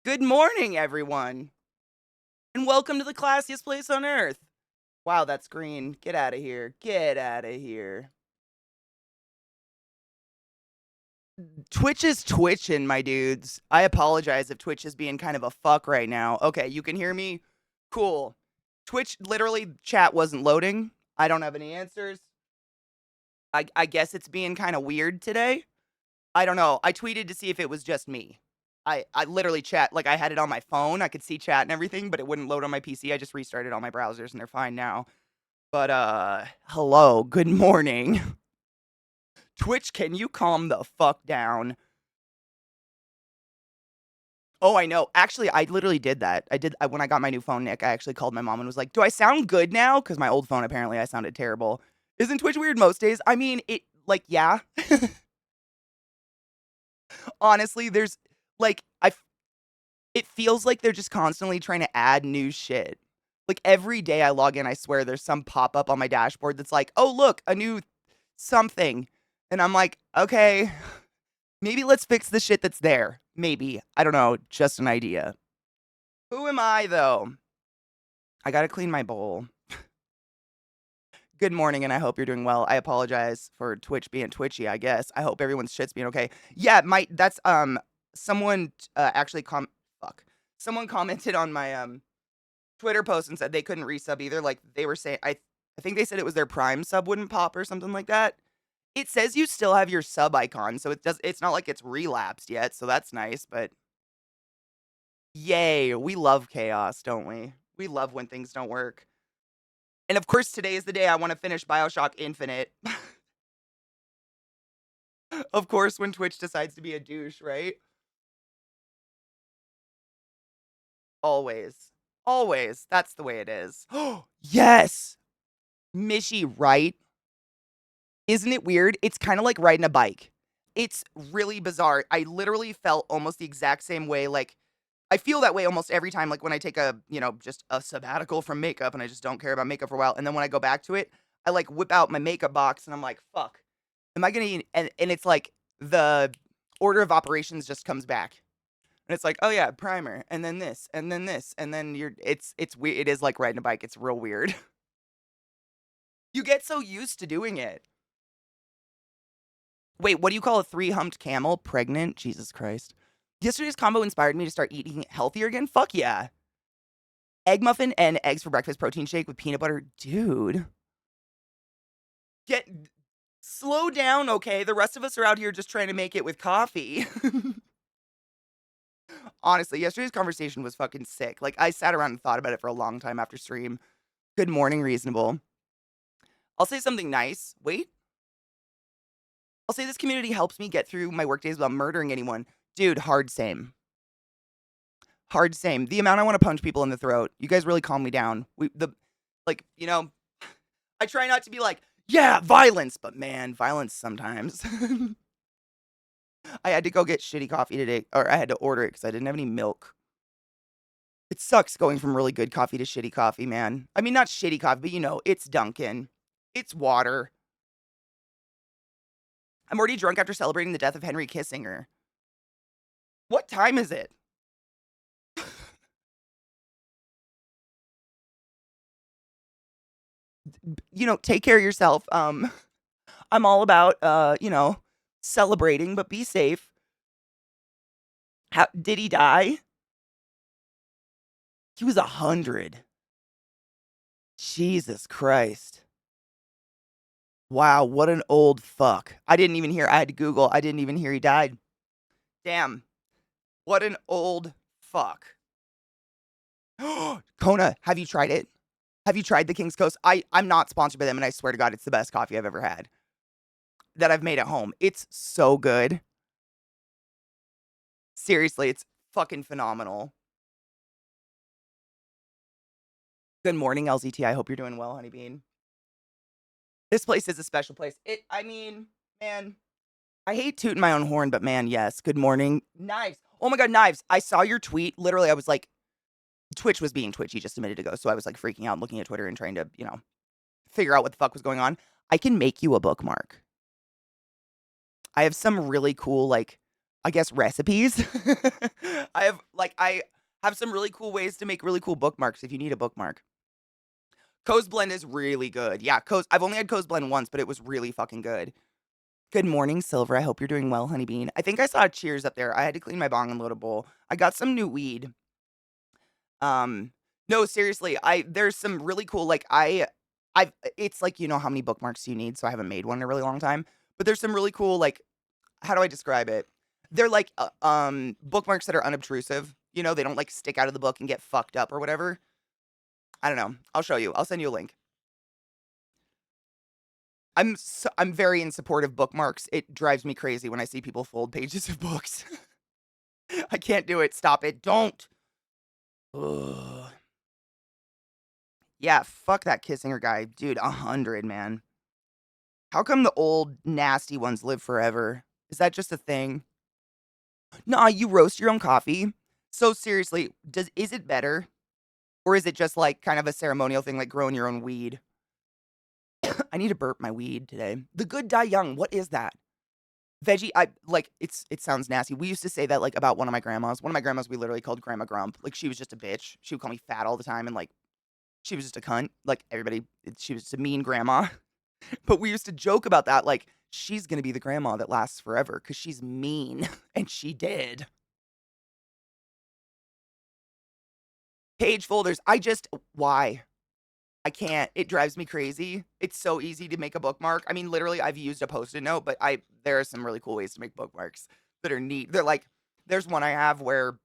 Good morning, everyone, and welcome to the classiest place on earth. Wow, that's green. Get out of here. Get out of here. Twitch is twitching, my dudes. I apologize if Twitch is being kind of a fuck right now. Okay, you can hear me? Cool. Twitch, literally, chat wasn't loading. I don't have any answers. I guess it's being kind of weird today. I don't know. I tweeted to see if it was just me. I literally chat like I had it on my phone. I could see chat and everything, but it wouldn't load on my PC. I just restarted all my browsers and they're fine now. But hello, good morning. Twitch, can you calm the fuck down? Oh, I know. Actually, I literally did that. When I got my new phone, Nick. I actually called my mom and was like, "Do I sound good now?" Because my old phone apparently I sounded terrible. Isn't Twitch weird most days? I mean, yeah. Honestly, there's like it feels like they're just constantly trying to add new shit. Like every day I log in, I swear there's some pop up on my dashboard that's like, "Oh, look, a new something." And I'm like, "Okay, maybe let's fix the shit that's there. Maybe. I don't know, just an idea." Who am I though? I got to clean my bowl. Good morning and I hope you're doing well. I apologize for Twitch being twitchy, I guess. I hope everyone's shit's being okay. Yeah, my that's someone actually fuck. Someone commented on my Twitter post and said they couldn't resub either. Like they were saying, I think they said it was their Prime sub wouldn't pop or something like that. It says you still have your sub icon, so it's not like it's relapsed yet, so that's nice, but yay, we love chaos, don't we? We love when things don't work. And of course today is the day I want to finish BioShock Infinite. Of course when Twitch decides to be a douche, right? Always. Always. That's the way it is. Yes. Mishy, right? Isn't it weird? It's kind of like riding a bike. It's really bizarre. I literally felt almost the exact same way. Like, I feel that way almost every time. Like, when I take just a sabbatical from makeup and I just don't care about makeup for a while. And then when I go back to it, I like whip out my makeup box and I'm like, fuck, am I going to, and it's like the order of operations just comes back. And it's like, oh yeah, primer, and then this, and then this, and then it's weird. It is like riding a bike. It's real weird. You get so used to doing it. Wait, what do you call a three-humped camel? Pregnant? Jesus Christ. Yesterday's combo inspired me to start eating healthier again. Fuck yeah. Egg muffin and eggs for breakfast protein shake with peanut butter. Dude. Get slow down, okay? The rest of us are out here just trying to make it with coffee. Honestly, yesterday's conversation was fucking sick. Like I sat around and thought about it for a long time after stream. Good morning, reasonable. I'll say something nice. Wait. I'll say this community helps me get through my work days without murdering anyone. Dude, hard same. Hard same. The amount I want to punch people in the throat. You guys really calm me down. I try not to be like, yeah, violence, but man, violence sometimes. I had to go get shitty coffee today, or I had to order it because I didn't have any milk. It sucks going from really good coffee to shitty coffee, man. I mean, not shitty coffee, but it's Dunkin'. It's water. I'm already drunk after celebrating the death of Henry Kissinger. What time is it? Take care of yourself. I'm all about celebrating, but be safe. How did he die? He was 100. Jesus Christ. Wow, what an old fuck. I didn't even hear. I had to Google. I didn't even hear he died. Damn. What an old fuck. Kona, have you tried it? Have you tried the King's Coast? I'm not sponsored by them, and I swear to God, it's the best coffee I've ever had that I've made at home. It's so good. Seriously, it's fucking phenomenal. Good morning, LZT. I hope you're doing well, Honeybean. This place is a special place. I mean, man, I hate tooting my own horn, but man, yes. Good morning. Knives. Oh my God, Knives. I saw your tweet. Literally, I was like, Twitch was being twitchy just a minute ago. So I was like freaking out, looking at Twitter and trying to, figure out what the fuck was going on. I can make you a bookmark. I have some really cool, like, I guess, recipes. I have some really cool ways to make really cool bookmarks if you need a bookmark. Co's Blend is really good. Yeah, I've only had Co's Blend once, but it was really fucking good. Good morning, Silver. I hope you're doing well, honey bean. I think I saw a cheers up there. I had to clean my bong and load a bowl. I got some new weed. Um, no, seriously, there's some really cool I've it's like you know how many bookmarks you need, so I haven't made one in a really long time. But there's some really cool how do I describe it? They're bookmarks that are unobtrusive. You know, they don't like stick out of the book and get fucked up or whatever. I don't know. I'll show you. I'll send you a link. I'm very in support of bookmarks. It drives me crazy when I see people fold pages of books. I can't do it. Stop it. Don't. Ugh. Yeah, fuck that Kissinger guy. Dude, 100, man. How come the old nasty ones live forever? Is that just a thing? Nah, you roast your own coffee. So seriously, is it better? Or is it just like kind of a ceremonial thing like growing your own weed? I need to burp my weed today. The good die young. What is that? Veggie, it sounds nasty. We used to say that like about one of my grandmas. One of my grandmas we literally called Grandma Grump. Like she was just a bitch. She would call me fat all the time and like she was just a cunt. Like everybody, she was just a mean grandma. But we used to joke about that. Like she's gonna be the grandma that lasts forever because she's mean, and she did. Page folders. Why? I can't. It drives me crazy. It's so easy to make a bookmark. I mean, literally, I've used a post-it note, but there are some really cool ways to make bookmarks that are neat. There's one I have where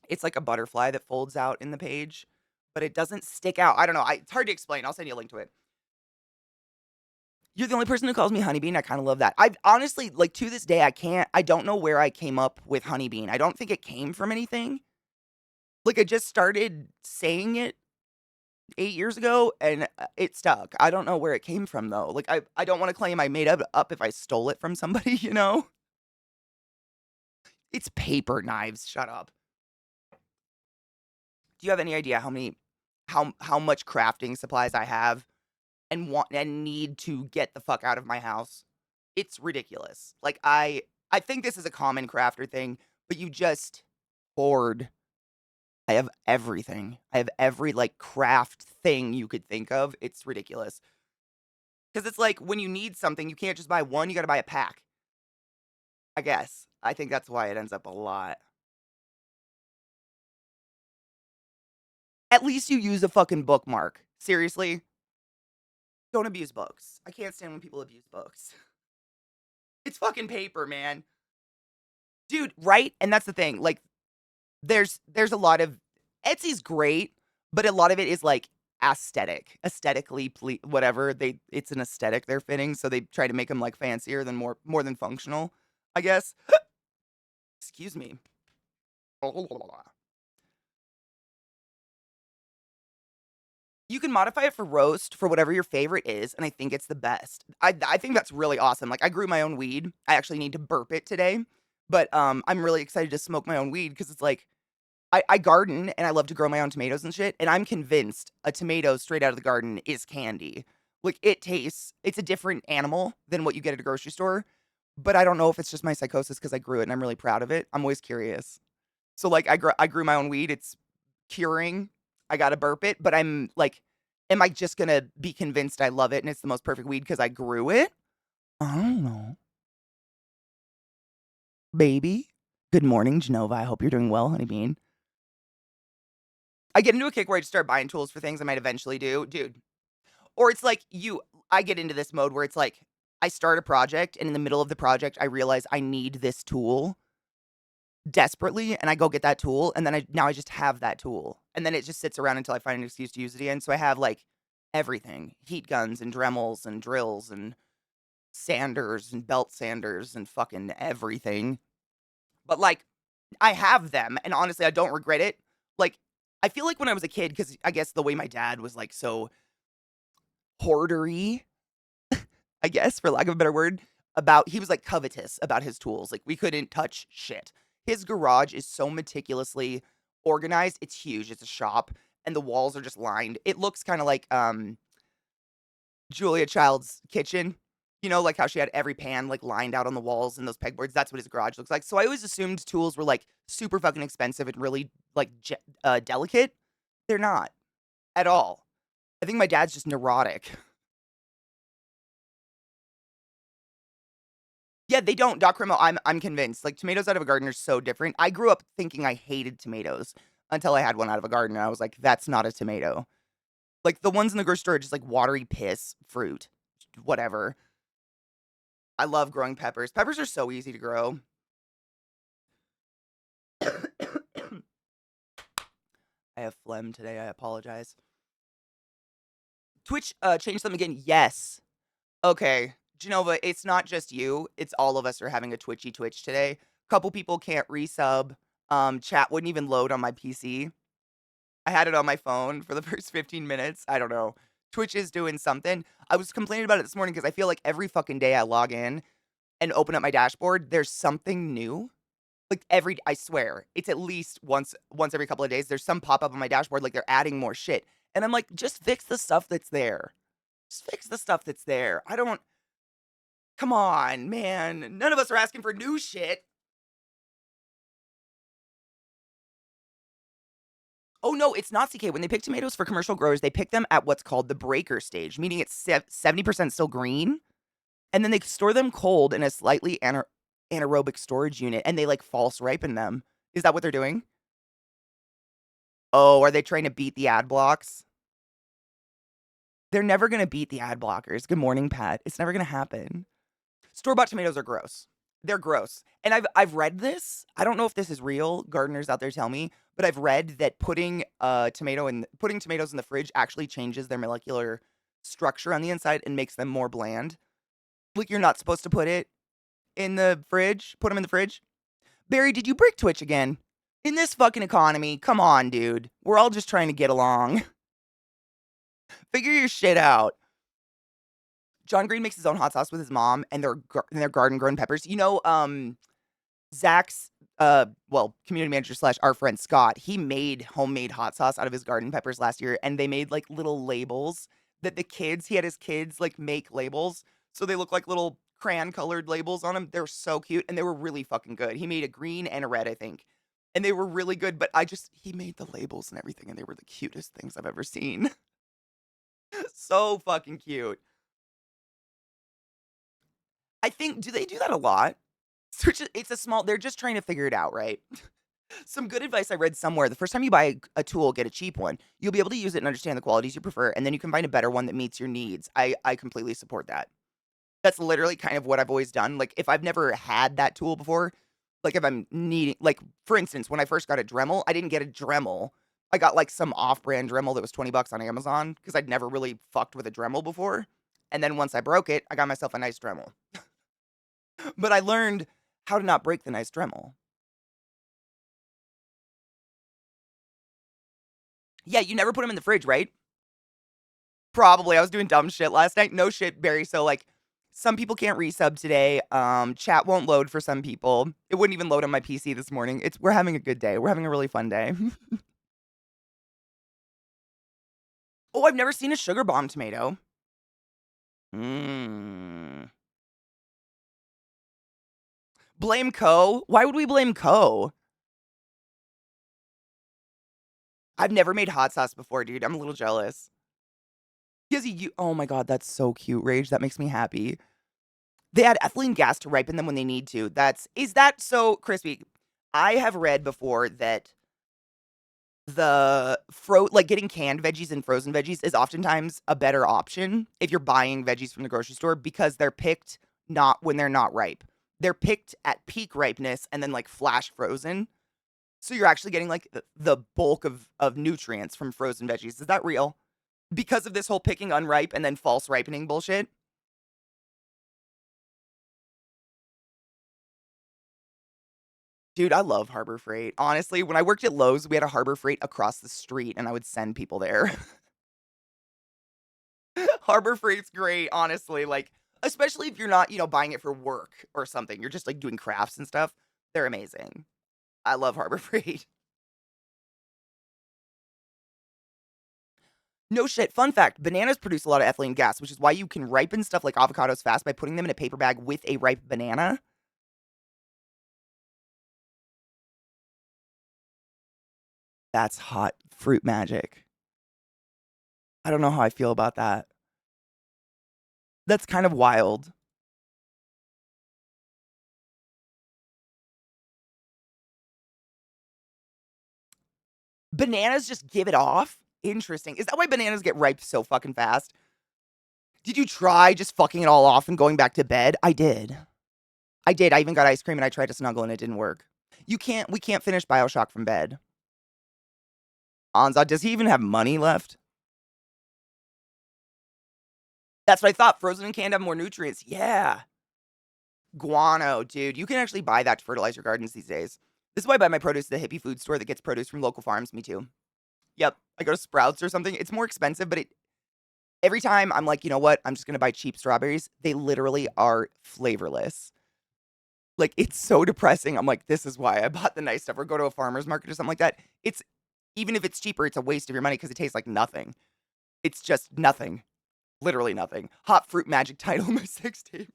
it's like a butterfly that folds out in the page, but it doesn't stick out. I don't know. It's hard to explain. I'll send you a link to it. You're the only person who calls me Honeybean. I kind of love that. I've honestly, like, to this day, I don't know where I came up with Honeybean. I don't think it came from anything. Like, I just started saying it 8 years ago and it stuck. I don't know where it came from though. Like, I don't want to claim I made up if I stole it from somebody, you know? It's paper knives. Shut up. Do you have any idea how much crafting supplies I have and want and need to get the fuck out of my house? It's ridiculous. Like I think this is a common crafter thing, but you just hoard. I have everything. I have every like craft thing you could think of. It's ridiculous. Cuz it's like when you need something, you can't just buy one, you got to buy a pack. I guess. I think that's why it ends up a lot. At least you use a fucking bookmark. Seriously? Don't abuse books. I can't stand when people abuse books. It's fucking paper, man. Dude, right? And that's the thing. Like there's a lot of Etsy's great, but a lot of it is like aesthetically whatever. It's an aesthetic they're fitting, so they try to make them like fancier than more than functional, I guess. Excuse me. You can modify it for roast for whatever your favorite is, and I think it's the best. I think that's really awesome. Like I grew my own weed. I actually need to burp it today, but I'm really excited to smoke my own weed because it's like I garden and I love to grow my own tomatoes and shit, and I'm convinced a tomato straight out of the garden is candy. Like it's a different animal than what you get at a grocery store, but I don't know if it's just my psychosis because I grew it and I'm really proud of it. I'm always curious. So like I grew my own weed. It's curing. I gotta burp it, but I'm like, am I just gonna be convinced I love it and it's the most perfect weed because I grew it? I don't know. Baby. Good morning, Genova. I hope you're doing well, honeybean. I get into a kick where I just start buying tools for things I might eventually do, dude. Or it's like I get into this mode where it's like I start a project and in the middle of the project I realize I need this tool desperately and I go get that tool and then I just have that tool. And then it just sits around until I find an excuse to use it again. So I have like everything, heat guns and Dremels and drills and sanders and belt sanders and fucking everything. But like I have them and honestly I don't regret it. Like I feel like when I was a kid cuz I guess the way my dad was like so hoardery, I guess, for lack of a better word, he was like covetous about his tools. Like we couldn't touch shit. His garage is so meticulously organized. It's huge. It's a shop and the walls are just lined. It looks kind of like Julia Child's kitchen. You know, like how she had every pan like lined out on the walls and those pegboards. That's what his garage looks like. So I always assumed tools were like super fucking expensive and really like delicate. They're not at all. I think my dad's just neurotic. Yeah, they don't. Doc Rimo, I'm convinced. Like tomatoes out of a garden are so different. I grew up thinking I hated tomatoes until I had one out of a garden and I was like, that's not a tomato. Like the ones in the grocery store are just like watery piss fruit. Whatever. I love growing peppers. Peppers are so easy to grow. I have phlegm today. I apologize. Twitch changed them again. Yes. Okay. Genova, it's not just you. It's all of us are having a twitchy twitch today. Couple people can't resub. Chat wouldn't even load on my PC. I had it on my phone for the first 15 minutes. I don't know. Twitch is doing something. I was complaining about it this morning because I feel like every fucking day I log in and open up my dashboard, there's something new. Like I swear, it's at least once every couple of days. There's some pop up on my dashboard like they're adding more shit, and I'm like, just fix the stuff that's there. Just fix the stuff that's there. I don't. Come on, man. None of us are asking for new shit. Oh no, it's not CK. When they pick tomatoes for commercial growers, they pick them at what's called the breaker stage, meaning it's 70% still green, and then they store them cold in a slightly anaerobic storage unit, and they like false ripen them. Is that what they're doing? Oh, are they trying to beat the ad blocks? They're never gonna beat the ad blockers. Good morning, Pat. It's never gonna happen. Store-bought tomatoes are gross. They're gross. And I've read this. I don't know if this is real. Gardeners out there tell me, but I've read that putting tomatoes in the fridge actually changes their molecular structure on the inside and makes them more bland. Like you're not supposed to put it in the fridge. Put them in the fridge. Barry, did you brick Twitch again? In this fucking economy, come on, dude. We're all just trying to get along. Figure your shit out. John Green makes his own hot sauce with his mom and their garden grown peppers. You know, Zach's community manager slash our friend Scott, he made homemade hot sauce out of his garden peppers last year, and they made like little labels that he had his kids like make labels, so they look like little crayon colored labels on them. They're so cute, and they were really fucking good. He made a green and a red, I think, and they were really good. But he made the labels and everything, and they were the cutest things I've ever seen. So fucking cute. I think, do they do that a lot? It's a small, they're just trying to figure it out, right? Some good advice I read somewhere. The first time you buy a tool, get a cheap one. You'll be able to use it and understand the qualities you prefer, and then you can find a better one that meets your needs. I completely support that. That's literally kind of what I've always done. Like, if I've never had that tool before, like if I'm needing, like, for instance, when I first got a Dremel, I didn't get a Dremel. I got like some off-brand Dremel that was 20 bucks on Amazon because I'd never really fucked with a Dremel before. And then once I broke it, I got myself a nice Dremel. But I learned how to not break the nice Dremel. Yeah, you never put them in the fridge, right? Probably. I was doing dumb shit last night. No shit, Barry. So like some people can't resub today. Chat won't load for some people. It wouldn't even load on my PC this morning. We're having a good day. We're having a really fun day. Oh, I've never seen a sugar bomb tomato. Mmm. Blame Co. Why would we blame Co? I've never made hot sauce before, dude. I'm a little jealous. Because oh my god, that's so cute, Rage. That makes me happy. They add ethylene gas to ripen them when they need to. Is that so crispy? I have read before that getting canned veggies and frozen veggies is oftentimes a better option if you're buying veggies from the grocery store because they're picked not when they're not ripe. They're picked at peak ripeness and then like flash frozen. So you're actually getting like the bulk of nutrients from frozen veggies. Is that real? Because of this whole picking unripe and then false ripening bullshit? Dude, I love Harbor Freight. Honestly, when I worked at Lowe's, we had a Harbor Freight across the street and I would send people there. Harbor Freight's great, honestly. Like, especially if you're not, buying it for work or something. You're just like doing crafts and stuff. They're amazing. I love Harbor Freight. No shit. Fun fact, bananas produce a lot of ethylene gas, which is why you can ripen stuff like avocados fast by putting them in a paper bag with a ripe banana. That's hot fruit magic. I don't know how I feel about that. That's kind of wild. Bananas just give it off? Interesting. Is that why bananas get ripe so fucking fast? Did you try just fucking it all off and going back to bed? I did. I did. I even got ice cream and I tried to snuggle and it didn't work. We can't finish BioShock from bed. Anza, does he even have money left? That's what I thought. Frozen and canned have more nutrients. Yeah. Guano, dude. You can actually buy that to fertilize your gardens these days. This is why I buy my produce at the hippie food store that gets produce from local farms. Me too. Yep. I go to Sprouts or something. It's more expensive, but every time I'm like, you know what? I'm just going to buy cheap strawberries. They literally are flavorless. Like, it's so depressing. I'm like, this is why I bought the nice stuff. Or go to a farmer's market or something like that. Even if it's cheaper, it's a waste of your money because it tastes like nothing. It's just nothing. Literally nothing. Hot fruit magic title, my 16.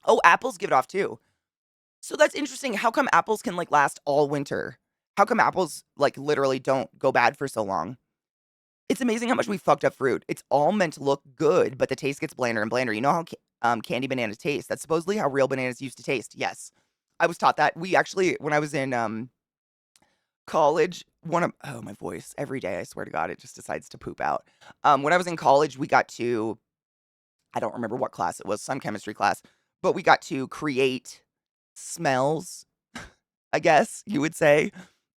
Oh, apples give it off too. So that's interesting. How come apples can like last all winter? How come apples like literally don't go bad for so long? It's amazing how much we fucked up fruit. It's all meant to look good, but the taste gets blander and blander. You know how candy bananas taste? That's supposedly how real bananas used to taste. Yes. I was taught that. We actually, when I was in college, oh, my voice every day, I swear to God, it just decides to poop out. When I was in college, we got to, I don't remember what class it was, some chemistry class, but we got to create smells, I guess you would say.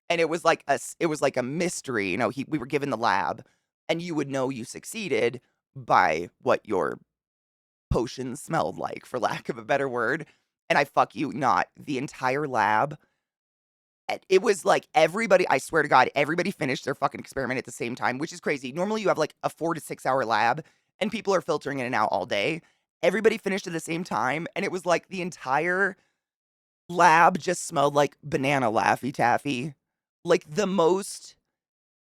And it was like a mystery. You know, we were given the lab, and you would know you succeeded by what your potion smelled like, for lack of a better word. And I fuck you not, the entire lab. It was like everybody, I swear to God, everybody finished their fucking experiment at the same time, which is crazy. Normally you have like a 4 to 6 hour lab and people are filtering in and out all day. Everybody finished at the same time. And it was like the entire lab just smelled like banana Laffy Taffy. Like the most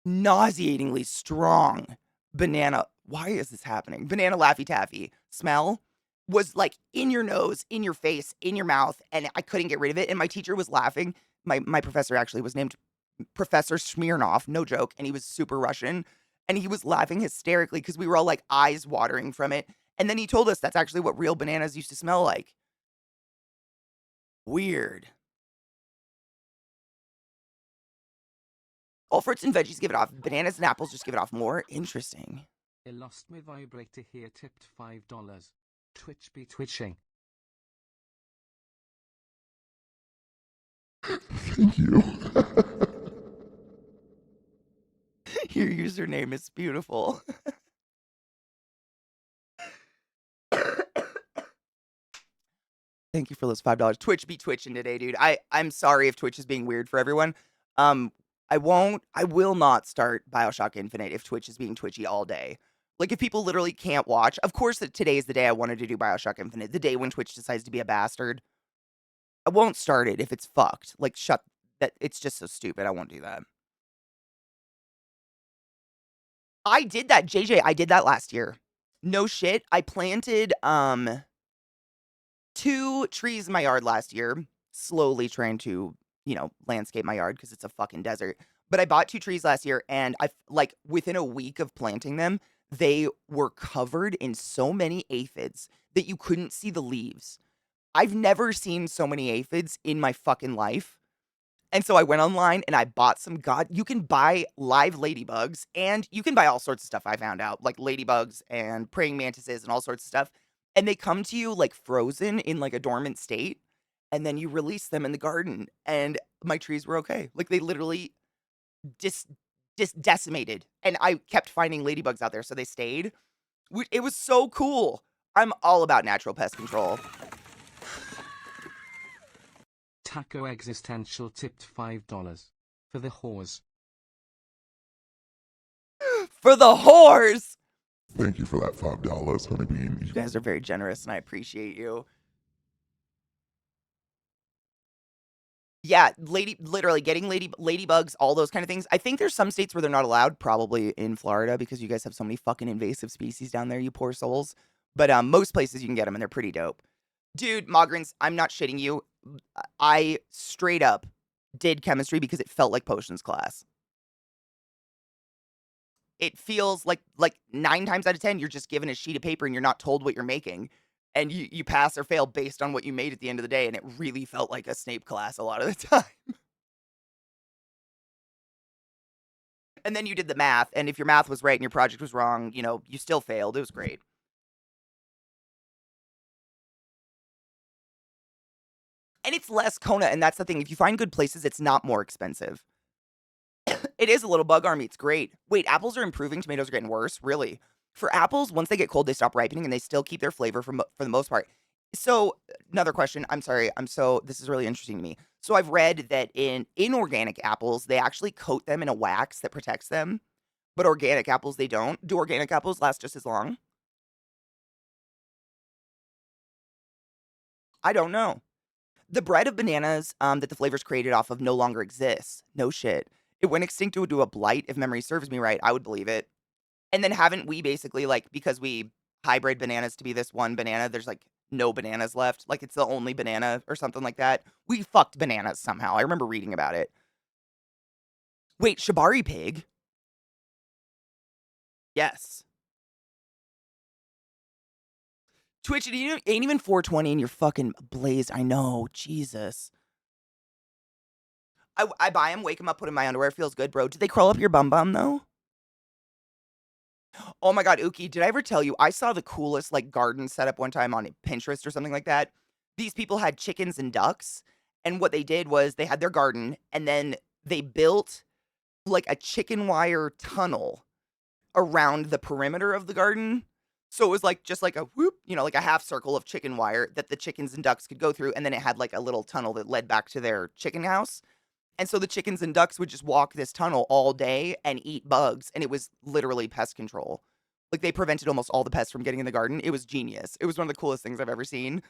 nauseatingly strong banana. Why is this happening? Banana Laffy Taffy smell was like in your nose, in your face, in your mouth, and I couldn't get rid of it. And my teacher was laughing. My professor actually was named Professor Smirnov, no joke, and he was super Russian. And he was laughing hysterically because we were all like eyes watering from it. And then he told us that's actually what real bananas used to smell like. Weird. All fruits and veggies give it off. Bananas and apples just give it off more. Interesting. A Loznay vibrator here tipped $5. Twitch be twitching. Thank you. Your username is beautiful. Thank you for those $5. Twitch be twitching today, dude. I'm sorry if Twitch is being weird for everyone. I will not start BioShock Infinite if Twitch is being twitchy all day. Like, if people literally can't watch, of course that today is the day I wanted to do BioShock Infinite, the day when Twitch decides to be a bastard. I won't start it if it's fucked. Like, shut that. It's just so stupid. I won't do that. I did that, JJ. I did that last year. No shit. I planted 2 trees in my yard last year, slowly trying to, landscape my yard because it's a fucking desert. But I bought 2 trees last year, and like, within a week of planting them, they were covered in so many aphids that you couldn't see the leaves. I've never seen so many aphids in my fucking life. And so I went online and I bought you can buy live ladybugs and you can buy all sorts of stuff I found out, like ladybugs and praying mantises and all sorts of stuff. And they come to you like frozen in like a dormant state. And then you release them in the garden. And my trees were okay. Like they literally just decimated. And I kept finding ladybugs out there. So they stayed. It was so cool. I'm all about natural pest control. Taco Existential tipped $5. For the whores. For the whores! Thank you for that $5, Honeybean. You guys are very generous and I appreciate you. Yeah, literally getting ladybugs, all those kind of things. I think there's some states where they're not allowed, probably in Florida because you guys have so many fucking invasive species down there, you poor souls. But most places you can get them and they're pretty dope. Dude, Mogrins, I'm not shitting you. I straight up did chemistry because it felt like potions class. It feels like 9 times out of 10 you're just given a sheet of paper and you're not told what you're making. And you pass or fail based on what you made at the end of the day, and it really felt like a Snape class a lot of the time. And then you did the math, and if your math was right and your project was wrong, you still failed. It was great. And it's less Kona, and that's the thing. If you find good places, it's not more expensive. It is a little bug army. It's great. Wait, apples are improving. Tomatoes are getting worse. Really? For apples, once they get cold, they stop ripening, and they still keep their flavor for the most part. So, another question. I'm sorry. This is really interesting to me. So, I've read that in inorganic apples, they actually coat them in a wax that protects them, but organic apples, they don't. Do organic apples last just as long? I don't know. The bread of bananas that the flavor's created off of no longer exists. No shit. It went extinct due to a blight, if memory serves me right. I would believe it. And then haven't we basically, like, because we hybrid bananas to be this one banana, there's like no bananas left. Like it's the only banana or something like that. We fucked bananas somehow. I remember reading about it. Wait, Shibari pig? Yes. Twitch, it ain't even 420 and you're fucking blazed. I know. Jesus. I buy them, wake them up, put 'em in my underwear. Feels good, bro. Do they crawl up your bum bum, though? Oh my god, Uki, did I ever tell you I saw the coolest, like, garden setup one time on Pinterest or something like that? These people had chickens and ducks, and what they did was they had their garden, and then they built, like, a chicken wire tunnel around the perimeter of the garden. So it was, like, just like a whoop, like a half circle of chicken wire that the chickens and ducks could go through, and then it had, like, a little tunnel that led back to their chicken house. And so the chickens and ducks would just walk this tunnel all day and eat bugs, and it was literally pest control. Like, they prevented almost all the pests from getting in the garden. It was genius. It was one of the coolest things I've ever seen.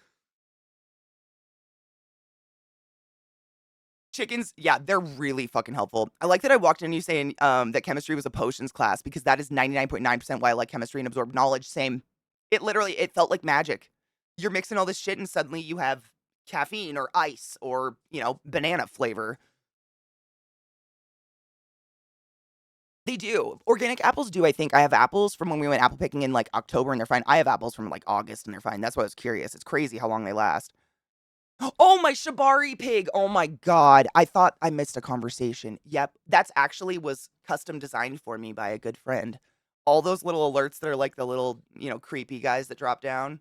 Chickens, yeah, they're really fucking helpful. I like that I walked in you saying that chemistry was a potions class because that is 99.9% why I like chemistry and absorb knowledge. Same. It felt like magic. You're mixing all this shit and suddenly you have caffeine or ice or, banana flavor. They do. Organic apples do, I think. I have apples from when we went apple picking in, like, October, and they're fine. I have apples from, like, August, and they're fine. That's why I was curious. It's crazy how long they last. Oh, my Shibari pig! Oh my god. I thought I missed a conversation. Yep. That's actually was custom designed for me by a good friend. All those little alerts that are like the little, creepy guys that drop down,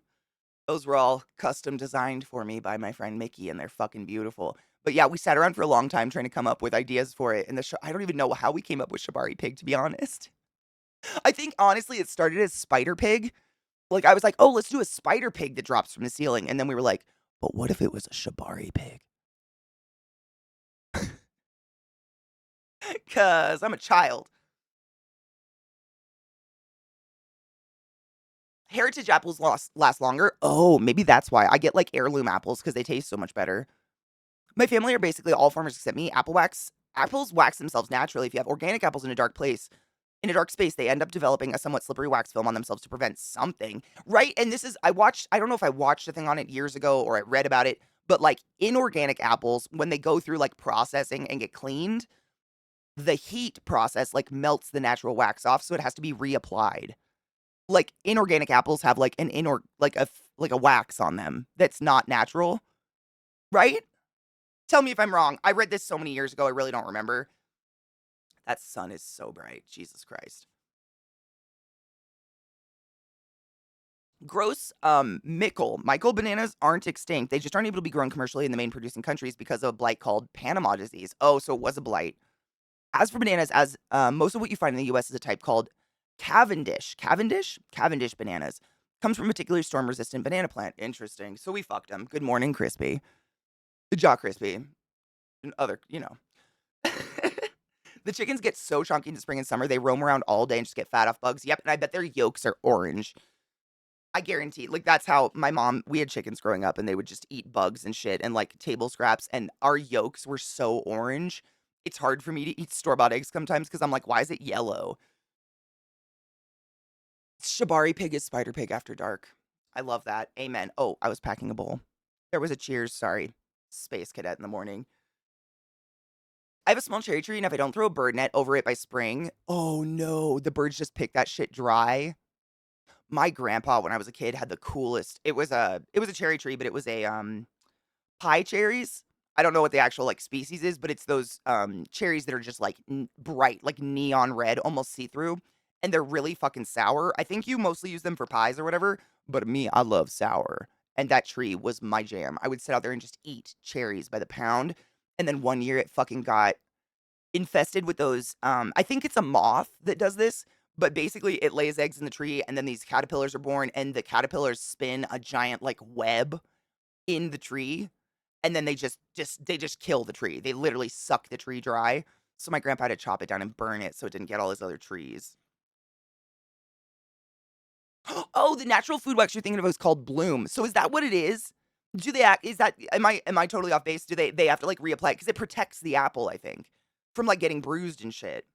those were all custom designed for me by my friend Mickey, and they're fucking beautiful. But yeah, we sat around for a long time trying to come up with ideas for it. And I don't even know how we came up with Shibari Pig, to be honest. I think honestly it started as Spider Pig. Like I was like, oh, let's do a Spider Pig that drops from the ceiling. And then we were like, but what if it was a Shibari Pig? Cause I'm a child. Heritage apples last longer. Oh, maybe that's why. I get like heirloom apples because they taste so much better. My family are basically all farmers except me. Apples wax themselves naturally. If you have organic apples in a dark space, they end up developing a somewhat slippery wax film on themselves to prevent something, right? And I don't know if I watched a thing on it years ago or I read about it, but like inorganic apples, when they go through like processing and get cleaned, the heat process like melts the natural wax off, so it has to be reapplied. Like inorganic apples have like like a wax on them that's not natural, right? Tell me if I'm wrong. I read this so many years ago, I really don't remember. That sun is so bright. Jesus Christ. Gross, Michael bananas aren't extinct. They just aren't able to be grown commercially in the main producing countries because of a blight called Panama disease. Oh, so it was a blight. As for bananas, most of what you find in the US is a type called Cavendish bananas. Comes from a particularly storm-resistant banana plant. Interesting. So we fucked them. Good morning, Crispy. Good job, Crispy. And other, The chickens get so chunky in the spring and summer, they roam around all day and just get fat off bugs. Yep, and I bet their yolks are orange. I guarantee, like, that's how my mom we had chickens growing up, and they would just eat bugs and shit and, like, table scraps, and our yolks were so orange, it's hard for me to eat store-bought eggs sometimes because 'cause I'm like, "Why is it yellow?" Shibari pig is spider pig after dark. I love that. Amen. Oh, I was packing a bowl. There was a cheers, sorry. Space cadet in the morning. I have a small cherry tree, and if I don't throw a bird net over it by spring, oh no, the birds just pick that shit dry. My grandpa, when I was a kid, had the coolest. It was a cherry tree, but it was a pie cherries. I don't know what the actual like species is, but it's those cherries that are just like bright, like neon red, almost see through, and they're really fucking sour. I think you mostly use them for pies or whatever, but me, I love sour. And that tree was my jam. I would sit out there and just eat cherries by the pound. And then one year it fucking got infested with those, I think it's a moth that does this, but basically it lays eggs in the tree and then these caterpillars are born and the caterpillars spin a giant like web in the tree and then they just kill the tree. They literally suck the tree dry. So my grandpa had to chop it down and burn it so it didn't get all his other trees. Oh, the natural food wax you're thinking of is called Bloom. So is that what it is? Do they act? Is that am I totally off base? Do they have to like reapply because it protects the apple? I think from like getting bruised and shit.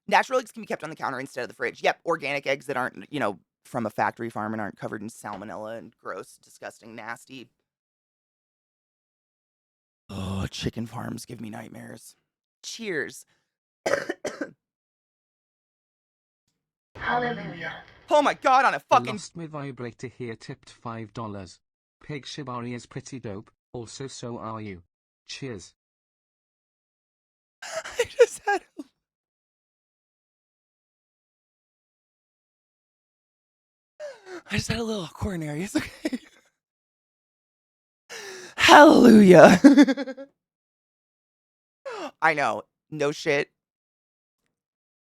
Natural eggs can be kept on the counter instead of the fridge. Yep, organic eggs that aren't from a factory farm and aren't covered in salmonella and gross, disgusting, nasty. Oh, chicken farms give me nightmares. Cheers. Hallelujah. Oh my god, on a The fucking Loznay vibrator here tipped $5. Pig Shibari is pretty dope, also so are you. Cheers. I just had a little coronary. It's okay. Hallelujah. I know. No shit.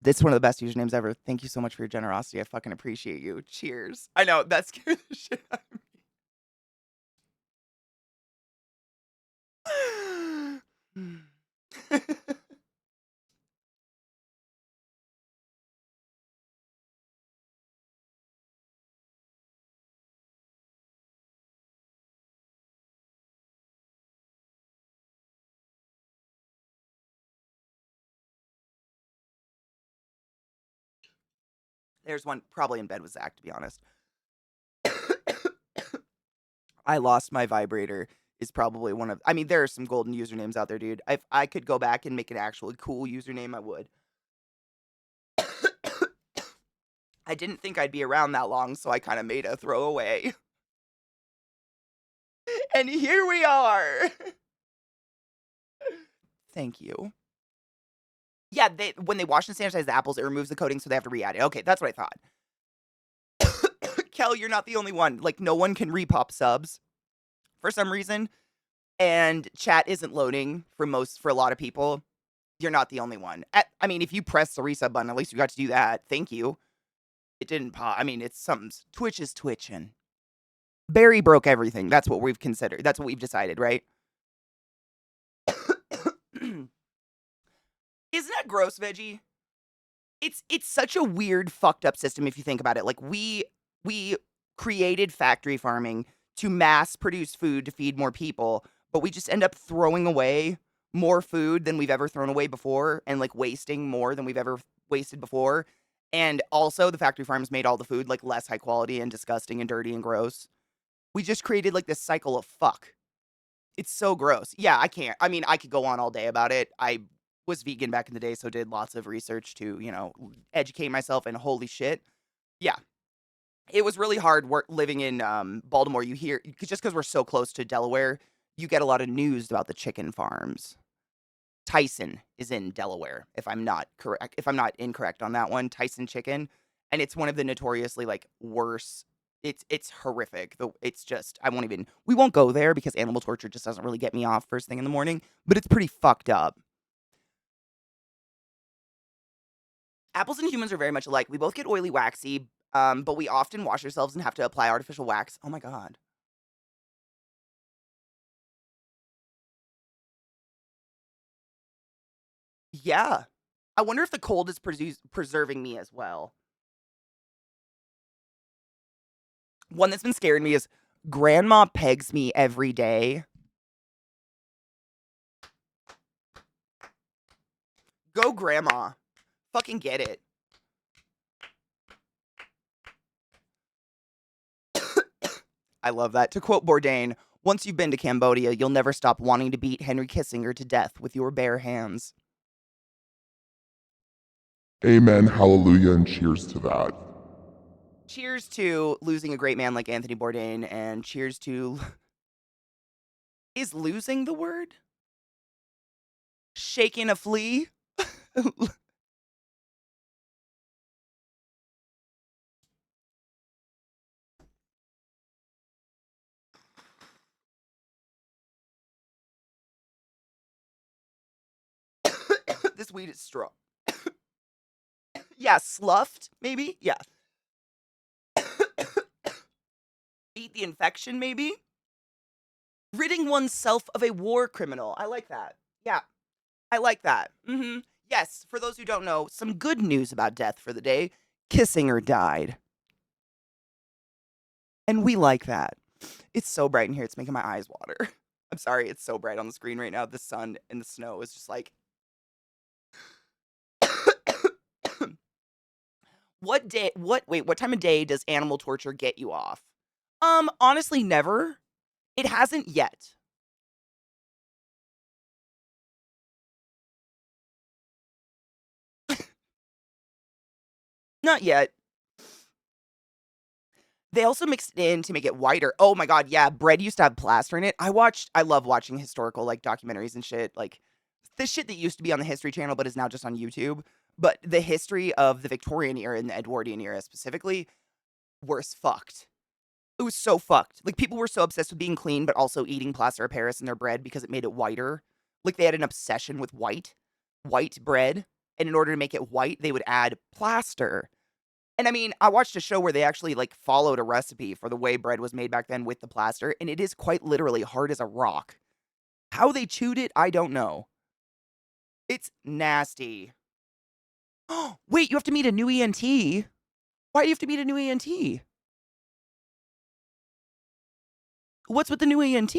This is one of the best usernames ever. Thank you so much for your generosity. I fucking appreciate you. Cheers. I know, that scared the shit out of me. There's one probably in bed with Zach, to be honest. I lost my vibrator is probably one of I mean, there are some golden usernames out there, dude. If I could go back and make an actually cool username, I would. I didn't think I'd be around that long, so I kind of made a throwaway. And here we are. Thank you. Yeah, when they wash and sanitize the apples, it removes the coating, so they have to re-add it. Okay, that's what I thought. Kel, you're not the only one. Like, no one can repop subs for some reason, and chat isn't loading for a lot of people. You're not the only one. I mean, if you press the resub button, at least you got to do that. Thank you. It didn't pop. I mean, it's something's Twitch is twitching. Barry broke everything. That's what we've considered. That's what we've decided, right? Isn't that gross, Veggie? It's such a weird, fucked up system if you think about it. Like we created factory farming to mass produce food to feed more people, but we just end up throwing away more food than we've ever thrown away before and like wasting more than we've ever wasted before. And also the factory farms made all the food like less high quality and disgusting and dirty and gross. We just created like this cycle of fuck. It's so gross. Yeah, I can't. I mean, I could go on all day about it. I was vegan back in the day, so did lots of research to, educate myself, and holy shit. Yeah. It was really hard work living in Baltimore. You hear just because we're so close to Delaware, you get a lot of news about the chicken farms. Tyson is in Delaware, if I'm not incorrect on that one. Tyson Chicken, and it's one of the notoriously like worst. It's horrific. It's just we won't go there because animal torture just doesn't really get me off first thing in the morning, but it's pretty fucked up. Apples and humans are very much alike. We both get oily, waxy, but we often wash ourselves and have to apply artificial wax. Oh my god. Yeah. I wonder if the cold is preserving me as well. One that's been scaring me is grandma pegs me every day. Go, grandma. Fucking get it. I love that. To quote Bourdain, once you've been to Cambodia, you'll never stop wanting to beat Henry Kissinger to death with your bare hands. Amen, hallelujah, and cheers to that. Cheers to losing a great man like Anthony Bourdain, and cheers to... Is losing the word? Shaking a flea? This weed is strong. Yeah, sloughed, maybe? Yeah. Beat the infection, maybe? Ridding oneself of a war criminal. I like that. Yeah, I like that. Yes, for those who don't know, some good news about death for the day. Kissinger died. And we like that. It's so bright in here, it's making my eyes water. I'm sorry, it's so bright on the screen right now. The sun and the snow is just like... What time of day does animal torture get you off? Honestly, never. It hasn't yet. Not yet. They also mixed it in to make it whiter. Oh my god, yeah, bread used to have plaster in it. I love watching historical, like, documentaries and shit, like, the shit that used to be on the History Channel but is now just on YouTube. But the history of the Victorian era and the Edwardian era specifically, worse fucked. It was so fucked. Like, people were so obsessed with being clean, but also eating plaster of Paris in their bread because it made it whiter. Like, they had an obsession with white bread. And in order to make it white, they would add plaster. And I mean, I watched a show where they actually, like, followed a recipe for the way bread was made back then with the plaster. And it is quite literally hard as a rock. How they chewed it, I don't know. It's nasty. Oh, wait, you have to meet a new ENT? Why do you have to meet a new ENT? What's with the new ENT?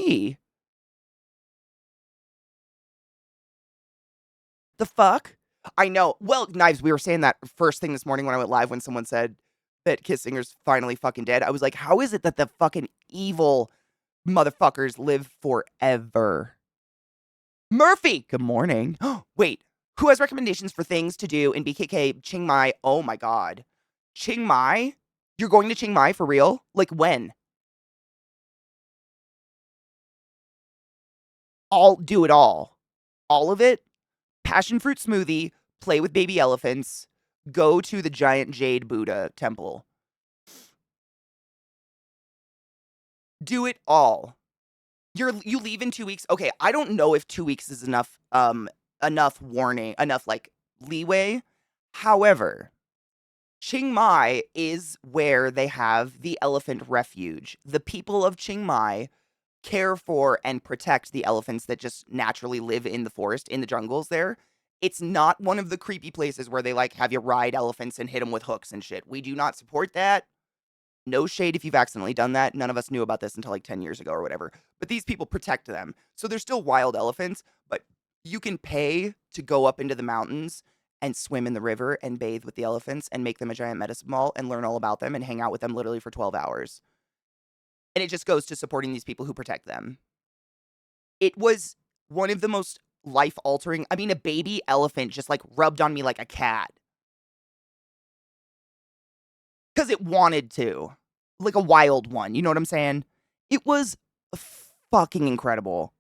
The fuck? I know. Well, Knives, we were saying that first thing this morning when I went live when someone said that Kissinger's finally fucking dead. I was like, how is it that the fucking evil motherfuckers live forever? Murphy, good morning. Wait, who has recommendations for things to do in BKK Chiang Mai? Oh my god. Chiang Mai? You're going to Chiang Mai for real? Like when? Do it all. All of it? Passion fruit smoothie, play with baby elephants, go to the giant jade Buddha temple. Do it all. You leave in 2 weeks. Okay, I don't know if 2 weeks is enough warning, enough like leeway. However, Chiang Mai is where they have the elephant refuge. The people of Chiang Mai care for and protect the elephants that just naturally live in the forest, in the jungles there. It's not one of the creepy places where they like have you ride elephants and hit them with hooks and shit. We do not support that. No shade if you've accidentally done that. None of us knew about this until like 10 years ago or whatever. But these people protect them. So they're still wild elephants, but you can pay to go up into the mountains and swim in the river and bathe with the elephants and make them a giant medicine ball and learn all about them and hang out with them literally for 12 hours. And it just goes to supporting these people who protect them. It was one of the most life-altering... I mean, a baby elephant just, like, rubbed on me like a cat. Because it wanted to. Like a wild one, you know what I'm saying? It was fucking incredible.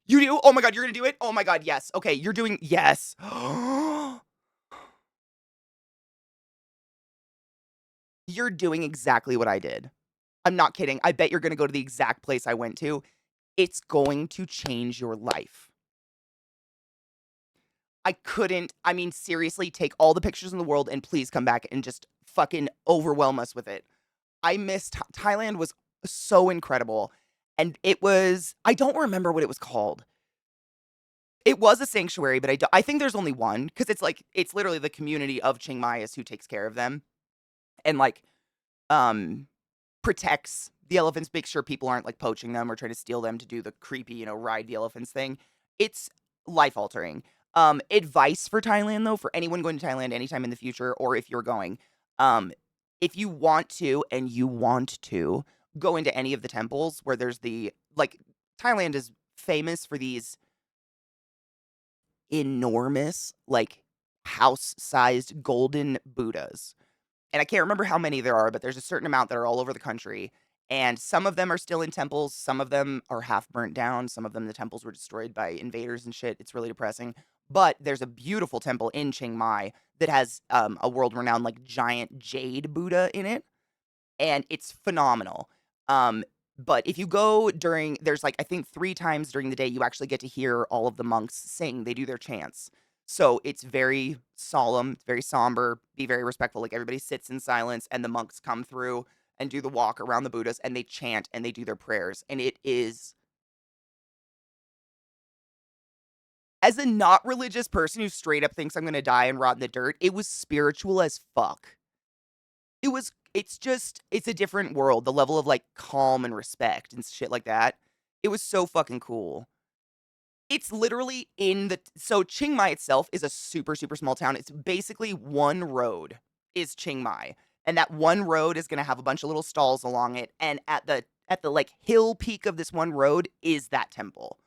You do? Oh my god, you're gonna do it? Oh my god, yes. Okay, you're doing... Yes. You're doing exactly what I did. I'm not kidding. I bet you're gonna go to the exact place I went to. It's going to change your life. I mean, seriously, take all the pictures in the world and please come back and just fucking overwhelm us with it. I missed Thailand was so incredible. And it was, I don't remember what it was called. It was a sanctuary, but I think there's only one because it's literally the community of Chiang Mai is who takes care of them and like um protects the elephants, makes sure people aren't like poaching them or trying to steal them to do the creepy, ride the elephants thing. It's life altering. Advice for Thailand though, for anyone going to Thailand anytime in the future, or if you're going, um, if you want to and you want to go into any of the temples where there's Thailand is famous for these enormous, like house sized golden Buddhas. And I can't remember how many there are, but there's a certain amount that are all over the country. And some of them are still in temples. Some of them are half burnt down. Some of them, the temples were destroyed by invaders and shit. It's really depressing. But there's a beautiful temple in Chiang Mai that has a world renowned, like, giant jade Buddha in it. And it's phenomenal. Um, but if you go there's like, I think 3 times during the day, you actually get to hear all of the monks sing. They do their chants. So it's very solemn, it's very somber, be very respectful. Like everybody sits in silence and the monks come through and do the walk around the Buddhas and they chant and they do their prayers. And it is, as a not religious person who straight up thinks I'm going to die and rot in the dirt, it was spiritual as fuck. It's a different world. The level of like calm and respect and shit like that. It was so fucking cool. It's literally so Chiang Mai itself is a super, super small town. It's basically one road is Chiang Mai. And that one road is gonna have a bunch of little stalls along it. And at the like hill peak of this one road is that temple.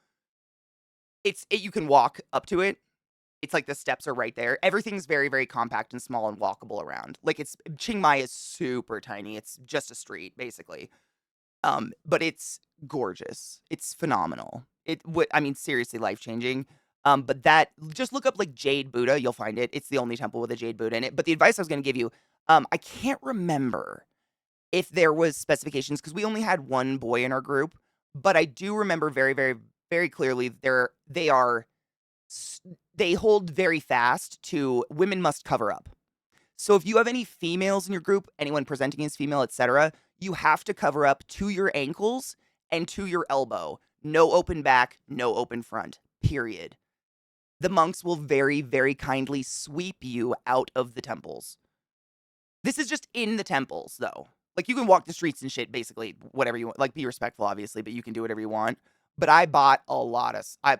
You can walk up to it. It's like the steps are right there. Everything's very, very compact and small and walkable around. Like Chiang Mai is super tiny. It's just a street, basically. But it's gorgeous. It's phenomenal. I mean, seriously, life changing. But just look up like Jade Buddha. You'll find it. It's the only temple with a Jade Buddha in it. But the advice I was going to give you, I can't remember if there was specifications because we only had one boy in our group. But I do remember very, very, very clearly they hold very fast to women must cover up. So if you have any females in your group, anyone presenting as female, etc., you have to cover up to your ankles and to your elbow. No open back, no open front. Period. The monks will very, very kindly sweep you out of the temples. This is just in the temples, though. Like, you can walk the streets and shit, basically, whatever you want. Like, be respectful, obviously, but you can do whatever you want. But I bought a lot of... I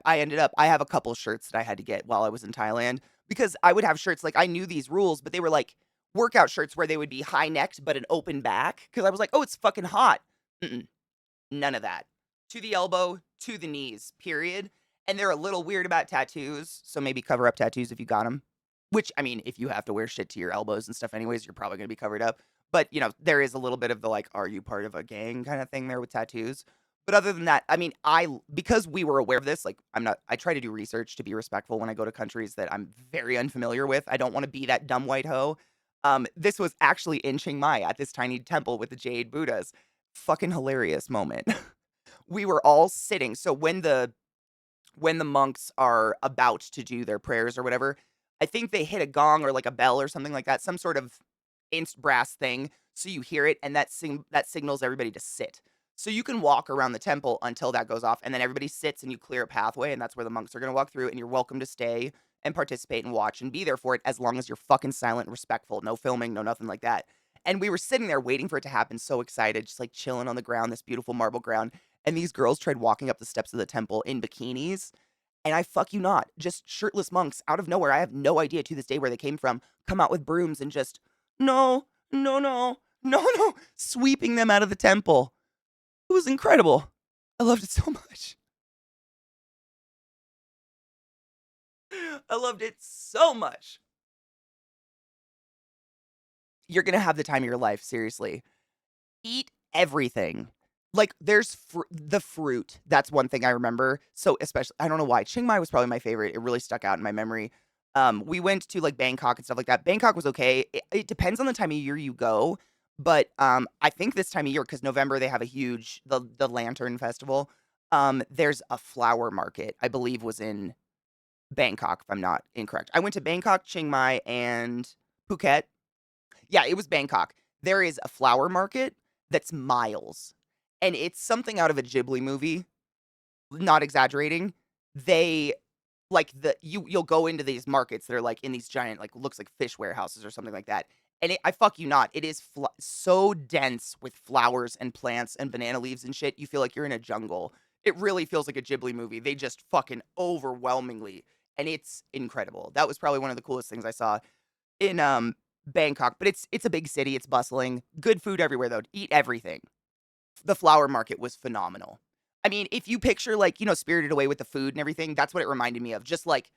have a couple shirts that I had to get while I was in Thailand. Because I would have shirts, like, I knew these rules, but they were, like, workout shirts where they would be high-necked but an open back. Because I was like, oh, it's fucking hot. Mm-mm. None of that. To the elbow, to the knees, period. And they're a little weird about tattoos, so maybe cover up tattoos if you got them. Which, I mean, if you have to wear shit to your elbows and stuff anyways, you're probably going to be covered up. But, there is a little bit of the, like, are you part of a gang kind of thing there with tattoos. But other than that, I mean, because we were aware of this, like, I try to do research to be respectful when I go to countries that I'm very unfamiliar with. I don't want to be that dumb white hoe. This was actually in Chiang Mai at this tiny temple with the jade Buddhas. Fucking hilarious moment. We were all sitting. So when the monks are about to do their prayers or whatever, I think they hit a gong or like a bell or something like that, some sort of brass thing. So you hear it, and that signals everybody to sit. So you can walk around the temple until that goes off, and then everybody sits and you clear a pathway, and that's where the monks are going to walk through, and you're welcome to stay and participate and watch and be there for it as long as you're fucking silent and respectful. No filming, no nothing like that. And we were sitting there waiting for it to happen, so excited, just like chilling on the ground, this beautiful marble ground. And these girls tried walking up the steps of the temple in bikinis. And I fuck you not, just shirtless monks out of nowhere. I have no idea to this day where they came from, come out with brooms and just, no, no, no, no, no, sweeping them out of the temple. It was incredible. I loved it so much. I loved it so much. You're going to have the time of your life, seriously. Eat everything. Like, there's the fruit. That's one thing I remember. So, especially, I don't know why. Chiang Mai was probably my favorite. It really stuck out in my memory. We went to, like, Bangkok and stuff like that. Bangkok was okay. It depends on the time of year you go. But I think this time of year, because November, they have a huge, the Lantern Festival. There's a flower market, I believe was in Bangkok, if I'm not incorrect. I went to Bangkok, Chiang Mai, and Phuket. Yeah, it was Bangkok. There is a flower market that's miles. And it's something out of a Ghibli movie. Not exaggerating. They like you'll go into these markets that are like in these giant like looks like fish warehouses or something like that. And I fuck you not, it is so dense with flowers and plants and banana leaves and shit. You feel like you're in a jungle. It really feels like a Ghibli movie. They just fucking overwhelmingly, and it's incredible. That was probably one of the coolest things I saw in Bangkok. But it's a big city. It's bustling. Good food everywhere though. Eat everything. The flower market was phenomenal. I mean, if you picture like, Spirited Away with the food and everything, that's what it reminded me of. Just like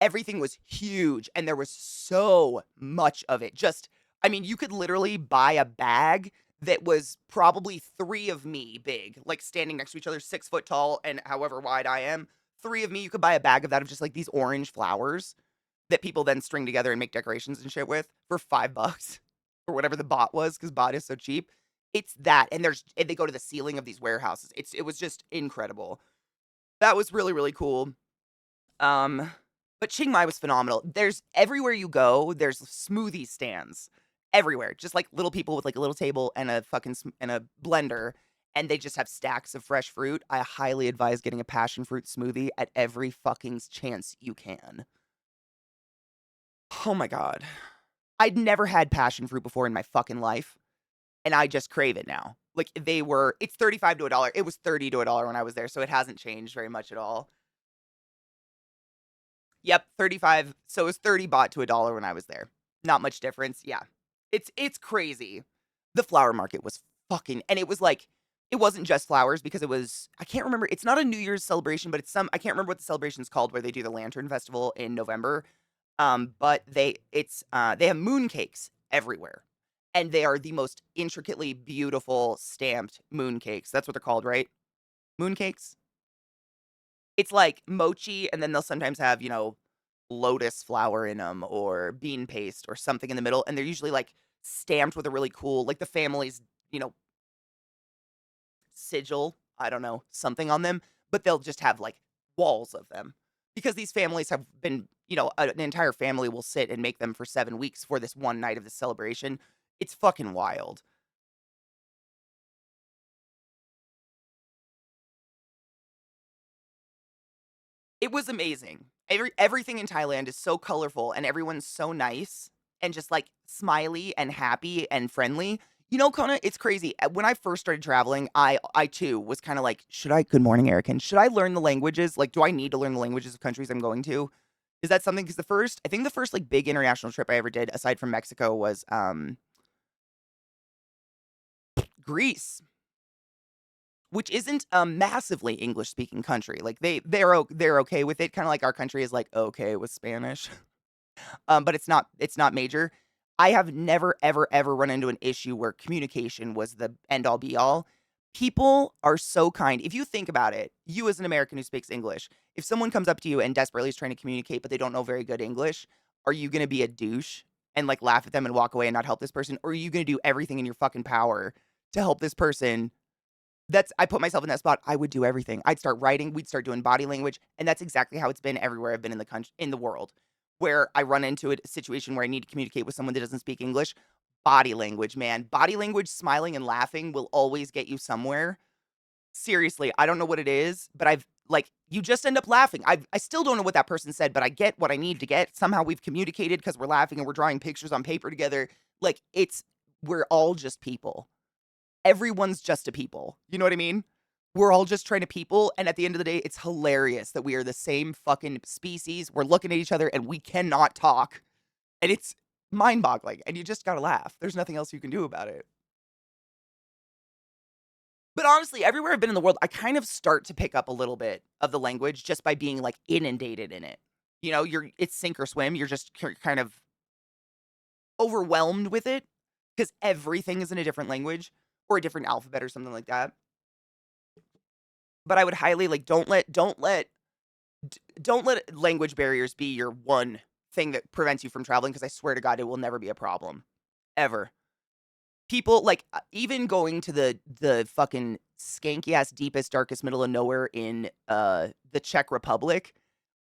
everything was huge and there was so much of it. Just, I mean, you could literally buy a bag that was probably 3 of me big, like standing next to each other, 6 foot tall and however wide I am. 3 of me, you could buy a bag of that of just like these orange flowers that people then string together and make decorations and shit with for $5 or whatever the bot was, because bot is so cheap. It's that, and they go to the ceiling of these warehouses. It was just incredible. That was really really cool. Um, but Chiang Mai was phenomenal. There's everywhere you go, there's smoothie stands everywhere, just like little people with like a little table and a fucking and a blender, and they just have stacks of fresh fruit. I highly advise getting a passion fruit smoothie at every fucking chance you can. Oh my god. I'd never had passion fruit before in my fucking life, and I just crave it now. Like it's 35 to a dollar. It was 30 to a dollar when I was there, so it hasn't changed very much at all. Yep, 35. So it was 30 bought to a dollar when I was there. Not much difference. Yeah. It's crazy. The flower market was fucking, and it was like it wasn't just flowers because it was, I can't remember. It's not a New Year's celebration, but it's I can't remember what the celebration's called where they do the Lantern Festival in November. But they have moon cakes everywhere. And they are the most intricately beautiful stamped moon cakes. That's what they're called, right? Moon cakes? It's like mochi, and then they'll sometimes have, lotus flower in them or bean paste or something in the middle. And they're usually like stamped with a really cool, like the family's, sigil, I don't know, something on them, but they'll just have like walls of them because these families have been, an entire family will sit and make them for 7 weeks for this one night of the celebration. It's fucking wild. It was amazing. Everything in Thailand is so colorful and everyone's so nice and just like smiley and happy and friendly. Kona, it's crazy. When I first started traveling, I too was kind of like, should I, good morning, Erican, should I learn the languages? Like, do I need to learn the languages of countries I'm going to? Is that something? Because I think the first like big international trip I ever did, aside from Mexico, was Greece, which isn't a massively English speaking country. Like they're okay with it, kind of like our country is like okay with Spanish. But it's not major. I have never ever ever run into an issue where communication was the end all be all. People are so kind. If you think about it, you as an American who speaks English, if someone comes up to you and desperately is trying to communicate but they don't know very good English, are you going to be a douche and like laugh at them and walk away and not help this person, or are you going to do everything in your fucking power to help this person? I put myself in that spot. I would do everything. I'd start writing, we'd start doing body language, and that's exactly how it's been everywhere I've been in the country, in the world, where I run into a situation where I need to communicate with someone that doesn't speak English. Body language, man. Body language, smiling and laughing will always get you somewhere. Seriously, I don't know what it is, but you just end up laughing. I still don't know what that person said, but I get what I need to get. Somehow we've communicated because we're laughing and we're drawing pictures on paper together. Like we're all just people. Everyone's just a people. You know what I mean? We're all just trying to people, and at the end of the day, it's hilarious that we are the same fucking species. We're looking at each other and we cannot talk. And it's mind-boggling, and you just gotta laugh. There's nothing else you can do about it. But honestly, everywhere I've been in the world, I kind of start to pick up a little bit of the language just by being like inundated in it. It's sink or swim. You're just kind of overwhelmed with it because everything is in a different language or a different alphabet or something like that. But I would highly like don't let language barriers be your one thing that prevents you from traveling, because I swear to God it will never be a problem ever. People like even going to the fucking skanky ass deepest darkest middle of nowhere in the Czech Republic,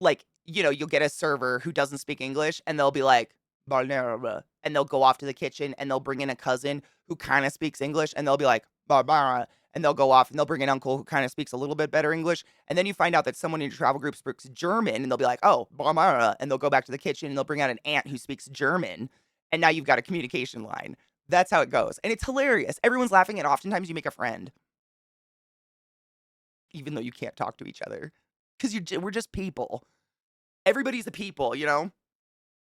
like you'll get a server who doesn't speak English and they'll be like "Barbara," and they'll go off to the kitchen and they'll bring in a cousin who kind of speaks English and they'll be like "Barbara," and they'll go off and they'll bring an uncle who kind of speaks a little bit better English. And then you find out that someone in your travel group speaks German, and they'll be like, oh, blah, blah, blah, and they'll go back to the kitchen and they'll bring out an aunt who speaks German. And now you've got a communication line. That's how it goes. And it's hilarious. Everyone's laughing, and oftentimes you make a friend, even though you can't talk to each other. Because we're just people. Everybody's a people, you know?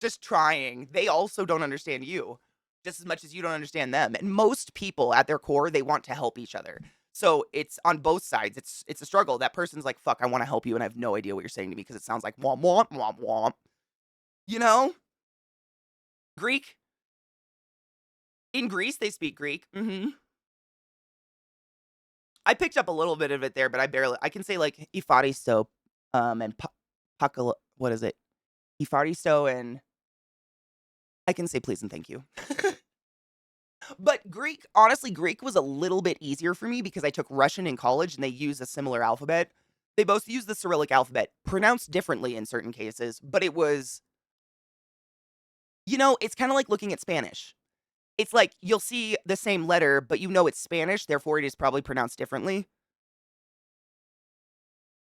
Just trying. They also don't understand you just as much as you don't understand them. And most people at their core, they want to help each other. So it's on both sides. It's a struggle. That person's like, fuck, I want to help you, and I have no idea what you're saying to me because it sounds like womp, womp, womp, womp. You know? Greek. In Greece, they speak Greek. I picked up a little bit of it there, but I can say like Ifaristo, and Pakala, what is it? Ifaristo, and I can say please and thank you. But Greek, honestly, Greek was a little bit easier for me because I took Russian in college and they use a similar alphabet. They both use the Cyrillic alphabet, pronounced differently in certain cases, but it was, you know, it's kind of like looking at Spanish. It's like you'll see the same letter, but you know it's Spanish, therefore it is probably pronounced differently.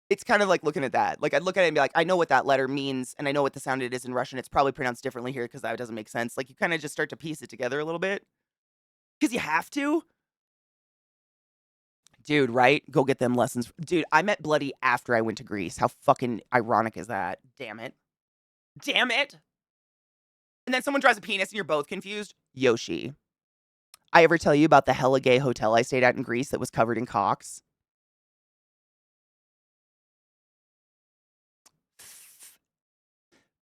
It's kind of like looking at that. Like, I'd look at it and be like, I know what that letter means, and I know what the sound it is in Russian. It's probably pronounced differently here because that doesn't make sense. Like, you kind of just start to piece it together a little bit. Because you have to. Dude, right? Go get them lessons. Dude, I met Bloody after I went to Greece. How fucking ironic is that? Damn it. Damn it! And then someone draws a penis and you're both confused. Yoshi. I ever tell you about the hella gay hotel I stayed at in Greece that was covered in cocks?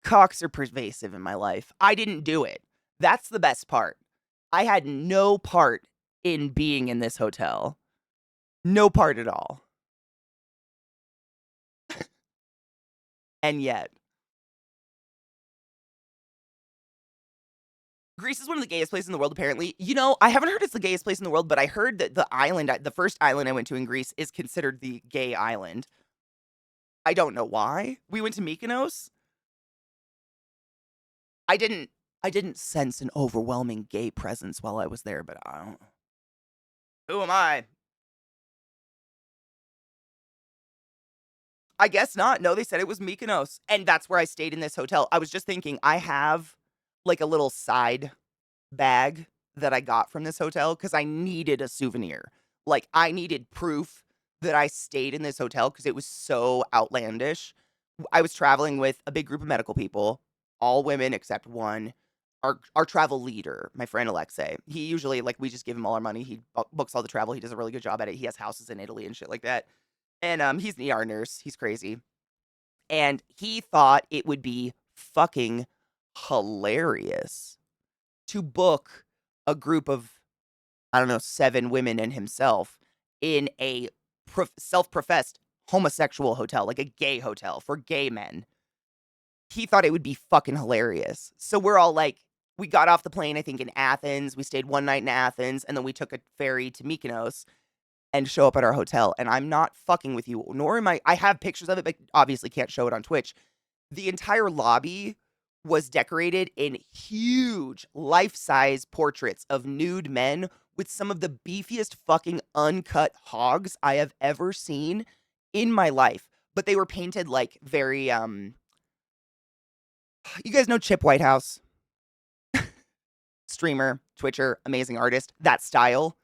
Cocks are pervasive in my life. I didn't do it. That's the best part. I had no part in being in this hotel. No part at all. And yet. Greece is one of the gayest places in the world, apparently. You know, I haven't heard it's the gayest place in the world, but I heard that the first island I went to in Greece is considered the gay island. I don't know why. We went to Mykonos. I didn't sense an overwhelming gay presence while I was there, but I don't. Who am I? I guess not. No, they said it was Mykonos. And that's where I stayed in this hotel. I was just thinking, I have like a little side bag that I got from this hotel because I needed a souvenir. Like, I needed proof that I stayed in this hotel because it was so outlandish. I was traveling with a big group of medical people, all women except one. Our travel leader, my friend Alexei, he usually, like, we just give him all our money. He books all the travel. He does a really good job at it. He has houses in Italy and shit like that. And he's an ER nurse. He's crazy. And he thought it would be fucking hilarious to book a group of, I don't know, 7 women and himself in a self-professed homosexual hotel, like a gay hotel for gay men. He thought it would be fucking hilarious. So we're all like, we got off the plane, I think, in Athens. We stayed one night in Athens, and then we took a ferry to Mykonos and show up at our hotel. And I'm not fucking with you, nor am I have pictures of it, but obviously can't show it on Twitch. The entire lobby was decorated in huge life-size portraits of nude men with some of the beefiest fucking uncut hogs I have ever seen in my life. But they were painted like very, you guys know Chip Whitehouse? Streamer, Twitcher, amazing artist. That style.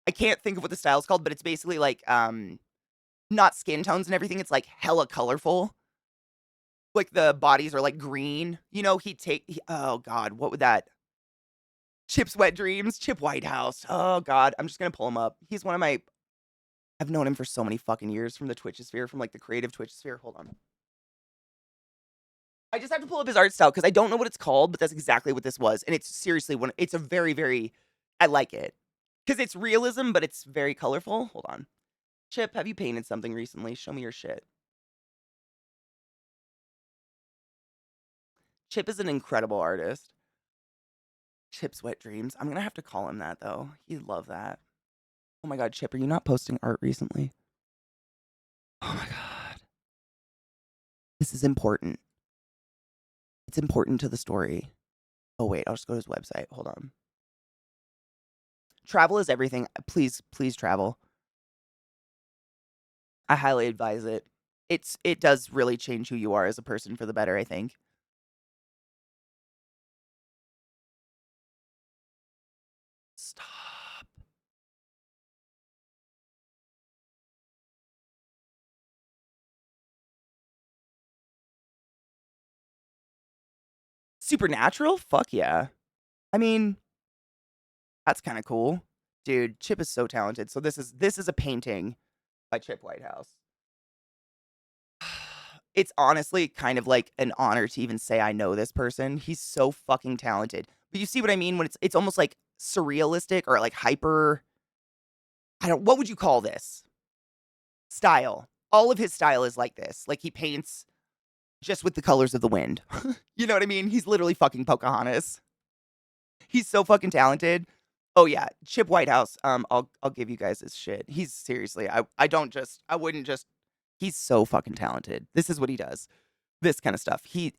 I can't think of what the style is called, but it's basically like, not skin tones and everything. It's like hella colorful. Like the bodies are like green. You know, oh God, what would that? Chip's Wet Dreams, Chip Whitehouse. Oh God, I'm just gonna pull him up. He's one of my, I've known him for so many fucking years from the Twitch sphere, from like the creative Twitch sphere. Hold on. I just have to pull up his art style because I don't know what it's called, but that's exactly what this was. And it's seriously it's a very, very, I like it. Because it's realism, but it's very colorful. Hold on. Chip, have you painted something recently? Show me your shit. Chip is an incredible artist. Chip's Wet Dreams. I'm going to have to call him that, though. He'd love that. Oh my God, Chip, are you not posting art recently? Oh my God. This is important. It's important to the story. Oh, wait, I'll just go to his website. Hold on. Travel is everything. Please, please travel. I highly advise it. It does really change who you are as a person for the better, I think. Stop. Supernatural? Fuck yeah. I mean, that's kind of cool. Dude, Chip is so talented. So this is a painting by Chip Whitehouse. It's honestly kind of like an honor to even say I know this person. He's so fucking talented. But you see what I mean when it's almost like surrealistic or like hyper. I don't. What would you call this style? All of his style is like this. Like he paints just with the colors of the wind. You know what I mean? He's literally fucking Pocahontas. He's so fucking talented. Oh yeah, Chip Whitehouse. I'll give you guys his shit. He's seriously. I wouldn't just. He's so fucking talented. This is what he does. This kind of stuff. He's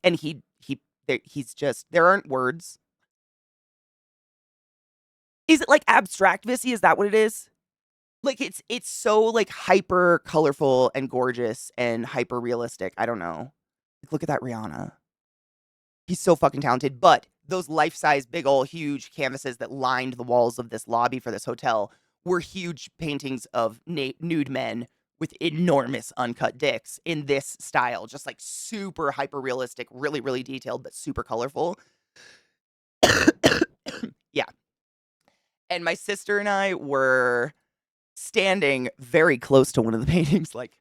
just. There aren't words. Is it like abstract, Vissy? Is that what it is? Like it's so like hyper colorful and gorgeous and hyper realistic. I don't know. Like, look at that Rihanna. He's so fucking talented. But those life-size, big ol' huge canvases that lined the walls of this lobby for this hotel were huge paintings of nude men with enormous uncut dicks in this style. Just like super hyper realistic, really, really detailed, but super colorful. Yeah. And my sister and I were standing very close to one of the paintings, like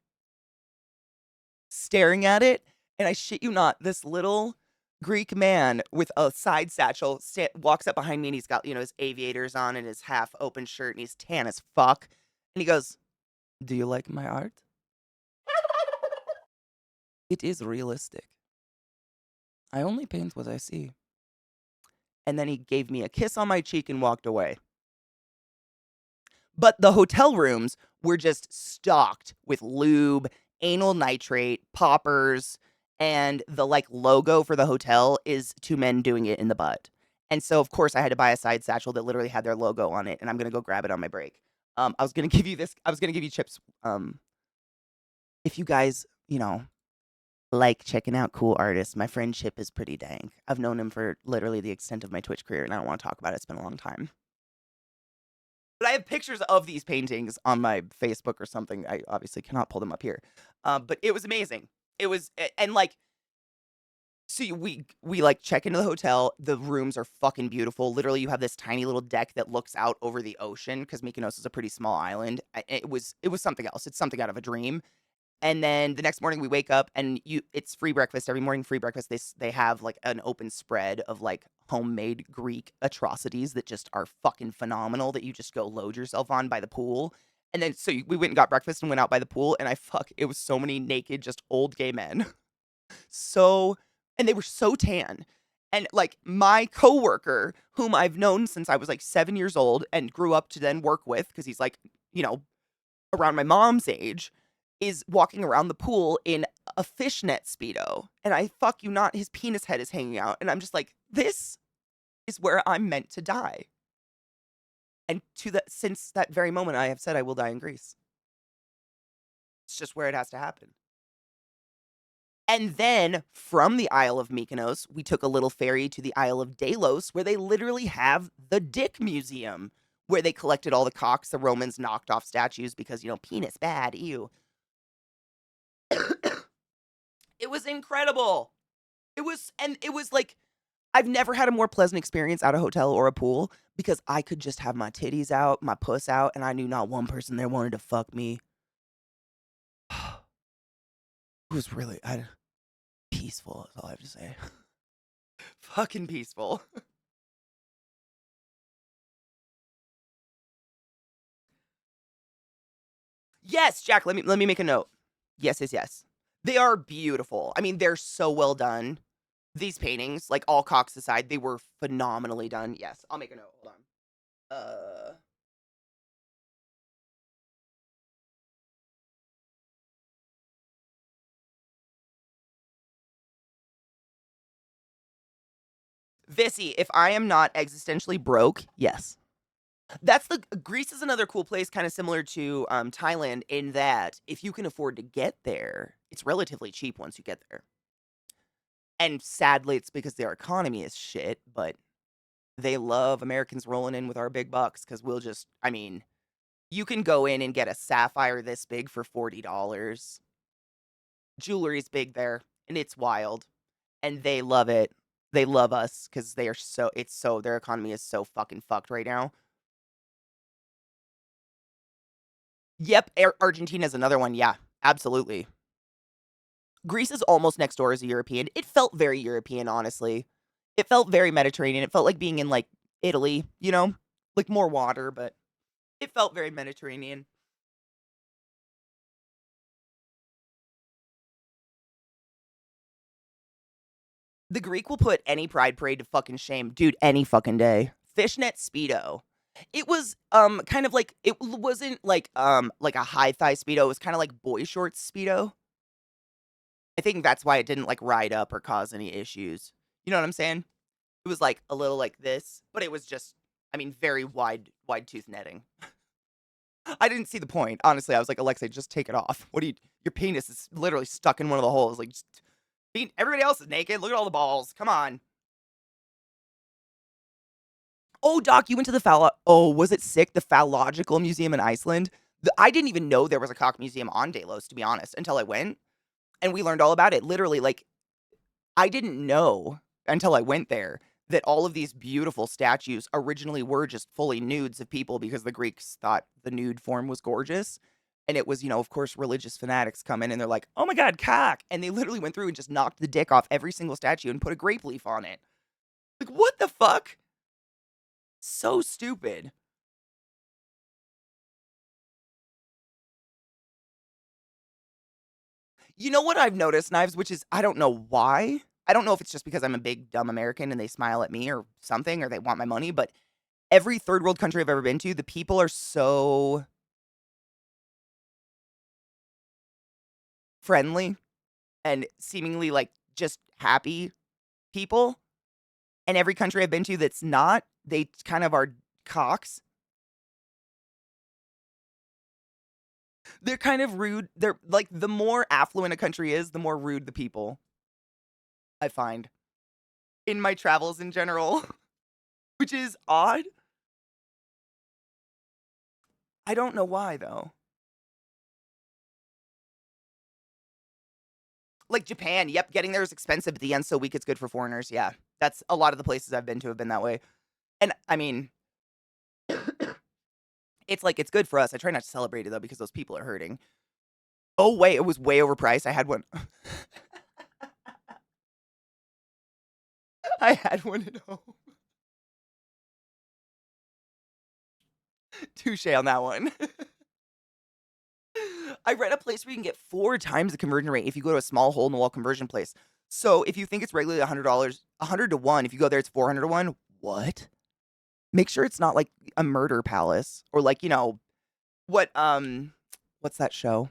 staring at it. And I shit you not, this little Greek man with a side satchel walks up behind me and he's got, his aviators on and his half open shirt and he's tan as fuck. And he goes, "Do you like my art? It is realistic. I only paint what I see." And then he gave me a kiss on my cheek and walked away. But the hotel rooms were just stocked with lube, anal nitrate, poppers, and the like logo for the hotel is two men doing it in the butt. And so of course I had to buy a side satchel that literally had their logo on it, and I'm gonna go grab it on my break. I was gonna give you this. I was gonna give you chips. If you guys, like checking out cool artists, my friend Chip is pretty dang. I've known him for literally the extent of my Twitch career, and I don't want to talk about it. It's been a long time. But I have pictures of these paintings on my Facebook or something. I obviously cannot pull them up here. But it was amazing. It was, and like, see, we like check into the hotel. The rooms are fucking beautiful. Literally, you have this tiny little deck that looks out over the ocean because Mykonos is a pretty small island. It was something else. It's something out of a dream. And then the next morning we wake up and it's free breakfast every morning. Free breakfast. They have like an open spread of like homemade Greek atrocities that just are fucking phenomenal that you just go load yourself on by the pool. And then we went and got breakfast and went out by the pool and it was so many naked just old gay men. So and they were so tan. And like my coworker, whom I've known since I was like 7 years old and grew up to then work with because he's like, you know, around my mom's age, is walking around the pool in a fishnet Speedo. And I fuck you not, his penis head is hanging out. And I'm just like, this is where I'm meant to die. And since that very moment, I have said I will die in Greece. It's just where it has to happen. And then from the Isle of Mykonos, we took a little ferry to the Isle of Delos, where they literally have the Dick Museum, where they collected all the cocks the Romans knocked off statues because, penis bad, ew. It was incredible. It was like, I've never had a more pleasant experience at a hotel or a pool because I could just have my titties out, my puss out, and I knew not one person there wanted to fuck me. It was really peaceful, is all I have to say. Fucking peaceful. Yes, Jack, let me make a note. Yes, yes, yes. They are beautiful. I mean, they're so well done. These paintings, like all cocks aside, they were phenomenally done. Yes, I'll make a note. Hold on. Vissy, if I am not existentially broke, yes. That's the Greece is another cool place, kind of similar to Thailand, in that if you can afford to get there, it's relatively cheap once you get there. And sadly, it's because their economy is shit, but they love Americans rolling in with our big bucks because we'll just, I mean, you can go in and get a sapphire this big for $40. Jewelry's big there, and it's wild. And they love it. They love us because they are so, it's so, their economy is so fucking fucked right now. Yep, Argentina's another one. Yeah, absolutely. Greece is almost next door as a European. It felt very European, honestly. It felt very Mediterranean. It felt like being in like Italy, you know? Like more water, but it felt very Mediterranean. The Greek will put any pride parade to fucking shame, dude, any fucking day. Fishnet Speedo. It was kind of like it wasn't like a high thigh Speedo, it was kind of like boy shorts Speedo. I think that's why it didn't like ride up or cause any issues. You know what I'm saying? It was like a little like this, but it was just, I mean, very wide tooth netting. I didn't see the point. Honestly, I was like, Alexa, just take it off. What do you, your penis is literally stuck in one of the holes. Like, just, everybody else is naked. Look at all the balls. Come on. Oh, Doc, you went to the oh, was it sick? The Phallological Museum in Iceland? I didn't even know there was a cock museum on Delos, to be honest, until I went. And we learned all about it. Literally, like, I didn't know until I went there that all of these beautiful statues originally were just fully nudes of people because the Greeks thought the nude form was gorgeous. And it was, you know, of course, religious fanatics come in and they're like, oh my God, cock. And they literally went through and just knocked the dick off every single statue and put a grape leaf on it. Like, what the fuck? So stupid. You know what I've noticed, Knives, which is, I don't know why. I don't know if it's just because I'm a big, dumb American and they smile at me or something, or they want my money, but every third world country I've ever been to, the people are so friendly and seemingly like just happy people. And every country I've been to that's not, they kind of are cocks. They're kind of rude. They're like, the more affluent a country is, the more rude the people, I find, in my travels in general, which is odd. I don't know why though. Like Japan, yep, getting there is expensive, but the end's so weak it's good for foreigners. Yeah. That's a lot of the places I've been to have been that way. And I mean, it's like it's good for us. I try not to celebrate it though because those people are hurting. Oh wait, it was way overpriced. I had one. I had one at home. Touche on that one. I read a place where you can get 4 times the conversion rate if you go to a small hole in the wall conversion place. So if you think it's regularly $100, 100 to 1, if you go there, it's 400 to 1. What? Make sure it's not like a murder palace or like, you know, what's that show?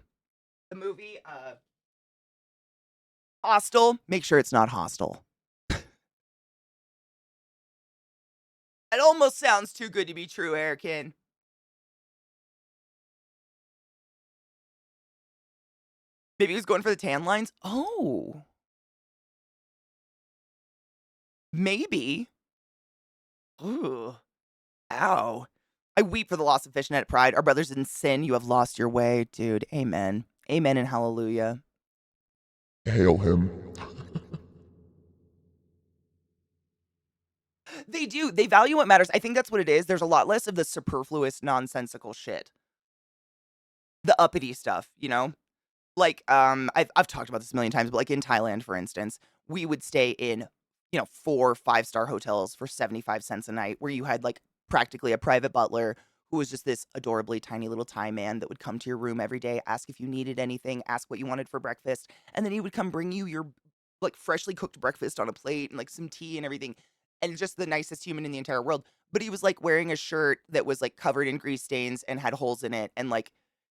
The movie, Hostel. Make sure it's not Hostel. It almost sounds too good to be true, Erican. Maybe he was going for the tan lines? Oh. Maybe. Ooh. Ow. I weep for the loss of fishnet pride. Our brothers in sin, you have lost your way, dude. Amen. Amen and hallelujah. Hail him. They do. They value what matters. I think that's what it is. There's a lot less of the superfluous, nonsensical shit. The uppity stuff, you know? Like, I've talked about this a million times, but like in Thailand, for instance, we would stay in, you know, 4 5-star hotels for 75 cents a night, where you had like practically a private butler who was just this adorably tiny little Thai man that would come to your room every day, ask if you needed anything, ask what you wanted for breakfast, and then he would come bring you your like freshly cooked breakfast on a plate and like some tea and everything. And just the nicest human in the entire world. But he was like wearing a shirt that was like covered in grease stains and had holes in it, and like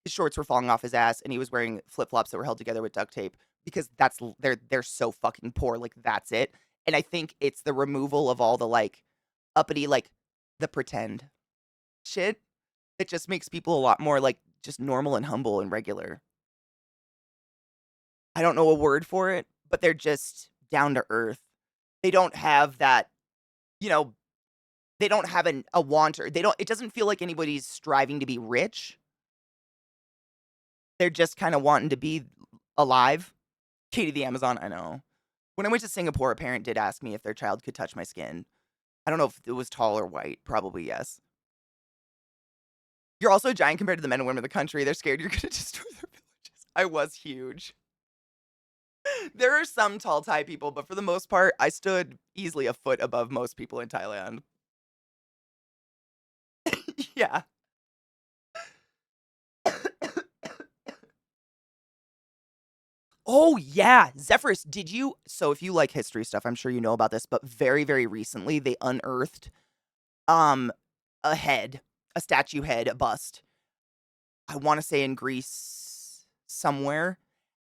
his shorts were falling off his ass, and he was wearing flip-flops that were held together with duct tape because they're so fucking poor, like that's it. And I think it's the removal of all the like uppity, like the pretend shit. It just makes people a lot more, like, just normal and humble and regular. I don't know a word for it, but they're just down to earth. They don't have that, you know, they don't have a want, or it doesn't feel like anybody's striving to be rich. They're just kinda wanting to be alive. Katie the Amazon, I know. When I went to Singapore, a parent did ask me if their child could touch my skin. I don't know if it was tall or white. Probably yes. You're also giant compared to the men and women of the country. They're scared you're gonna destroy their villages. I was huge. There are some tall Thai people, but for the most part, I stood easily a foot above most people in Thailand. Yeah. Oh, yeah. Zephyrus, did you so if you like history stuff, I'm sure you know about this, but very, very recently, they unearthed, um, a head, a statue head, a bust. I wanna say in Greece somewhere,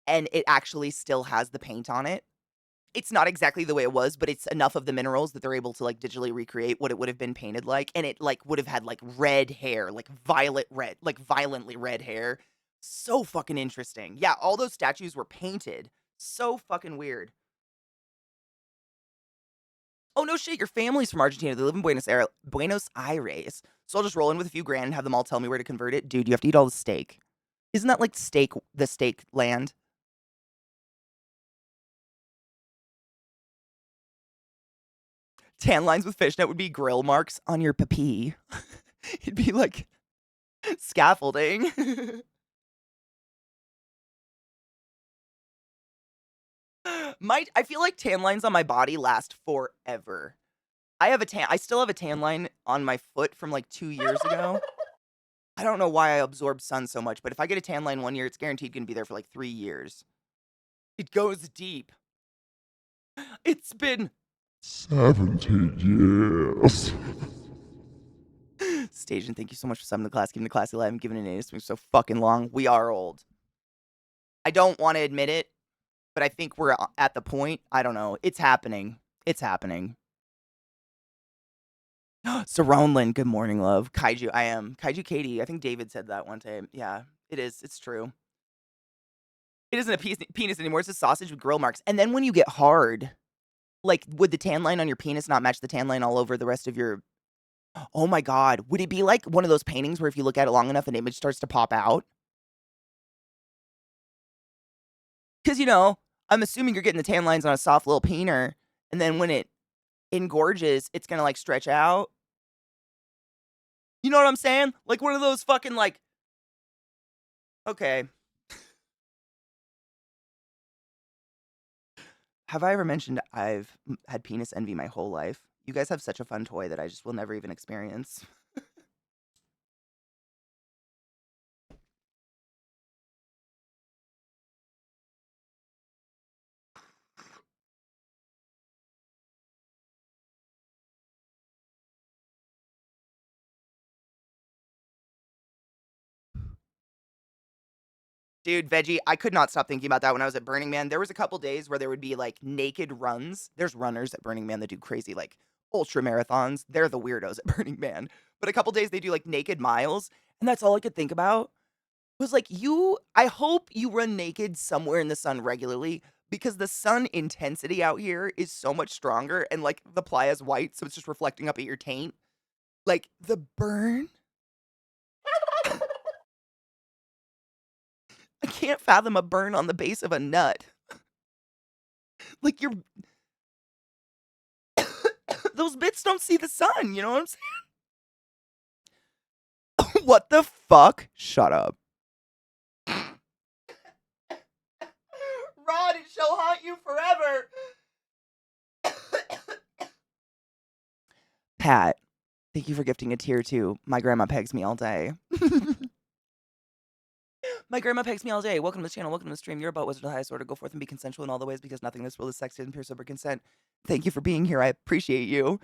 and it actually still has the paint on it. It's not exactly the way it was, but it's enough of the minerals that they're able to, like, digitally recreate what it would have been painted like, and it, like, would have had, like, red hair, like, violet red, like, violently red hair. So fucking interesting. Yeah, all those statues were painted. So fucking weird. Oh, no shit, your family's from Argentina. They live in Buenos Aires. So I'll just roll in with a few grand and have them all tell me where to convert it. Dude, you have to eat all the steak. Isn't that like the steak land? Tan lines with fishnet would be grill marks on your papi. It'd be like scaffolding. I feel like tan lines on my body last forever. I still have a tan line on my foot from like 2 years ago. I don't know why I absorb sun so much, but if I get a tan line 1 year, it's guaranteed gonna be there for like 3 years. It goes deep. It's been 17 years. Station, thank you so much for subbing the class, keeping the class alive, and giving an A. It's been so fucking long. We are old. I don't want to admit it, but I think we're at the point. I don't know. It's happening. It's happening. Saronlin, good morning, love. Kaiju, I am. Kaiju Katie, I think David said that one time. Yeah, it is. It's true. It isn't a penis anymore. It's a sausage with grill marks. And then when you get hard, like, would the tan line on your penis not match the tan line all over the rest of your... Oh my god. Would it be like one of those paintings where if you look at it long enough, an image starts to pop out? Because, I'm assuming you're getting the tan lines on a soft little peener, and then when it engorges, it's gonna, like, stretch out. You know what I'm saying? Like one of those fucking, like... Okay. Have I ever mentioned I've had penis envy my whole life? You guys have such a fun toy that I just will never even experience. Dude, Veggie, I could not stop thinking about that when I was at Burning Man. There was a couple days where there would be, like, naked runs. There's runners at Burning Man that do crazy, like, ultra marathons. They're the weirdos at Burning Man. But a couple days they do, like, naked miles, and that's all I could think about was, like, I hope you run naked somewhere in the sun regularly, because the sun intensity out here is so much stronger, and, like, the playa's white, so it's just reflecting up at your taint. Like, the burn? I can't fathom a burn on the base of a nut. Like, those bits don't see the sun, you know what I'm saying? What the fuck? Shut up. Rod, it shall haunt you forever. Pat, thank you for gifting a tier 2. My grandma pegs me all day. My grandma pegs me all day. Welcome to the channel. Welcome to the stream. You're about wizard of the highest order. Go forth and be consensual in all the ways, because nothing in this world is sexy and pure sober consent. Thank you for being here. I appreciate you.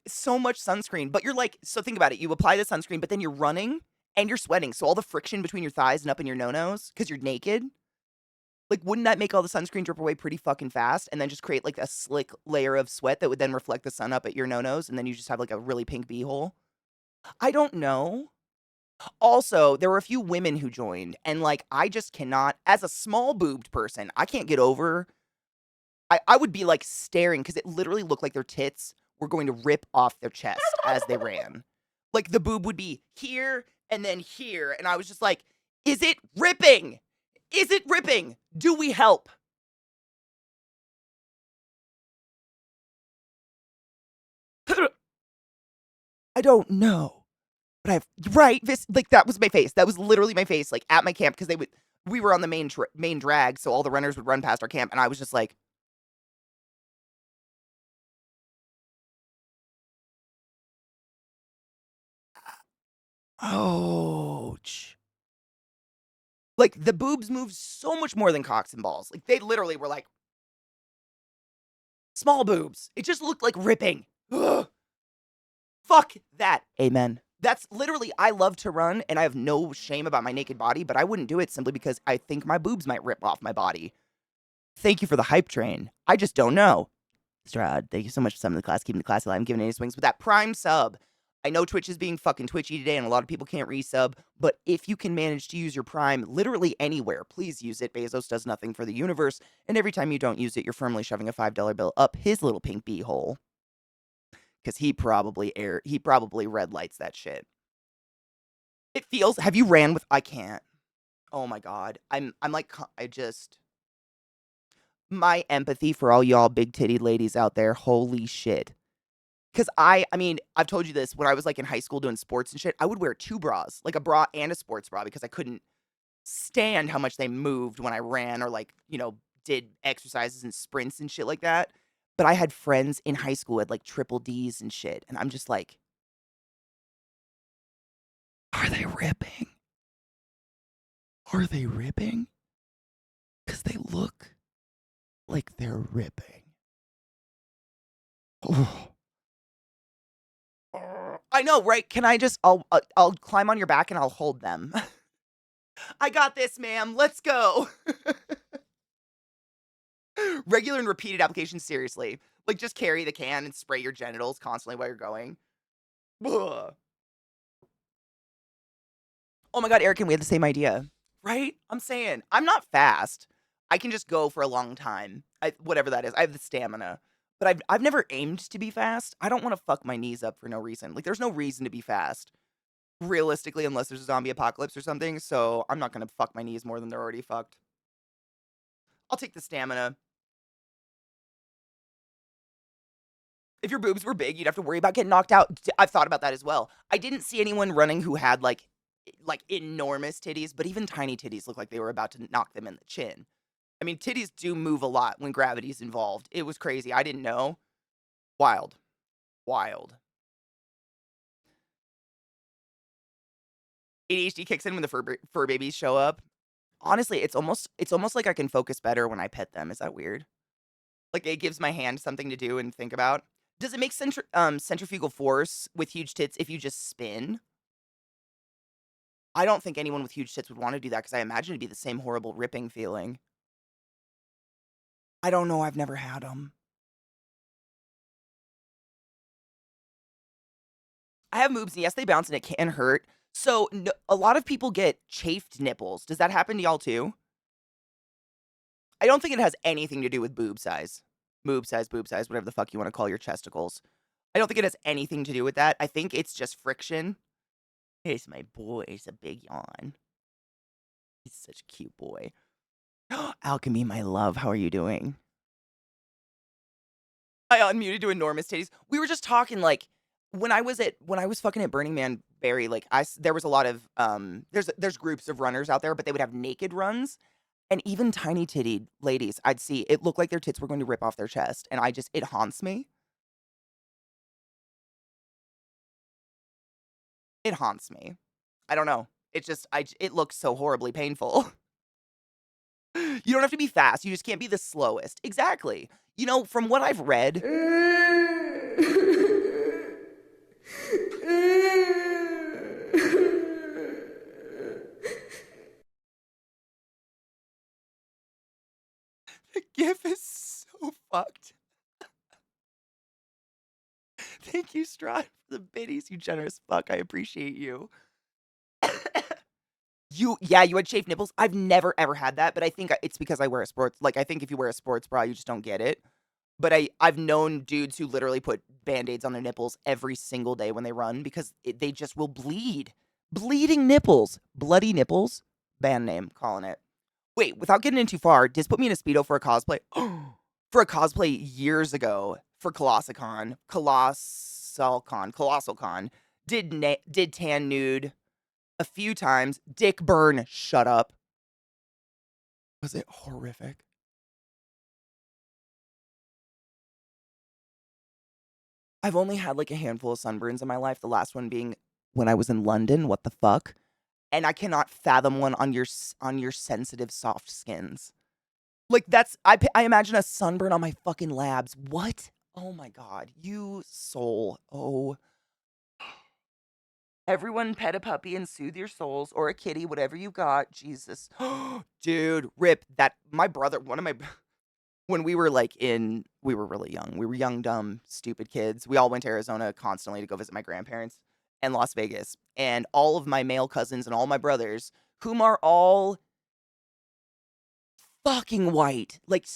So much sunscreen. But you're like, so think about it. You apply the sunscreen, but then you're running and you're sweating. So all the friction between your thighs and up in your no-nos, because you're naked, like, wouldn't that make all the sunscreen drip away pretty fucking fast and then just create, like, a slick layer of sweat that would then reflect the sun up at your no-nos, and then you just have, like, a really pink beehole? I don't know. Also, there were a few women who joined, and, like, I just cannot as a small boobed person, I can't get over I would be, like, staring because it literally looked like their tits were going to rip off their chest as they ran. Like, the boob would be here and then here, and I was just like, "Is it ripping? Is it ripping? Do we help?" I don't know, but I've right, this like, that was my face. That was literally my face, like, at my camp because we were on the main drag, so all the runners would run past our camp, and I was just like, "Ouch." Like, the boobs moved so much more than cocks and balls. Like, they literally were like, small boobs. It just looked like ripping. Ugh. Fuck that. Amen. That's literally, I love to run and I have no shame about my naked body, but I wouldn't do it simply because I think my boobs might rip off my body. Thank you for the hype train. I just don't know. Strad, thank you so much for some of the class, keeping the class alive and giving any swings with that prime sub. I know Twitch is being fucking twitchy today and a lot of people can't resub, but if you can manage to use your prime literally anywhere, please use it. Bezos does nothing for the universe, and every time you don't use it, you're firmly shoving a $5 bill up his little pink beehole. Because he probably red lights that shit. It feels, have you ran with, I can't. Oh my god. I'm like, I just, my empathy for all y'all big titty ladies out there, holy shit. Because I mean, I've told you this, when I was, like, in high school doing sports and shit, I would wear 2 bras, like a bra and a sports bra because I couldn't stand how much they moved when I ran or, like, did exercises and sprints and shit like that. But I had friends in high school who had, like, triple Ds and shit, and I'm just like, "Are they ripping? Are they ripping? Because they look like they're ripping." Oh. I know, right? Can I just I'll climb on your back and I'll hold them. I got this, ma'am. Let's go. Regular and repeated applications, seriously. Like, just carry the can and spray your genitals constantly while you're going. Ugh. Oh my god, Eric, and we had the same idea. Right? I'm saying, I'm not fast. I can just go for a long time. Whatever that is. I have the stamina. But I've never aimed to be fast. I don't want to fuck my knees up for no reason. Like, there's no reason to be fast. Realistically, unless there's a zombie apocalypse or something, so I'm not gonna fuck my knees more than they're already fucked. I'll take the stamina. If your boobs were big, you'd have to worry about getting knocked out. I've thought about that as well. I didn't see anyone running who had like enormous titties, but even tiny titties look like they were about to knock them in the chin. I mean, titties do move a lot when gravity's involved. It was crazy. I didn't know. Wild. Wild. ADHD kicks in when the fur babies show up. Honestly, it's almost like I can focus better when I pet them. Is that weird? Like, it gives my hand something to do and think about. Does it make centrifugal force with huge tits if you just spin? I don't think anyone with huge tits would wanna do that because I imagine it'd be the same horrible ripping feeling. I don't know, I've never had them. I have moobs, and yes, they bounce and it can hurt. So, a lot of people get chafed nipples. Does that happen to y'all too? I don't think it has anything to do with boob size, whatever the fuck you wanna call your chesticles. I don't think it has anything to do with that. I think it's just friction. Here's my boy, it's a big yawn. He's such a cute boy. Alchemy, my love, how are you doing? I unmuted to enormous titties. We were just talking like when I was fucking at Burning Man Berry, like there was a lot of there's groups of runners out there, but they would have naked runs. And even tiny tittied ladies, I'd see it looked like their tits were going to rip off their chest. And it haunts me. It haunts me. I don't know. It looks so horribly painful. You don't have to be fast. You just can't be the slowest. Exactly. From what I've read, the GIF is so fucked. Thank you, Strahd, for the biddies, you generous fuck. I appreciate you. You had shaved nipples? I've never ever had that, but I think it's because I wear a sports like, I think if you wear a sports bra, you just don't get it. But I've known dudes who literally put Band-Aids on their nipples every single day when they run because they just will bleed. Bleeding nipples. Bloody nipples. Band name, calling it. Wait, without getting in too far, Diz put me in a Speedo for a cosplay. For a cosplay years ago for Colossalcon. Did tan nude a few times. Dick burn, shut up. Was it horrific? I've only had like a handful of sunburns in my life, the last one being when I was in London. What the fuck? And I cannot fathom one on your sensitive soft skins. Like that's I imagine a sunburn on my fucking labs. What? Oh my god, you soul. Oh. Everyone pet a puppy and soothe your souls or a kitty, whatever you got. Jesus. Dude, rip that my brother, one of my when we were we were really young. We were young, dumb, stupid kids. We all went to Arizona constantly to go visit my grandparents and Las Vegas. And all of my male cousins and all my brothers, whom are all fucking white. Like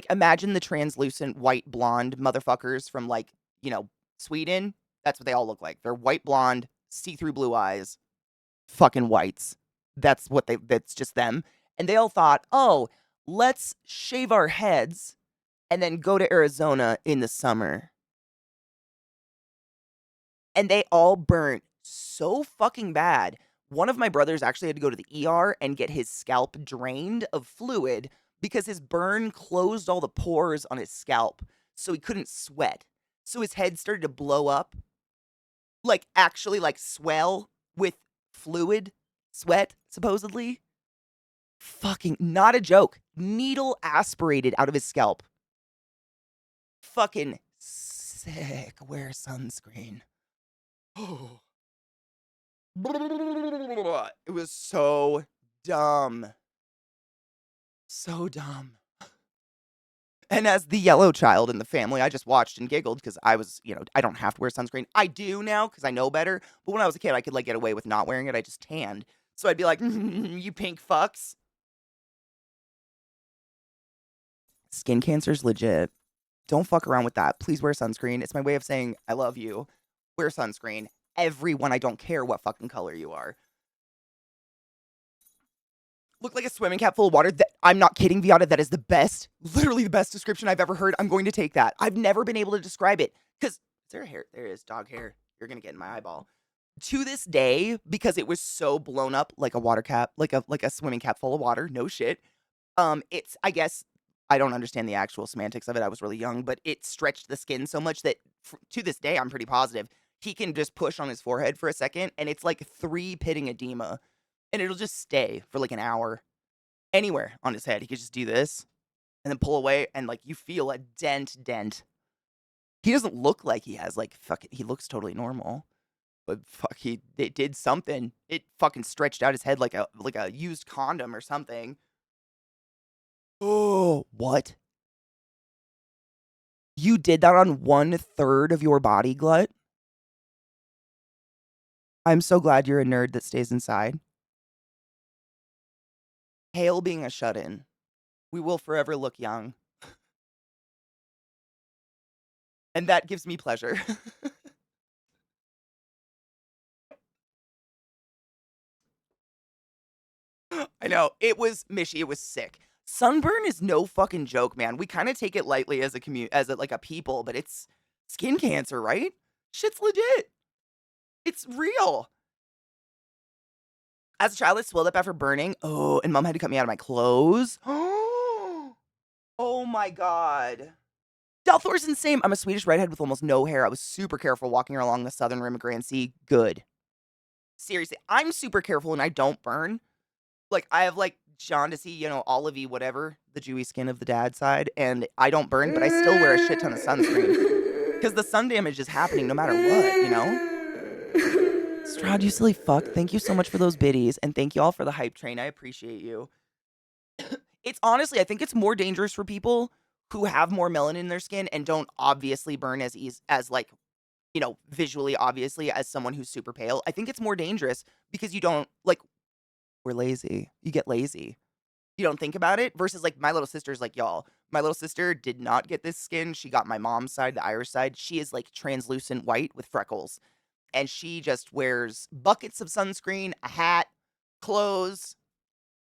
imagine the translucent white blonde motherfuckers from Sweden. That's what they all look like. They're white blonde, see-through blue eyes, fucking whites. That's just them. And they all thought, "Oh, let's shave our heads and then go to Arizona in the summer." And they all burnt so fucking bad. One of my brothers actually had to go to the ER and get his scalp drained of fluid because his burn closed all the pores on his scalp, so he couldn't sweat. So his head started to blow up, actually swell with fluid, sweat, supposedly. Fucking not a joke. Needle aspirated out of his scalp. Fucking sick. Wear sunscreen. Oh. It was so dumb. So dumb. And as the yellow child in the family, I just watched and giggled because I was, I don't have to wear sunscreen. I do now because I know better. But when I was a kid, I could get away with not wearing it. I just tanned. So I'd be like, you pink fucks. Skin cancer's legit. Don't fuck around with that. Please wear sunscreen. It's my way of saying I love you. Wear sunscreen. Everyone, I don't care what fucking color you are. Look like a swimming cap full of water. I'm not kidding, Viata. That is the best, literally the best description I've ever heard. I'm going to take that. I've never been able to describe it. Because, is there a hair? There is, dog hair. You're going to get in my eyeball. To this day, because it was so blown up like a water cap, like a swimming cap full of water, no shit. It's, I guess, I don't understand the actual semantics of it. I was really young, but it stretched the skin so much that to this day, I'm pretty positive he can just push on his forehead for a second and it's like 3 pitting edema and it'll just stay for like an hour anywhere on his head. He could just do this and then pull away and you feel a dent. He doesn't look like he has he looks totally normal. But fuck, it did something. It fucking stretched out his head like a used condom or something. Oh, what? You did that on 1/3 of your body, Glut? I'm so glad you're a nerd that stays inside. Hail being a shut-in. We will forever look young. And that gives me pleasure. I know. It was, Mishy, it was sick. Sunburn is no fucking joke, man. We kind of take it lightly as a people, but it's skin cancer, right? Shit's legit. It's real. As a child, I swelled up after burning. Oh, and mom had to cut me out of my clothes. Oh my god. Dalthor's insane. I'm a Swedish redhead with almost no hair. I was super careful walking along the southern rim of Grand Sea. Good. Seriously, I'm super careful and I don't burn. I have jaundice, olivey, whatever, the Jewy skin of the dad side, and I don't burn, but I still wear a shit ton of sunscreen. Because the sun damage is happening no matter what, Strahd, you silly fuck. Thank you so much for those biddies, and thank you all for the hype train. I appreciate you. It's honestly, I think it's more dangerous for people who have more melanin in their skin and don't obviously burn as you know, visually, obviously, as someone who's super pale. I think it's more dangerous because you don't like we're lazy. You get lazy. You don't think about it versus like my little sister's like y'all. My little sister did not get this skin. She got my mom's side, the Irish side. She is like translucent white with freckles. And she just wears buckets of sunscreen, a hat, clothes.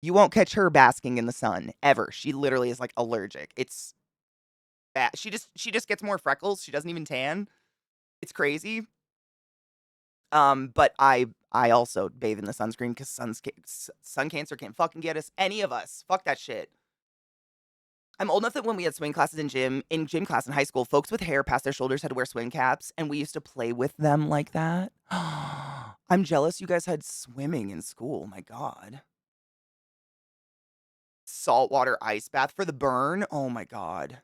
You won't catch her basking in the sun ever. She literally is like allergic. It's bad. She just gets more freckles. She doesn't even tan. It's crazy. But I also bathe in the sunscreen because sun cancer can't fucking get us. Any of us. Fuck that shit. I'm old enough that when we had swing classes in gym class in high school, folks with hair past their shoulders had to wear swing caps, and we used to play with them like that. I'm jealous you guys had swimming in school. My God. Saltwater ice bath for the burn. Oh my God.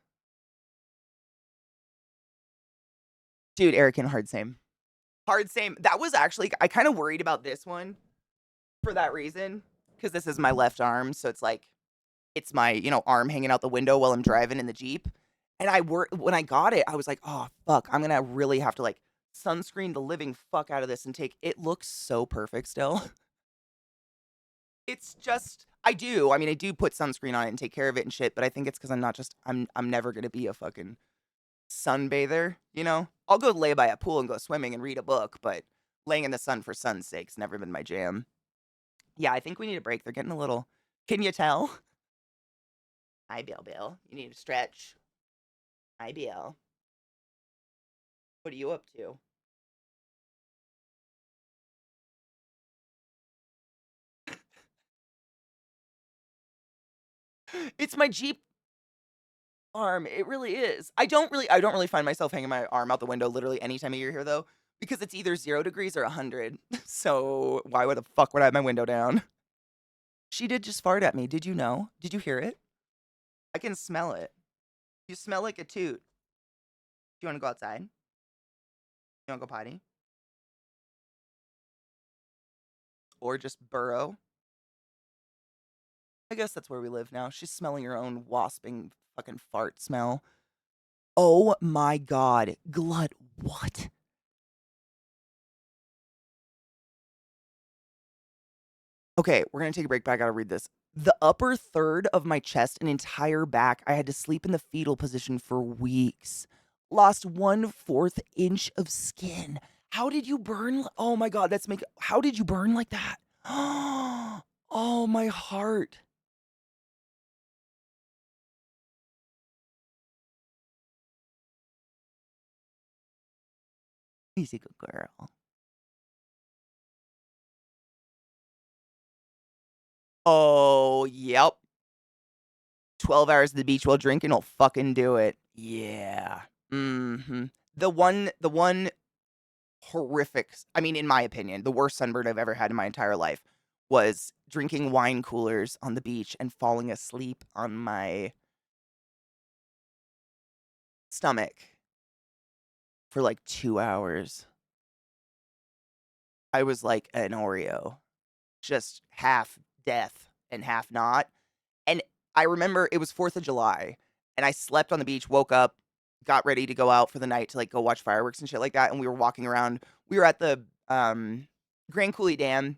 Dude, Eric and hard same. Hard same. That was actually, I kind of worried about this one for that reason, because this is my left arm. So it's like, it's my, you know, arm hanging out the window while I'm driving in the Jeep. And when I got it, I was like, oh, fuck, I'm going to really have to like sunscreen the living fuck out of this and take, it looks so perfect still. It's just, I do. I mean, I do put sunscreen on it and take care of it and shit, but I think it's because I'm never going to be a fucking sunbather, you know? I'll go lay by a pool and go swimming and read a book, but laying in the sun for sun's sake's never been my jam. Yeah, I think we need a break. They're getting a little, can you tell? Hi, Bill. You need to stretch. Hi, Bill. What are you up to? It's my Jeep arm. It really is. I don't really find myself hanging my arm out the window literally any time of year here though, because it's either 0 degrees or 100. So why would the fuck would I have my window down? She did just fart at me. Did you know? Did you hear it? I can smell it. You smell like a toot. Do you want to go outside? You want to go potty? Or just burrow? I guess that's where we live now. She's smelling her own wasping fucking fart smell. Oh my God. Glut, what? Okay, we're gonna take a break, but I gotta read this. The upper third of my chest and entire back, I had to sleep in the fetal position for weeks. Lost 1/4 inch of skin. How did you burn? Oh my God, how did you burn like that? Oh, my heart. Easy, good girl. Oh, yep. 12 hours at the beach while drinking will fucking do it. Yeah. Mm-hmm. The one horrific, I mean, in my opinion, the worst sunburn I've ever had in my entire life was drinking wine coolers on the beach and falling asleep on my stomach for like 2 hours. I was like an Oreo, just half death and half not. And I remember it was 4th of July and I slept on the beach, woke up, got ready to go out for the night to like go watch fireworks and shit like that. And we were walking around. We were at the Grand Coulee Dam.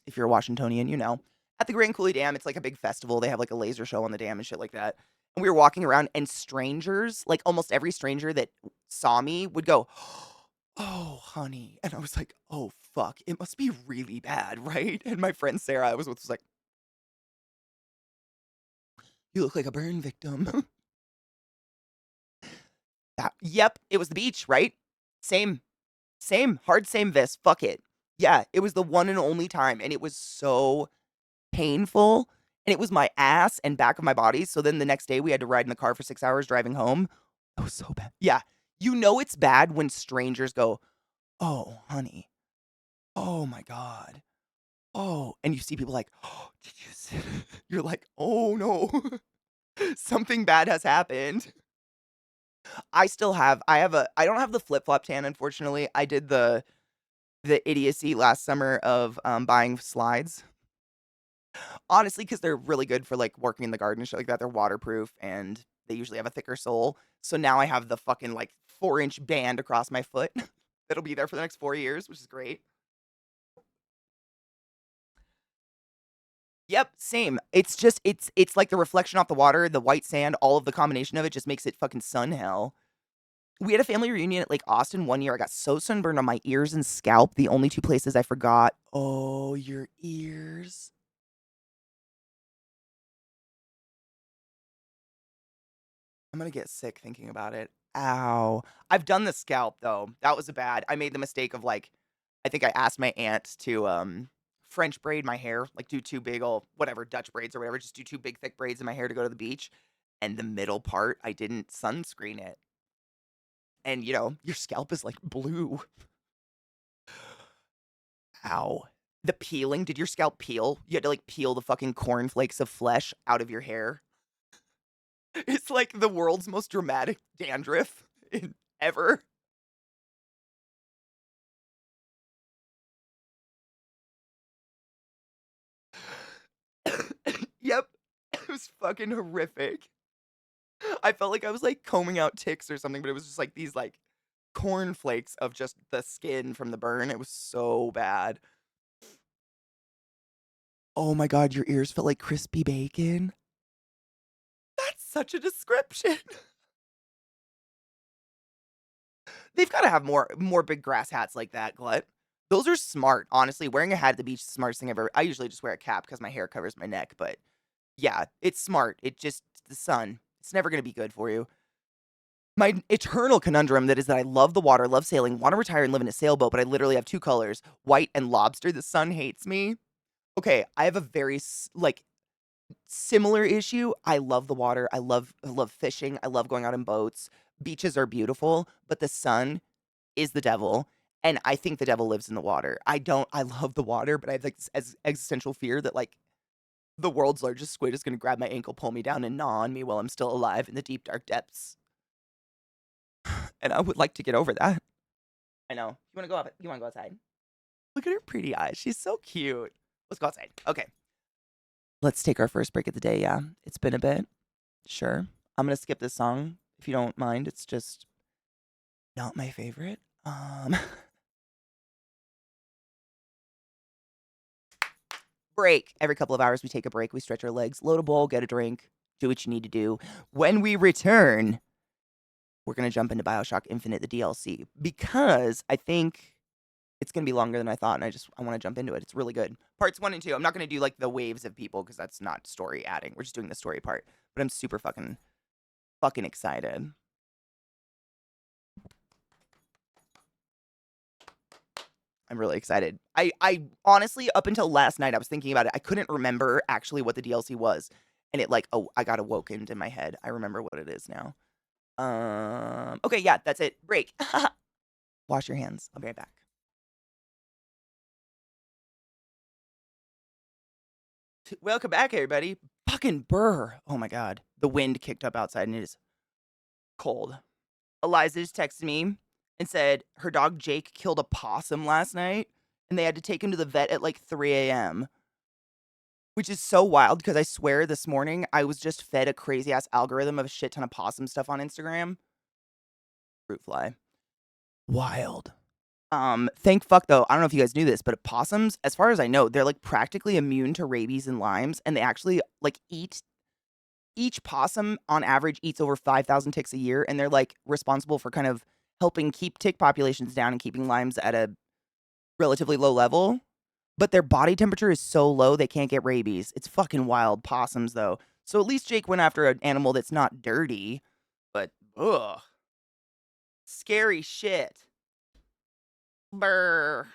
If you're a Washingtonian, you know. At the Grand Coulee Dam, it's like a big festival. They have like a laser show on the dam and shit like that. And we were walking around and strangers, like almost every stranger that saw me would go, "Oh, honey." And I was like, "Oh, fuck. It must be really bad, right?" And my friend Sarah I was with was like, "You look like a burn victim." Yep, it was the beach, right? Same, same, hard same this. Fuck it. Yeah, it was the one and only time, and it was so painful, and it was my ass and back of my body. So then the next day we had to ride in the car for 6 hours driving home. That was so bad. Yeah, you know it's bad when strangers go, "Oh, honey. Oh my God. Oh," and you see people like, "Oh, did you see?" You're like, "Oh no, something bad has happened." I don't have the flip-flop tan, unfortunately. I did the idiocy last summer of, buying slides. Honestly, because 'cause they're really good for, like, working in the garden and shit like that. They're waterproof, and they usually have a thicker sole. So now I have the fucking, like, 4-inch band across my foot. that'll be there for the next 4 years, which is great. Yep, same. It's just it's like the reflection off the water, the white sand, all of the combination of it just makes it fucking sun hell. We had a family reunion at Lake Austin one year. I got so sunburned on my ears and scalp, the only 2 places I forgot. Oh, your ears. I'm gonna get sick thinking about it. Ow. I've done the scalp though. That was a bad. I made the mistake of like, I think I asked my aunt to French braid my hair, like do 2 big old whatever Dutch braids or whatever, just do 2 big thick braids in my hair to go to the beach. And the middle part, I didn't sunscreen it. And you know, your scalp is like blue. Ow. The peeling, did your scalp peel? You had to like peel the fucking cornflakes of flesh out of your hair. It's like the world's most dramatic dandruff ever. Yep. It was fucking horrific. I felt like I was like combing out ticks or something, but it was just like these like cornflakes of just the skin from the burn. It was so bad. Oh my god, your ears felt like crispy bacon. That's such a description. They've got to have more big grass hats like that, Glut. Those are smart, honestly. Wearing a hat at the beach is the smartest thing ever. I usually just wear a cap because my hair covers my neck, but yeah, it's smart. It just the sun. It's never gonna be good for you. My eternal conundrum that is that I love the water, love sailing, want to retire and live in a sailboat, but I literally have 2 colors, white and lobster. The sun hates me. Okay, I have a very like similar issue. I love the water. I love fishing. I love going out in boats. Beaches are beautiful, but the sun is the devil. And I think the devil lives in the water. I love the water, but I have like this existential fear that like the world's largest squid is going to grab my ankle, pull me down, and gnaw on me while I'm still alive in the deep, dark depths. And I would like to get over that. I know. You want to go up? You want to go outside? Look at her pretty eyes. She's so cute. Let's go outside. Okay. Let's take our first break of the day. Yeah. It's been a bit. Sure. I'm going to skip this song if you don't mind. It's just not my favorite. Break. Every couple of hours, we take a break. We stretch our legs, load a bowl, get a drink, do what you need to do. When we return, we're going to jump into Bioshock Infinite, the DLC, because I think it's going to be longer than I thought, and I want to jump into it. It's really good. Parts 1 and 2. I'm not going to do like the waves of people because that's not story adding. We're just doing the story part. But I'm super fucking excited. I'm really excited. I honestly, up until last night, I was thinking about it. I couldn't remember actually what the DLC was. And it like, oh, I got awokened in my head. I remember what it is now. Okay, yeah, that's it. Break. Wash your hands. I'll be right back. Welcome back, everybody. Fucking burr. Oh my god. The wind kicked up outside and it is cold. Eliza just texted me and said her dog Jake killed a possum last night and they had to take him to the vet at like 3 a.m. Which is so wild because I swear this morning I was just fed a crazy ass algorithm of a shit ton of possum stuff on Instagram. Fruit fly. Wild. Thank fuck though. I don't know if you guys knew this, but possums, as far as I know, they're like practically immune to rabies and limes, and they actually like each possum on average eats over 5,000 ticks a year, and they're like responsible for kind of helping keep tick populations down and keeping limes at a relatively low level. But their body temperature is so low they can't get rabies. It's fucking wild. Possums though. So at least Jake went after an animal that's not dirty, but ugh. Scary shit. Brr.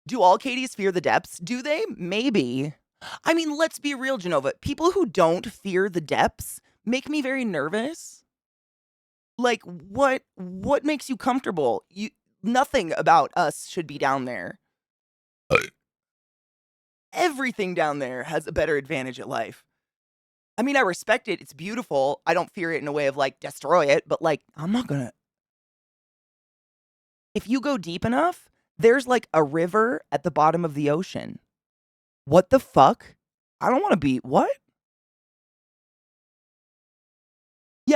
Do all Katies fear the depths? Do they? Maybe. I mean, let's be real, Genova. People who don't fear the depths make me very nervous. Like, what makes you comfortable? Nothing about us should be down there. Everything down there has a better advantage at life. I mean, I respect it. It's beautiful. I don't fear it in a way of like destroy it, but like I'm not gonna. If you go deep enough, there's like a river at the bottom of the ocean. What the fuck? I don't want to be what?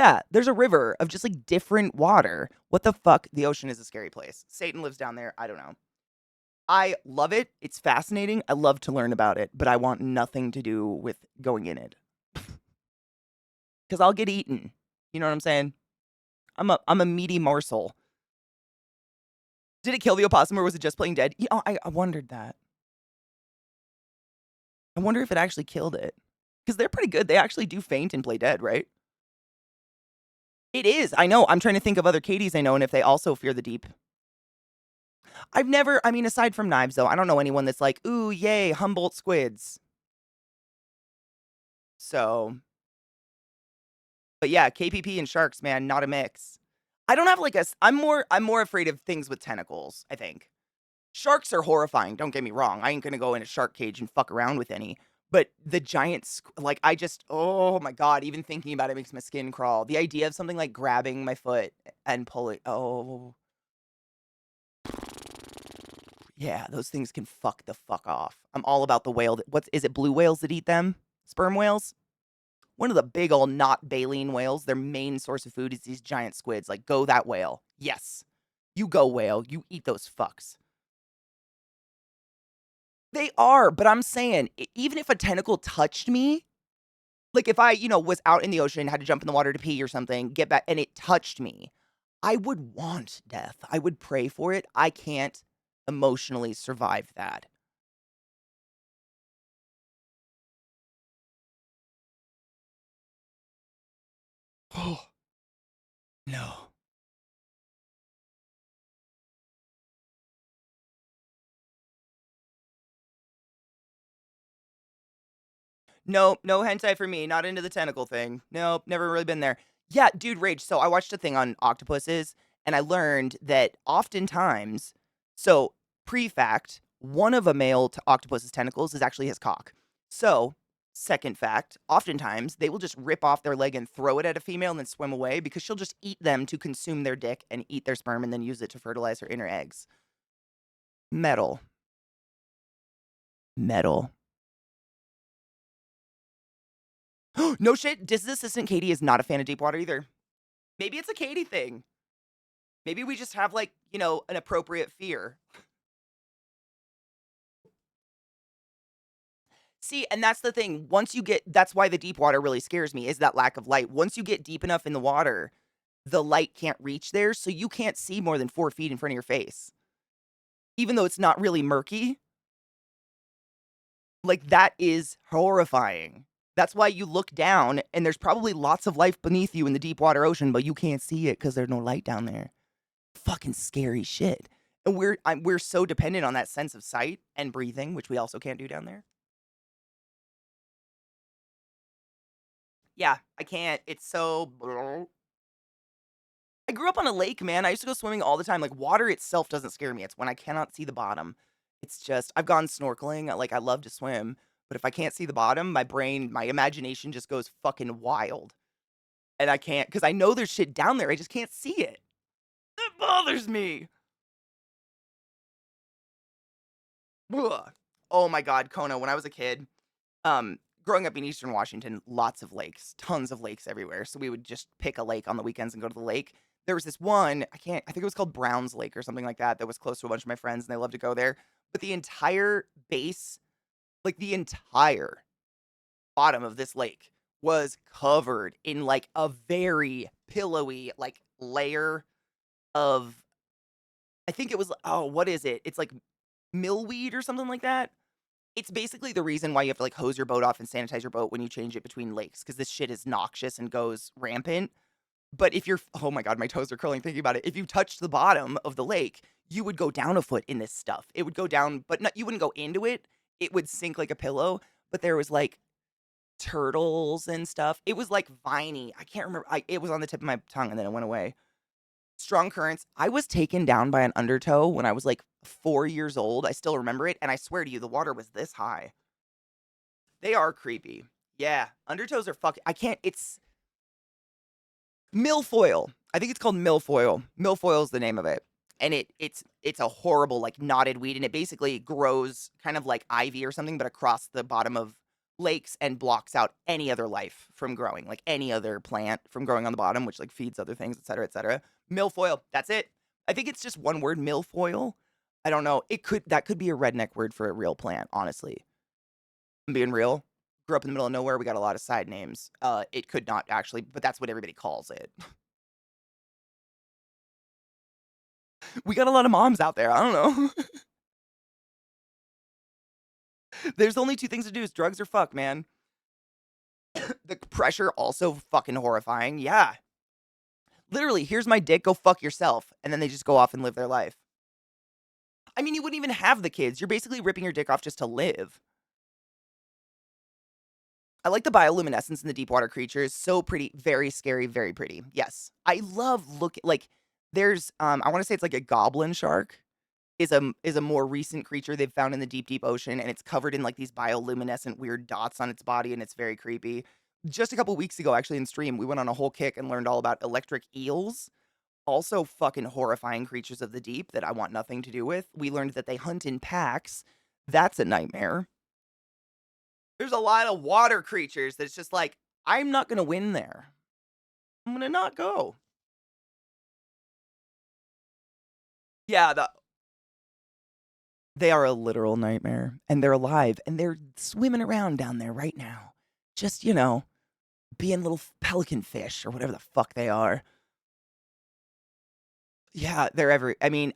Yeah, there's a river of just like different water. What the fuck? The ocean is a scary place. Satan lives down there. I don't know. I love it. It's fascinating. I love to learn about it, but I want nothing to do with going in it. Because I'll get eaten. You know what I'm saying? I'm a meaty morsel. Did it kill the opossum or was it just playing dead? You know, I wondered that. I wonder if it actually killed it. Because they're pretty good. They actually do faint and play dead, right? It is. I know. I'm trying to think of other Katies I know and if they also fear the deep. I've never, I mean, aside from knives, though, I don't know anyone that's like, ooh, yay, Humboldt squids. So, but yeah, KPP and sharks, man, not a mix. I don't have like a, I'm more afraid of things with tentacles, I think. Sharks are horrifying, don't get me wrong. I ain't gonna go in a shark cage and fuck around with any. But the giant, like, I just, oh my God, even thinking about it makes my skin crawl. The idea of something like grabbing my foot and pulling, oh. Yeah, those things can fuck the fuck off. I'm all about the whale. Is it blue whales that eat them? Sperm whales? One of the big old not baleen whales, their main source of food is these giant squids. Like, go that whale. Yes. You go whale. You eat those fucks. They are, but I'm saying, even if a tentacle touched me, like if I, was out in the ocean, had to jump in the water to pee or something, get back, and it touched me, I would want death. I would pray for it. I can't emotionally survive that. Oh, no. Nope, no hentai for me. Not into the tentacle thing. Nope, never really been there. Yeah, dude, rage. So I watched a thing on octopuses, and I learned that oftentimes, so pre-fact, one of a male octopus's tentacles is actually his cock. So, second fact, oftentimes they will just rip off their leg and throw it at a female and then swim away because she'll just eat them to consume their dick and eat their sperm and then use it to fertilize her inner eggs. Metal. Metal. No shit. Dis's assistant Katie is not a fan of deep water either. Maybe it's a Katie thing. Maybe we just have like, an appropriate fear. See, and that's the thing. That's why the deep water really scares me is that lack of light. Once you get deep enough in the water, the light can't reach there. So you can't see more than 4 feet in front of your face. Even though it's not really murky. Like that is horrifying. That's why you look down and there's probably lots of life beneath you in the deep water ocean, but you can't see it because there's no light down there. Fucking scary shit. And we're so dependent on that sense of sight and breathing, which we also can't do down there. Yeah, I can't. It's so. I grew up on a lake, man. I used to go swimming all the time. Like water itself doesn't scare me. It's when I cannot see the bottom. It's just I've gone snorkeling. Like I love to swim, but if I can't see the bottom, my brain, my imagination just goes fucking wild. And I can't because I know there's shit down there. I just can't see it. It bothers me. Ugh. Oh my God, Kona, when I was a kid, growing up in Eastern Washington, lots of lakes, tons of lakes everywhere. So we would just pick a lake on the weekends and go to the lake. There was this one, I think it was called Browns Lake or something like that was close to a bunch of my friends and they loved to go there. But the entire base, like the entire bottom of this lake was covered in like a very pillowy like layer of, I think it was, oh, what is it? It's like millweed or something like that. It's basically the reason why you have to like hose your boat off and sanitize your boat when you change it between lakes because this shit is noxious and goes rampant. But if you're, oh my God, my toes are curling thinking about it. If you touched the bottom of the lake, you would go down a foot in this stuff. It would go down, but not, you wouldn't go into it. It would sink like a pillow. But there was like turtles and stuff. It was like viney. I can't remember. It was on the tip of my tongue and then it went away. Strong currents. I was taken down by an undertow when I was like 4 years old. I still remember it. And I swear to you, the water was this high. They are creepy. Yeah. Undertows are fucking, I can't, it's milfoil. I think it's called milfoil. Milfoil is the name of it. And it's a horrible like knotted weed and it basically grows kind of like ivy or something, but across the bottom of lakes and blocks out any other life from growing, like any other plant from growing on the bottom, which like feeds other things, et cetera, et cetera. Milfoil, that's it. I think it's just one word, milfoil. I don't know. That could be a redneck word for a real plant, honestly. I'm being real. Grew up in the middle of nowhere. We got a lot of side names. It could not actually, but that's what everybody calls it. We got a lot of moms out there. I don't know. There's only two things to do: is drugs or fuck, man. The pressure also fucking horrifying. Yeah. Literally, here's my dick, go fuck yourself. And then they just go off and live their life. I mean, you wouldn't even have the kids. You're basically ripping your dick off just to live. I like the bioluminescence in the deep water creatures. So pretty, very scary, very pretty. Yes. I love like there's I want to say it's like a goblin shark is a more recent creature they've found in the deep ocean, and it's covered in like these bioluminescent weird dots on its body, and it's very creepy. Just a couple weeks ago, actually, in stream, we went on a whole kick and learned all about electric eels. Also fucking horrifying creatures of the deep that I want nothing to do with. We learned that they hunt in packs. That's a nightmare. There's a lot of water creatures that's just like, I'm not gonna win there. I'm gonna not go. Yeah, they are a literal nightmare. And they're alive. And they're swimming around down there right now. Just, being little pelican fish or whatever the fuck they are. Yeah, I mean,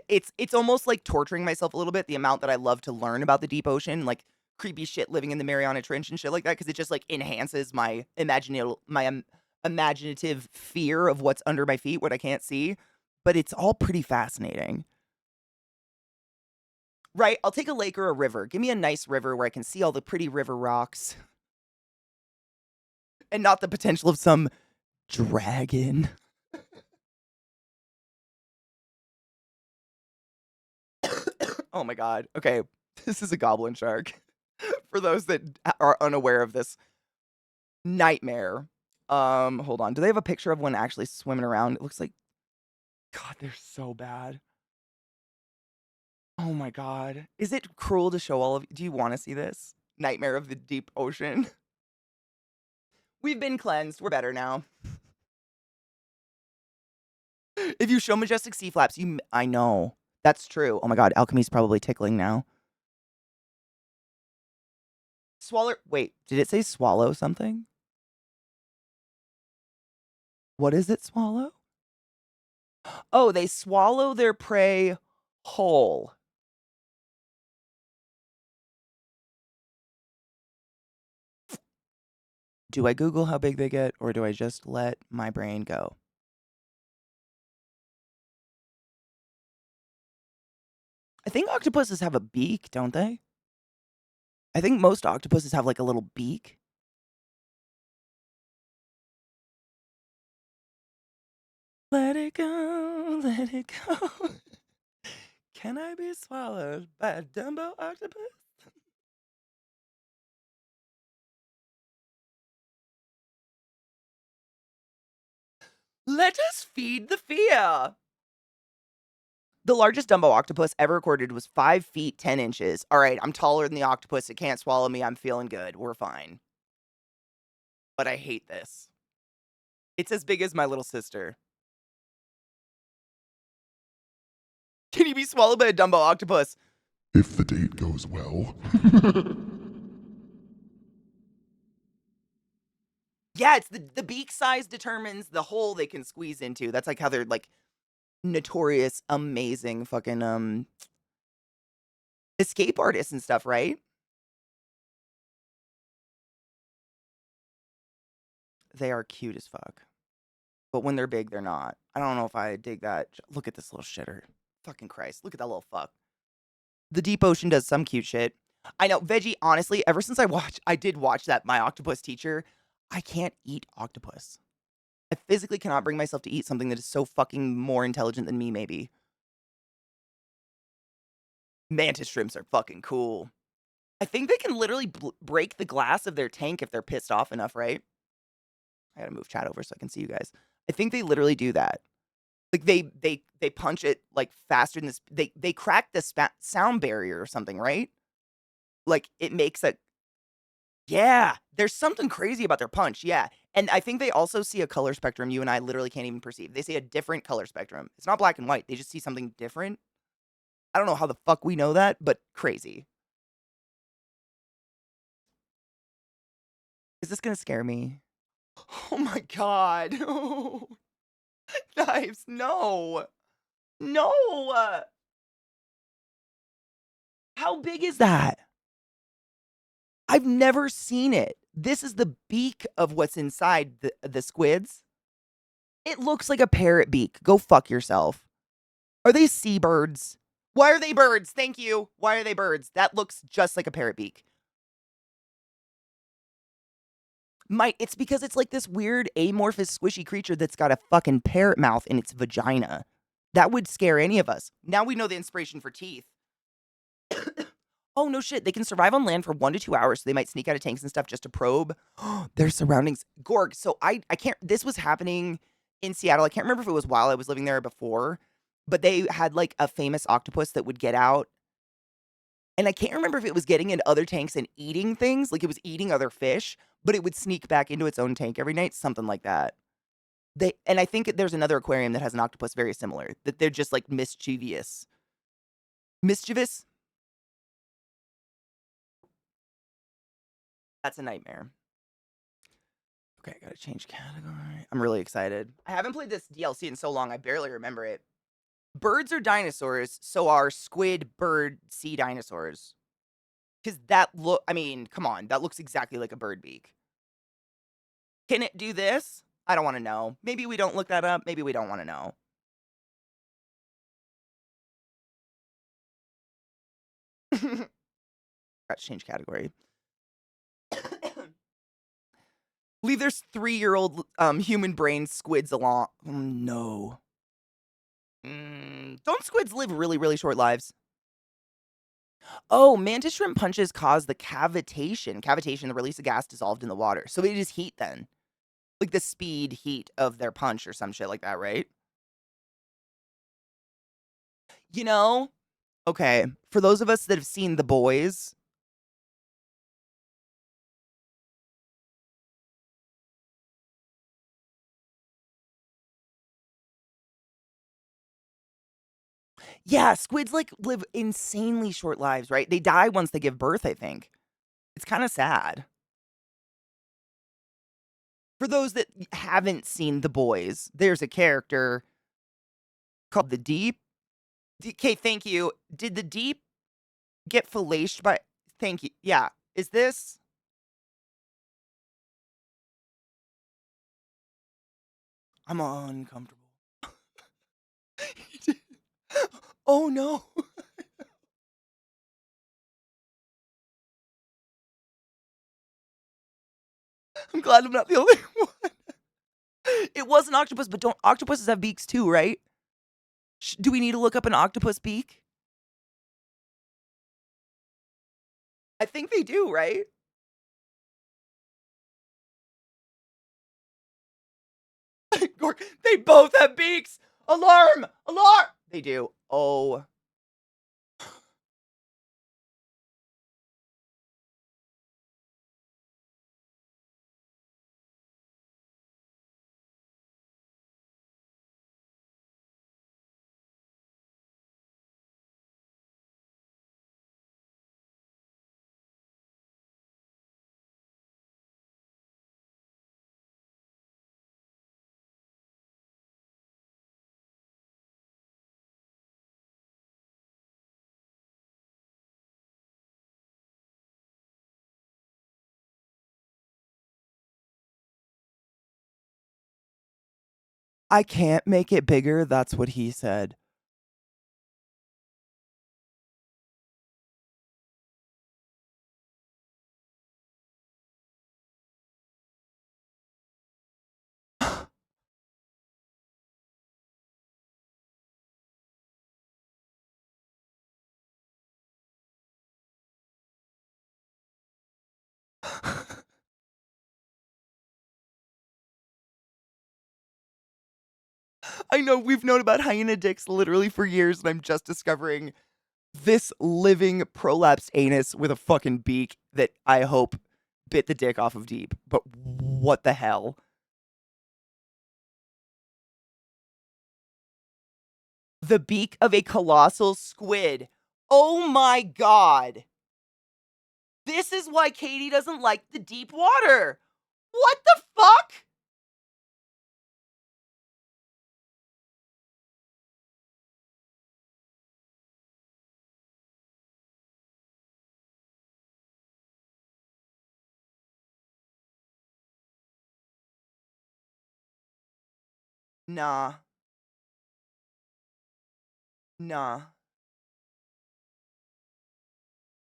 it's almost like torturing myself a little bit, the amount that I love to learn about the deep ocean, like creepy shit living in the Mariana Trench and shit like that, because it just like enhances my imaginative fear of what's under my feet, what I can't see. But it's all pretty fascinating. Right? I'll take a lake or a river. Give me a nice river where I can see all the pretty river rocks. And not the potential of some dragon. Oh my god. Okay. This is a goblin shark. For those that are unaware of this nightmare. Hold on. Do they have a picture of one actually swimming around? It looks like, God, they're so bad. Oh my god. Is it cruel to show all of you? Do you want to see this? Nightmare of the deep ocean. We've been cleansed. We're better now. If you show majestic sea flaps, I know. That's true. Oh my god, alchemy's probably tickling now. Wait, did it say swallow something? What does it swallow? Oh, they swallow their prey whole. Do I Google how big they get, or do I just let my brain go? I think octopuses have a beak, don't they? I think most octopuses have like a little beak. Let it go, let it go. Can I be swallowed by a Dumbo octopus? Let us feed the fear. The largest Dumbo octopus ever recorded was 5 feet 10 inches. All right, I'm taller than the octopus. It can't swallow me. I'm feeling good. We're fine. But I hate this. It's as big as my little sister. Can you be swallowed by a Dumbo octopus? If the date goes well. Yeah, it's the beak size determines the hole they can squeeze into. That's like how they're like notorious, amazing fucking escape artists and stuff, right? They are cute as fuck. But when they're big, they're not. I don't know if I dig that. Look at this little shitter. Fucking Christ. Look at that little fuck. The deep ocean does some cute shit. I know, Veggie, honestly, ever since I did watch that My Octopus Teacher, I can't eat octopus. I physically cannot bring myself to eat something that is so fucking more intelligent than me, maybe. Mantis shrimps are fucking cool. I think they can literally break the glass of their tank if they're pissed off enough, right? I gotta move chat over so I can see you guys. I think they literally do that. Like they punch it like faster than this. They crack the sound barrier or something, right? Like it makes a Yeah, there's something crazy about their punch, yeah, and I think they also see a color spectrum you and I literally can't even perceive. They see a different color spectrum. It's not black and white, they just see something different. I don't know how the fuck we know that, but crazy. Is this gonna scare me? Oh my god. Knives, no. No! How big is that? I've never seen it. This is the beak of what's inside the squids. It looks like a parrot beak. Go fuck yourself. Are they seabirds? Why are they birds? Thank you. Why are they birds? That looks just like a parrot beak. It's because it's like this weird amorphous squishy creature that's got a fucking parrot mouth in its vagina. That would scare any of us. Now we know the inspiration for teeth. Oh, no shit. They can survive on land for 1 to 2 hours, so they might sneak out of tanks and stuff just to probe their surroundings. Gorg, so I can't, this was happening in Seattle. I can't remember if it was while I was living there or before, but they had like a famous octopus that would get out. And I can't remember if it was getting into other tanks and eating things, like it was eating other fish, but it would sneak back into its own tank every night, something like that. And I think there's another aquarium that has an octopus very similar, that they're just like mischievous. Mischievous? That's a nightmare. Okay, I gotta change category. I'm really excited. I haven't played this DLC in so long, I barely remember it. Birds are dinosaurs, so are squid, bird, sea dinosaurs. Because I mean, come on, that looks exactly like a bird beak. Can it do this? I don't want to know. Maybe we don't look that up. Maybe we don't want to know. Got to change category. Leave their 3-year-old human brain squids alone. No. Don't squids live really, really short lives? Oh, mantis shrimp punches cause the cavitation. Cavitation, the release of gas dissolved in the water. So it is heat then. Like the speed heat of their punch or some shit like that, right? You know? Okay. For those of us that have seen The Boys, yeah, squids like live insanely short lives, right? They die once they give birth, I think. It's kind of sad. For those that haven't seen The Boys, there's a character called the Deep. Okay, thank you. Did the Deep get fellaced by? Thank you. Yeah. Is this? I'm uncomfortable. Oh no. I'm glad I'm not the only one. It was an octopus, but don't octopuses have beaks too, right? Do we need to look up an octopus beak? I think they do, right? They both have beaks. Alarm! Alarm! They do. Oh. I can't make it bigger. That's what he said. I know we've known about hyena dicks literally for years, and I'm just discovering this living prolapsed anus with a fucking beak that I hope bit the dick off of Deep, but what the hell? The beak of a colossal squid. Oh my god. This is why Katie doesn't like the deep water. What the fuck? Nah. Nah.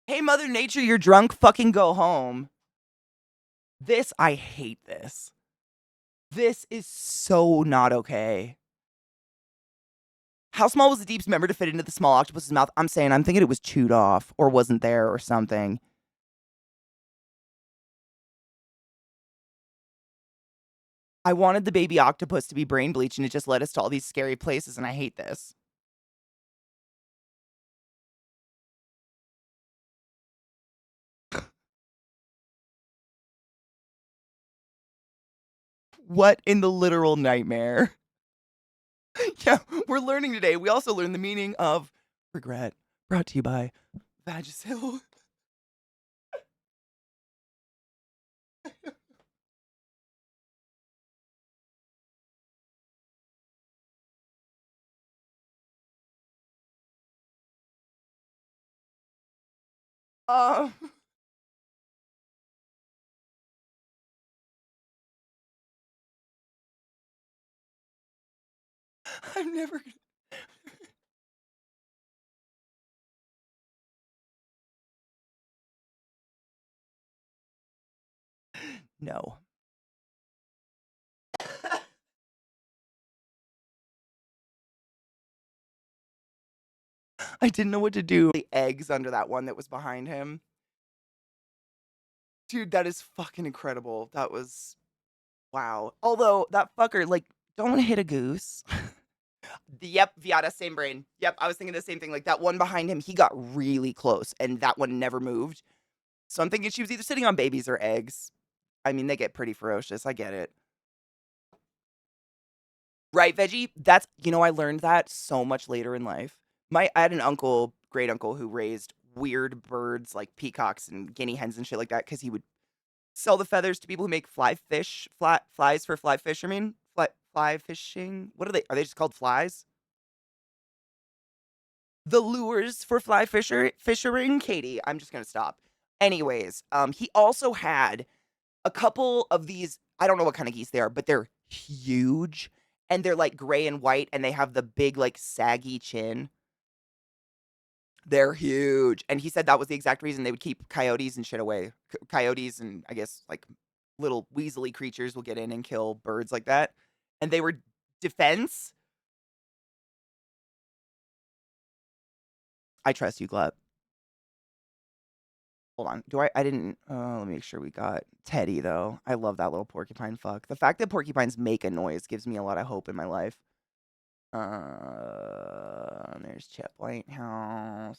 Hey, Mother Nature, you're drunk. Fucking go home. I hate this. This is so not okay. How small was the Deep's member to fit into the small octopus's mouth? I'm thinking it was chewed off or wasn't there or something. I wanted the baby octopus to be brain bleached and it just led us to all these scary places and I hate this. What in the literal nightmare? Yeah, we're learning today. We also learned the meaning of regret. Brought to you by Vagisil. Um, I'm never gonna. No. I didn't know what to do. The eggs under that one that was behind him. Dude, that is fucking incredible. That was wow. Although that fucker, like, don't hit a goose. Yep, Viata, same brain. Yep, I was thinking the same thing. Like that one behind him, he got really close, and that one never moved. So I'm thinking she was either sitting on babies or eggs. I mean, they get pretty ferocious. I get it. Right, Veggie? I learned that so much later in life. I had an uncle, great uncle, who raised weird birds like peacocks and guinea hens and shit like that because he would sell the feathers to people who make flies for fly fishermen. Fly fishing. What are they? Are they just called flies? The lures for fishing, Katie. I'm just gonna stop. Anyways, he also had a couple of these. I don't know what kind of geese they are, but they're huge and they're like gray and white, and they have the big like saggy chin. They're huge, and he said that was the exact reason they would keep coyotes and shit away. Coyotes and I guess like little weaselly creatures will get in and kill birds like that, and they were defense. I trust you, Glut. Hold on. I didn't let me make sure we got Teddy though. I love that little porcupine fuck. The fact that porcupines make a noise gives me a lot of hope in my life. There's Chip Whitehouse.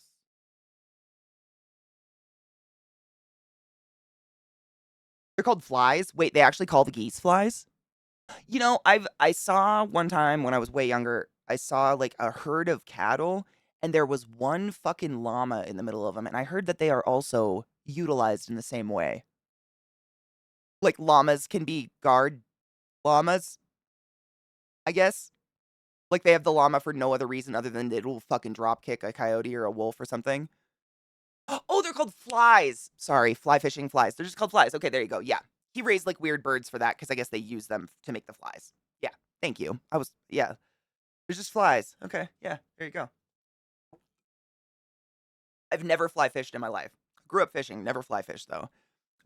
They're called flies. Wait, they actually call the geese flies? I saw one time when I was way younger, I saw like a herd of cattle and there was one fucking llama in the middle of them, and I heard that they are also utilized in the same way. Like llamas can be guard llamas, I guess. Like they have the llama for no other reason other than it'll fucking drop kick a coyote or a wolf or something. Oh, they're called flies. Sorry, fly fishing flies. They're just called flies. Okay, there you go. Yeah. He raised like weird birds for that because I guess they use them to make the flies. Yeah. Thank you. Yeah. There's just flies. Okay. Yeah. There you go. I've never fly fished in my life. Grew up fishing, never fly fished though.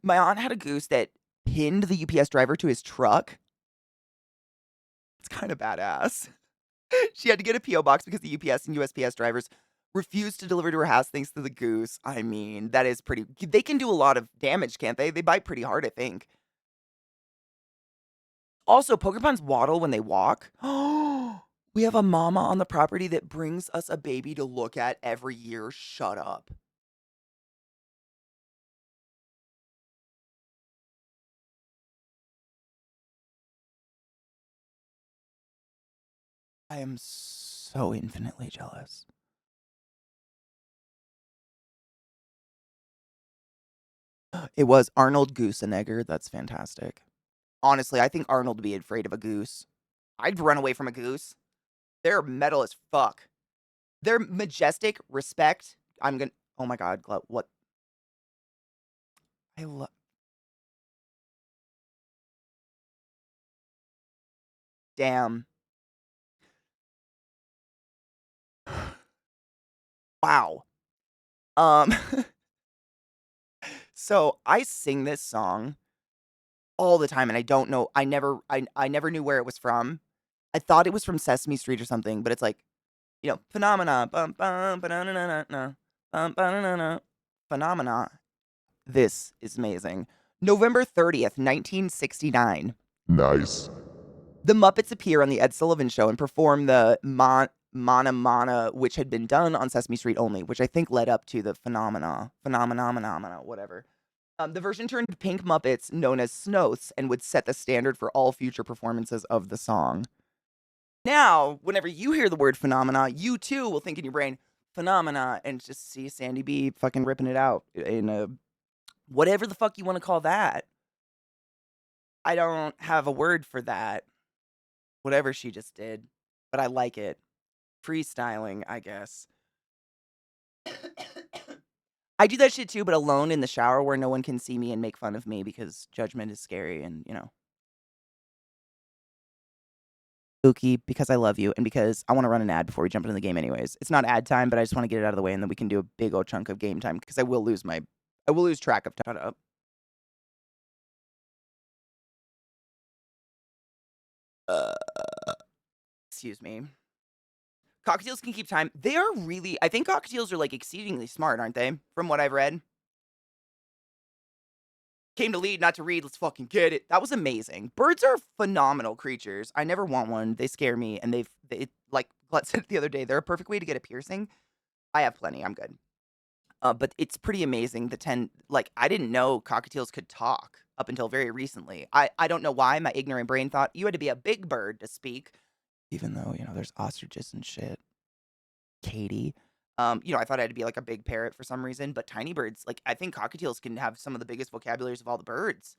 My aunt had a goose that pinned the UPS driver to his truck. It's kind of badass. She had to get a P.O. box because the UPS and USPS drivers refused to deliver to her house thanks to the goose. I mean, that is pretty. They can do a lot of damage, can't they? They bite pretty hard, I think. Also, porcupines waddle when they walk. We have a mama on the property that brings us a baby to look at every year. Shut up. I am so infinitely jealous. It was Arnold Goosenegger. That's fantastic. Honestly, I think Arnold would be afraid of a goose. I'd run away from a goose. They're metal as fuck. They're majestic. Respect. I'm gonna. Oh my god, what? I love. Damn. Wow. Um. So I sing this song all the time, and I don't know. I never knew where it was from. I thought it was from Sesame Street or something, but it's like, phenomena, bum bum ba-na-na-na-na, bum ba-na-na-na, phenomena. This is amazing. November 30th, 1969. Nice. The Muppets appear on the Ed Sullivan Show and perform the Mana Mana, which had been done on Sesame Street only, which I think led up to the phenomena, whatever. The version turned Pink Muppets, known as Snoths, and would set the standard for all future performances of the song. Now, whenever you hear the word phenomena, you too will think in your brain, phenomena, and just see Sandy B fucking ripping it out in a whatever the fuck you want to call that. I don't have a word for that. Whatever she just did, but I like it. Freestyling, I guess. I do that shit too, but alone in the shower where no one can see me and make fun of me because judgment is scary and, spooky because I love you and because I want to run an ad before we jump into the game anyways. It's not ad time, but I just want to get it out of the way and then we can do a big old chunk of game time because I will lose track of time. Uh, excuse me. Cockatiels can keep time. They are really, I think cockatiels are like exceedingly smart, aren't they? From what I've read. Came to lead, not to read. Let's fucking get it. That was amazing. Birds are phenomenal creatures. I never want one. They scare me, and like Glut said the other day, they're a perfect way to get a piercing. I have plenty. I'm good. But it's pretty amazing. I didn't know cockatiels could talk up until very recently. I don't know why my ignorant brain thought you had to be a big bird to speak, even though there's ostriches and shit. Katie. I thought I had to be like a big parrot for some reason, but tiny birds, like I think cockatiels can have some of the biggest vocabularies of all the birds.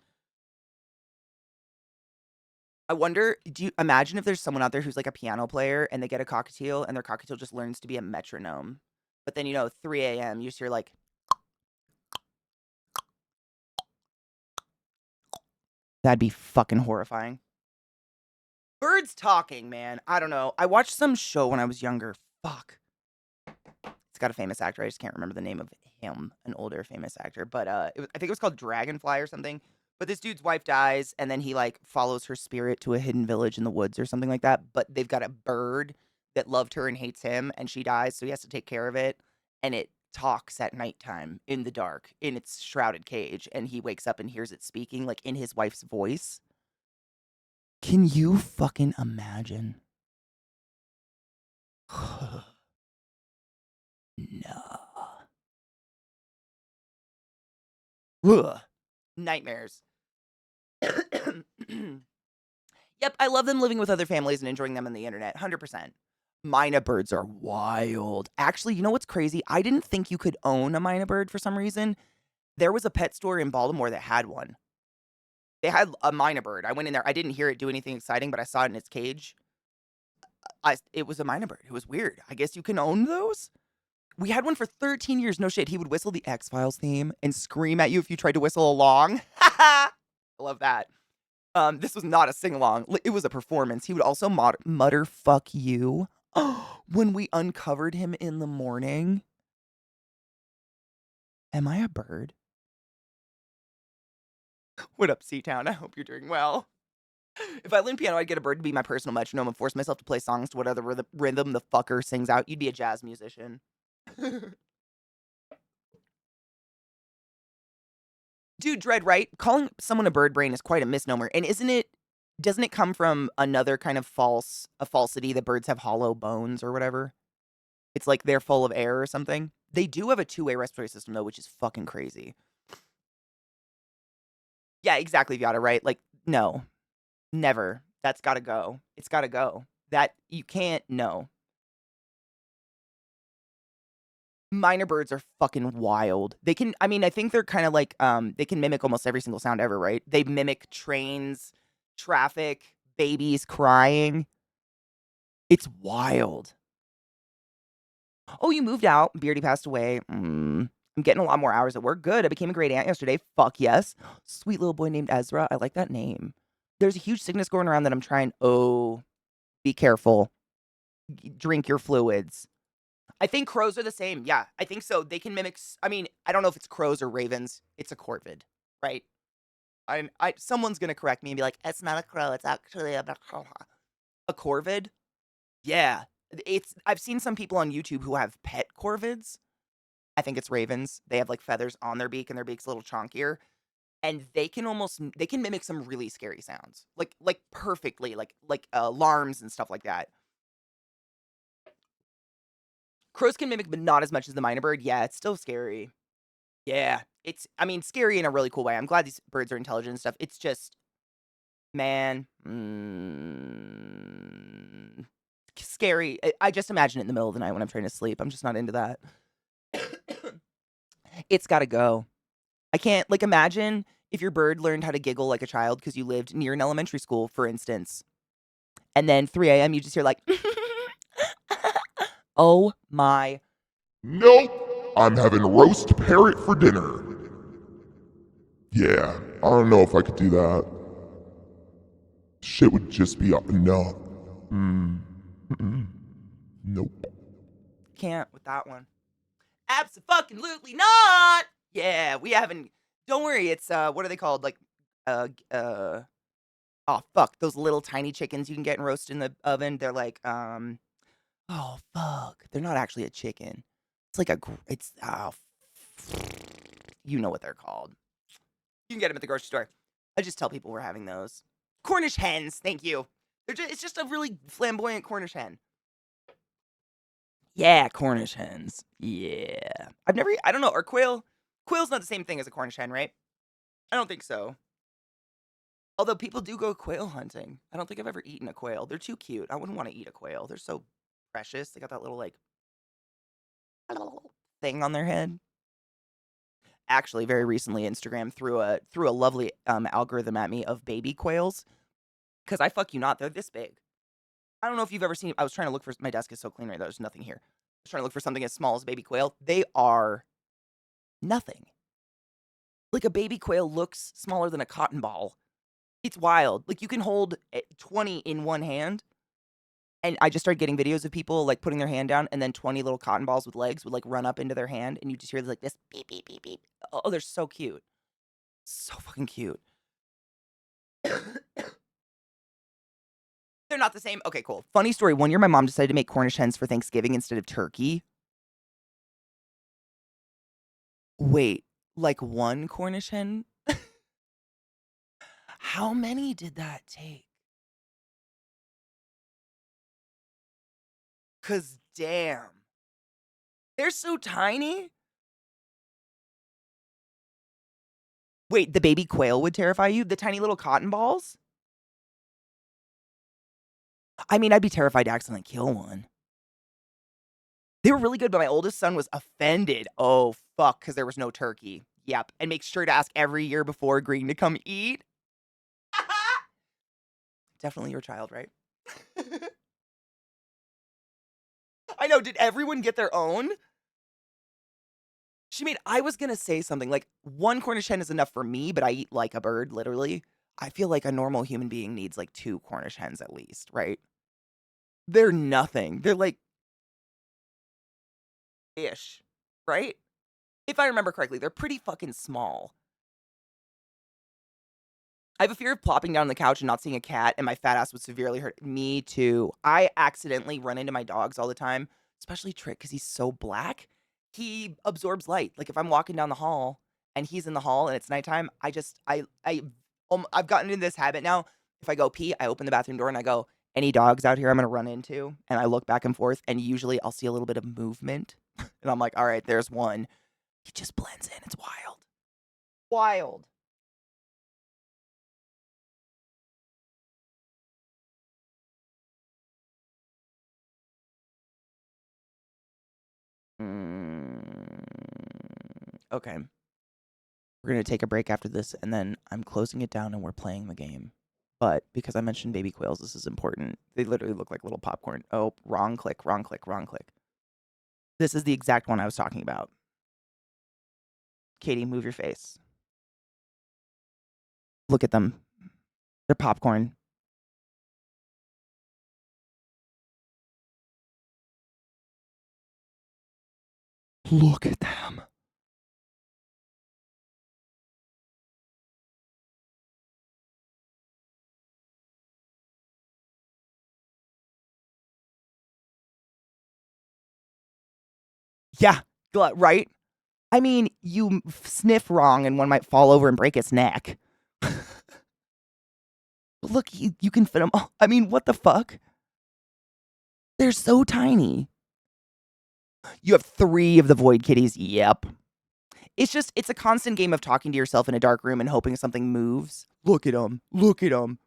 I wonder, do you imagine if there's someone out there who's like a piano player and they get a cockatiel and their cockatiel just learns to be a metronome? But then, 3 a.m., you just hear like, that'd be fucking horrifying. Birds talking, man. I don't know. I watched some show when I was younger. Fuck. It's got a famous actor. I just can't remember the name of him, an older famous actor. But I think it was called Dragonfly or something. But this dude's wife dies, and then he like follows her spirit to a hidden village in the woods or something like that. But they've got a bird that loved her and hates him, and she dies, so he has to take care of it. And it talks at nighttime in the dark in its shrouded cage, and he wakes up and hears it speaking like in his wife's voice. Can you fucking imagine? No. Ugh. Nightmares. Yep, I love them living with other families and enjoying them on the internet. 100%. Mina birds are wild. Actually, you know what's crazy? I didn't think you could own a Mina bird for some reason. There was a pet store in Baltimore that had one. They had a Mina bird. I went in there. I didn't hear it do anything exciting, but I saw it in its cage. It was a Mina bird. It was weird. I guess you can own those? We had one for 13 years. No shit. He would whistle the X-Files theme and scream at you if you tried to whistle along. I love that. This was not a sing-along. It was a performance. He would also mutter, fuck you, when we uncovered him in the morning. Am I a bird? What up, Seatown? I hope you're doing well. If I learned piano, I'd get a bird to be my personal metronome and force myself to play songs to whatever rhythm the fucker sings out. You'd be a jazz musician. Dude, Dread, right? Calling someone a bird brain is quite a misnomer. And doesn't it come from another kind of a falsity that birds have hollow bones or whatever? It's like they're full of air or something. They do have a two-way respiratory system though, which is fucking crazy. Yeah, exactly, Viata, right? Like, no. Never. That's gotta go. It's gotta go. That you can't know. Minor birds are fucking wild. They can, I mean, I think they're kind of like, they can mimic almost every single sound ever, right? They mimic trains, traffic, babies crying. It's wild. Oh, you moved out. Beardy passed away. I'm getting a lot more hours at work. Good. I became a great aunt yesterday. Fuck yes. Sweet little boy named Ezra. I like that name. There's a huge sickness going around that I'm trying. Oh, be careful. Drink your fluids. I think crows are the same. Yeah, I think so. They can mimic. I mean, I don't know if it's crows or ravens. It's a corvid, right? Someone's gonna correct me and be like, "It's not a crow. It's actually a corvid." Yeah, it's. I've seen some people on YouTube who have pet corvids. I think it's ravens. They have like feathers on their beak and their beak's a little chonkier, and they can mimic some really scary sounds, like perfectly, like alarms and stuff like that. Crows can mimic, but not as much as the minor bird. Yeah, it's still scary. Yeah, it's, I mean, scary in a really cool way. I'm glad these birds are intelligent and stuff. It's just, man, scary. I just imagine it in the middle of the night when I'm trying to sleep. I'm just not into that. It's gotta go. I can't, like, imagine if your bird learned how to giggle like a child because you lived near an elementary school, for instance, and then 3 a.m. you just hear like, oh my. Nope. I'm having roast parrot for dinner. Yeah, I don't know if I could do that. Shit would just be up. No. Nope. Can't with that one. Abso-fucking-lutely not! Yeah, we haven't. Don't worry, it's, what are they called? Like, oh, fuck, those little tiny chickens you can get and roast in the oven. They're like, oh, fuck. They're not actually a chicken. It's like it's, oh, you know what they're called. You can get them at the grocery store. I just tell people we're having those. Cornish hens, thank you. It's just a really flamboyant Cornish hen. Yeah, Cornish hens. Yeah. I don't know, are quail's not the same thing as a Cornish hen, right? I don't think so. Although people do go quail hunting. I don't think I've ever eaten a quail. They're too cute. I wouldn't want to eat a quail. They're so precious. They got that little, like, thing on their head. Actually, very recently, Instagram threw a lovely algorithm at me of baby quails. Because I fuck you not, they're this big. I don't know if you've ever seen. I was trying to look for. My desk is so clean right now. There's nothing here. I was trying to look for something as small as a baby quail. They are nothing. Like a baby quail looks smaller than a cotton ball. It's wild. Like you can hold 20 in one hand. And I just started getting videos of people like putting their hand down and then 20 little cotton balls with legs would like run up into their hand and you just hear like this beep, beep, beep, beep. Oh, they're so cute. So fucking cute. They're not the same. Okay, cool. Funny story. One year my mom decided to make Cornish hens for Thanksgiving instead of turkey. Wait, like one Cornish hen? How many did that take? 'Cause damn. They're so tiny. Wait, the baby quail would terrify you? The tiny little cotton balls? I mean, I'd be terrified to accidentally kill one. They were really good, but my oldest son was offended. Oh, fuck, because there was no turkey. Yep, and make sure to ask every year before agreeing to come eat. Definitely your child, right? I know, did everyone get their own? I was gonna say something, like, one Cornish hen is enough for me, but I eat like a bird, literally. I feel like a normal human being needs, like, 2 Cornish hens at least, right? They're nothing. They're, like, ish, right? If I remember correctly, they're pretty fucking small. I have a fear of plopping down on the couch and not seeing a cat, and my fat ass would severely hurt. Me too. I accidentally run into my dogs all the time, especially Trick because he's so black. He absorbs light. Like if I'm walking down the hall and he's in the hall and it's nighttime, I've gotten into this habit now. If I go pee, I open the bathroom door and I go, any dogs out here I'm gonna run into? And I look back and forth, and usually I'll see a little bit of movement, and I'm like, all right, there's one. He just blends in. It's wild. Wild. Okay. We're going to take a break after this, and then I'm closing it down and we're playing the game. But because I mentioned baby quails, this is important. They literally look like little popcorn. Oh, wrong click, wrong click, wrong click. This is the exact one I was talking about. Katie, move your face. Look at them. They're popcorn. Look at them. Yeah, right? I mean, you sniff wrong and one might fall over and break its neck. Look, you can fit them all. I mean, what the fuck? They're so tiny. You have 3 of the void kitties. Yep. It's a constant game of talking to yourself in a dark room and hoping something moves. Look at them. Look at them.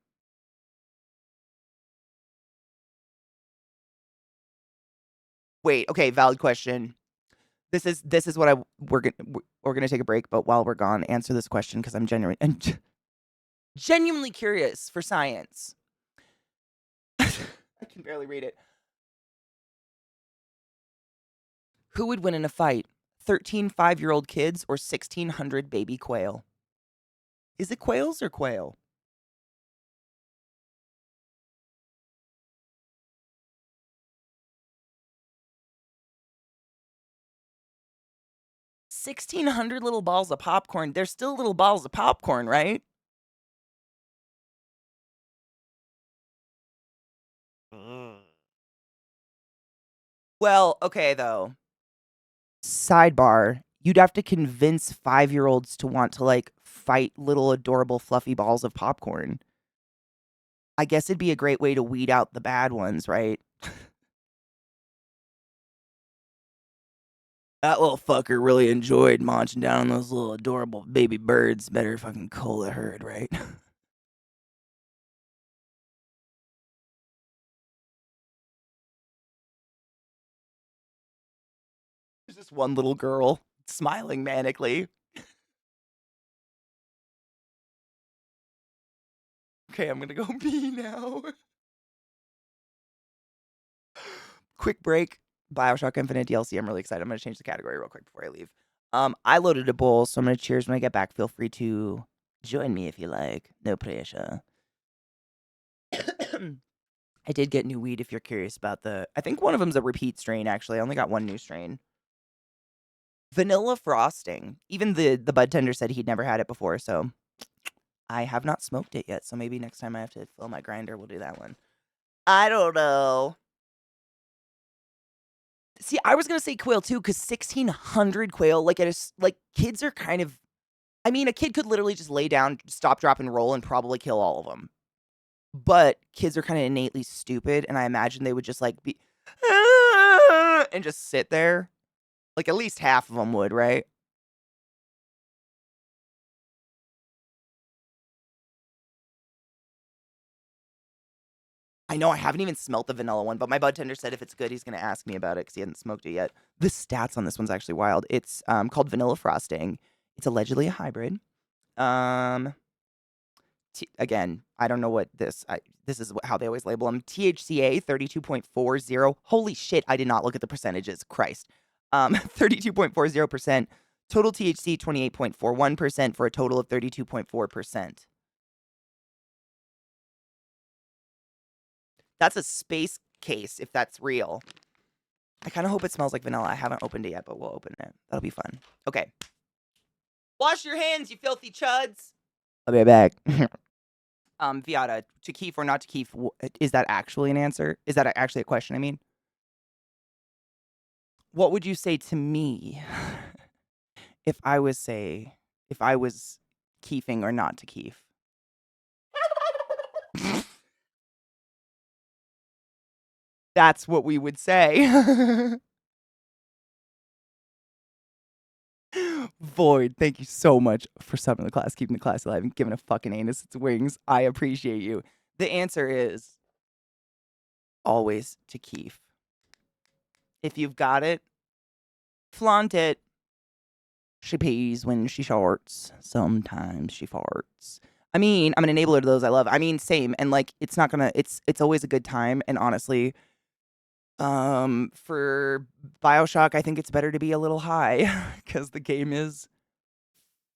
Wait, okay, valid question. This is what we're gonna take a break, but while we're gone, answer this question because I'm genuinely curious for science. I can barely read it. Who would win in a fight? 13 5-year-old kids or 1,600 baby quail? Is it quails or quail? 1,600 little balls of popcorn. They're still little balls of popcorn, right? Well, okay, though. Sidebar, you'd have to convince 5-year-olds to want to, like, fight little adorable fluffy balls of popcorn. I guess it'd be a great way to weed out the bad ones, right? That little fucker really enjoyed munching down on those little adorable baby birds. Better fucking cull the herd, right? There's this one little girl smiling manically. Okay, I'm gonna go pee now. Quick break. BioShock Infinite DLC. I'm really excited. I'm gonna change the category real quick before I leave. I loaded a bowl, so I'm gonna cheers when I get back. Feel free to join me if you like. No pressure. I did get new weed if you're curious about I think one of them's a repeat strain, actually. I only got one new strain. Vanilla frosting. Even the bud tender said he'd never had it before, so I have not smoked it yet. So maybe next time I have to fill my grinder, we'll do that one. I don't know. See, I was gonna say quail too, because 1,600 quail, like kids are kind of. I mean, a kid could literally just lay down, stop, drop, and roll, and probably kill all of them. But kids are kind of innately stupid, and I imagine they would just like be and just sit there. Like at least half of them would, right? I know I haven't even smelt the vanilla one, but my bud tender said if it's good, he's gonna ask me about it because he hasn't smoked it yet. The stats on this one's actually wild. It's called vanilla frosting. It's allegedly a hybrid. Again, I don't know what this is how they always label them. THCA 32.40. Holy shit, I did not look at the percentages. Christ. 32.40%. Total THC 28.41% for a total of 32.4%. That's a space case if that's real. I kind of hope it smells like vanilla. I haven't opened it yet, but we'll open it. That'll be fun. Okay. Wash your hands, you filthy chuds. I'll be right back. Viata, to keef or not to keef, is that actually an answer? Is that actually a question, I mean? What would you say to me if I was keefing or not to keef? That's what we would say. Void, thank you so much for subbing the class, keeping the class alive, and giving a fucking anus its wings. I appreciate you. The answer is always to keef. If you've got it, Flaunt it. She pees when she shorts. Sometimes she farts. I mean, I'm an enabler to those I love. I mean, same. And like, it's not gonna. It's always a good time. And honestly, for BioShock, I think it's better to be a little high because the game is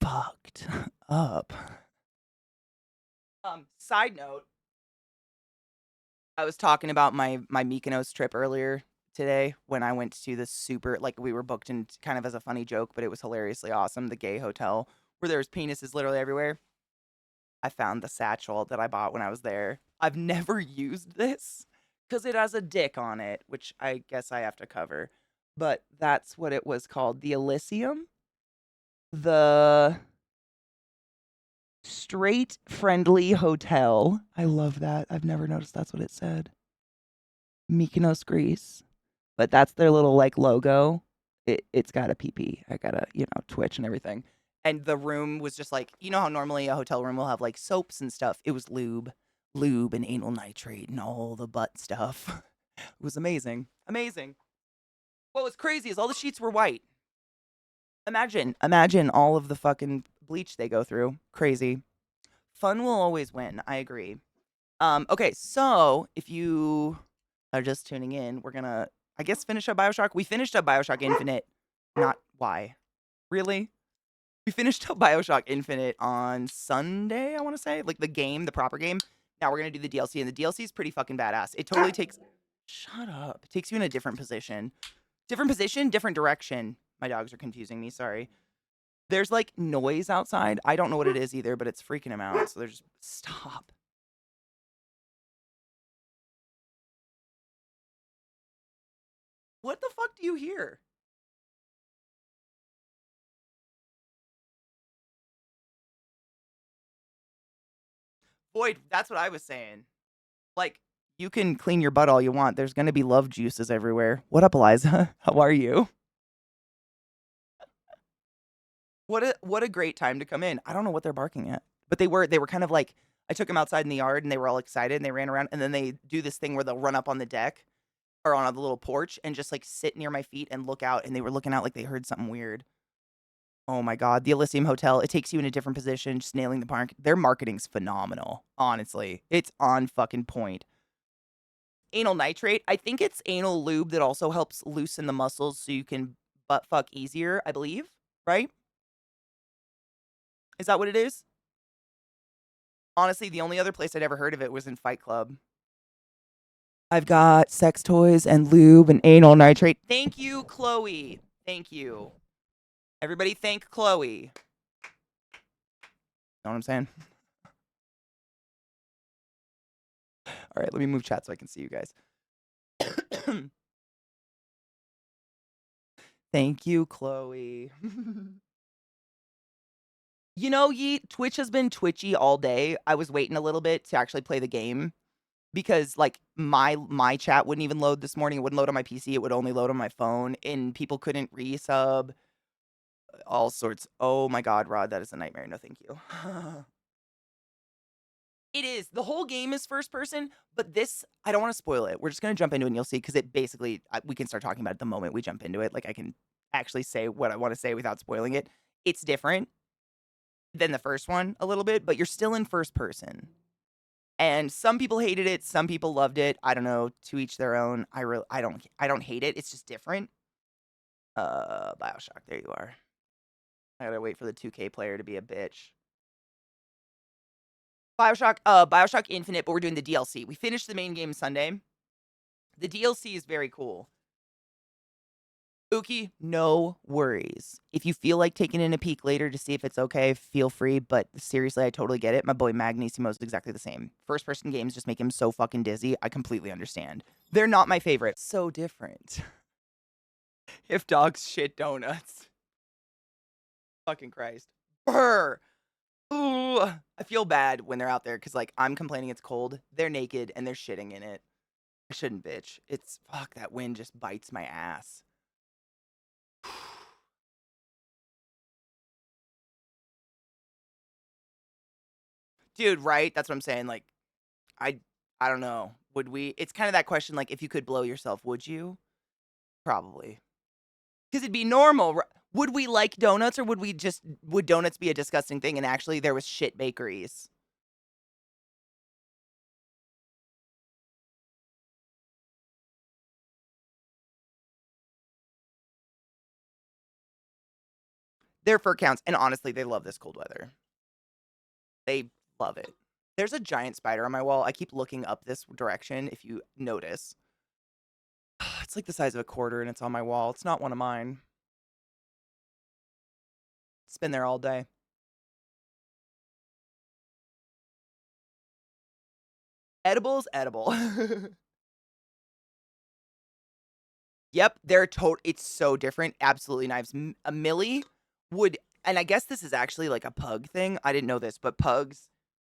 fucked up. Side note, I was talking about my Mykonos trip earlier today when I went to this super, like, we were booked in kind of as a funny joke, but it was hilariously awesome. The gay hotel where there was penises literally everywhere. I found the satchel that I bought when I was there. I've never used this because it has a dick on it, which I guess I have to cover. But that's what it was called. The Elysium. The Straight Friendly Hotel. I love that. I've never noticed that's what it said. Mykonos, Greece. But that's their little like logo. It's got a PP. I got a, Twitch and everything. And the room was just like, you know how normally a hotel room will have like soaps and stuff. It was lube and anal nitrate and all the butt stuff. It was amazing. Amazing. What was crazy is all the sheets were white. Imagine all of the fucking bleach they go through. Crazy. Fun will always win. I agree. Okay, so if you are just tuning in, we're gonna, I guess, finish up BioShock. We finished up BioShock Infinite. Not why. Really? We finished up BioShock Infinite on Sunday, I want to say. Like the game, the proper game. Now we're gonna do the DLC, and the DLC is pretty fucking badass. It totally takes, shut up. It takes you in a different position. Different position, different direction. My dogs are confusing me, sorry. There's like noise outside. I don't know what it is either, but it's freaking him out. So there's, stop. What the fuck do you hear? Boyd, that's what I was saying. Like, you can clean your butt all you want. There's going to be love juices everywhere. What up, Eliza? How are you? What a great time to come in. I don't know what they're barking at. But they were kind of like, I took them outside in the yard and they were all excited and they ran around and then they do this thing where they'll run up on the deck or on the little porch and just like sit near my feet and look out, and they were looking out like they heard something weird. Oh my god, the Elysium Hotel, it takes you in a different position, just nailing the park. Their marketing's phenomenal, honestly. It's on fucking point. Anal nitrate, I think it's anal lube that also helps loosen the muscles so you can butt fuck easier, I believe, right? Is that what it is? Honestly, the only other place I'd ever heard of it was in Fight Club. I've got sex toys and lube and anal nitrate. Thank you, Chloe. Thank you. Everybody thank Chloe. Know what I'm saying? All right, let me move chat so I can see you guys. Thank you, Chloe. You know, Yeet, Twitch has been twitchy all day. I was waiting a little bit to actually play the game because like my chat wouldn't even load this morning. It wouldn't load on my PC. It would only load on my phone, and people couldn't resub. All sorts. Oh my god, Rod, that is a nightmare. No, thank you. It is. The whole game is first person, but this, I don't want to spoil it. We're just going to jump into it and you'll see, because it basically, we can start talking about it the moment we jump into it. Like, I can actually say what I want to say without spoiling it. It's different than the first one a little bit, but you're still in first person. And some people hated it, some people loved it. I don't know, to each their own. I don't hate it. It's just different. BioShock, there you are. I gotta wait for the 2K player to be a bitch. BioShock Infinite, but we're doing the DLC. We finished the main game Sunday. The DLC is very cool. Uki, no worries. If you feel like taking in a peek later to see if it's okay, feel free. But seriously, I totally get it. My boy Magnissimo is exactly the same. First person games just make him so fucking dizzy. I completely understand. They're not my favorite. So different. If dogs shit donuts. Fucking Christ. Brr. Ooh. I feel bad when they're out there because, like, I'm complaining it's cold. They're naked and they're shitting in it. I shouldn't bitch. It's, fuck, that wind just bites my ass. Dude, right? That's what I'm saying. Like, I I don't know. Would we? It's kind of that question, like, if you could blow yourself, would you? Probably. Because it'd be normal. Would we like donuts or would donuts be a disgusting thing and actually there was shit bakeries? Their fur counts. And honestly, they love this cold weather. They love it. There's a giant spider on my wall. I keep looking up this direction if you notice. It's like the size of a quarter and it's on my wall. It's not one of mine. It's been there all day. Edibles, edible. Yep, it's so different. Absolutely knives. A Millie would, and I guess this is actually like a pug thing. I didn't know this, but pugs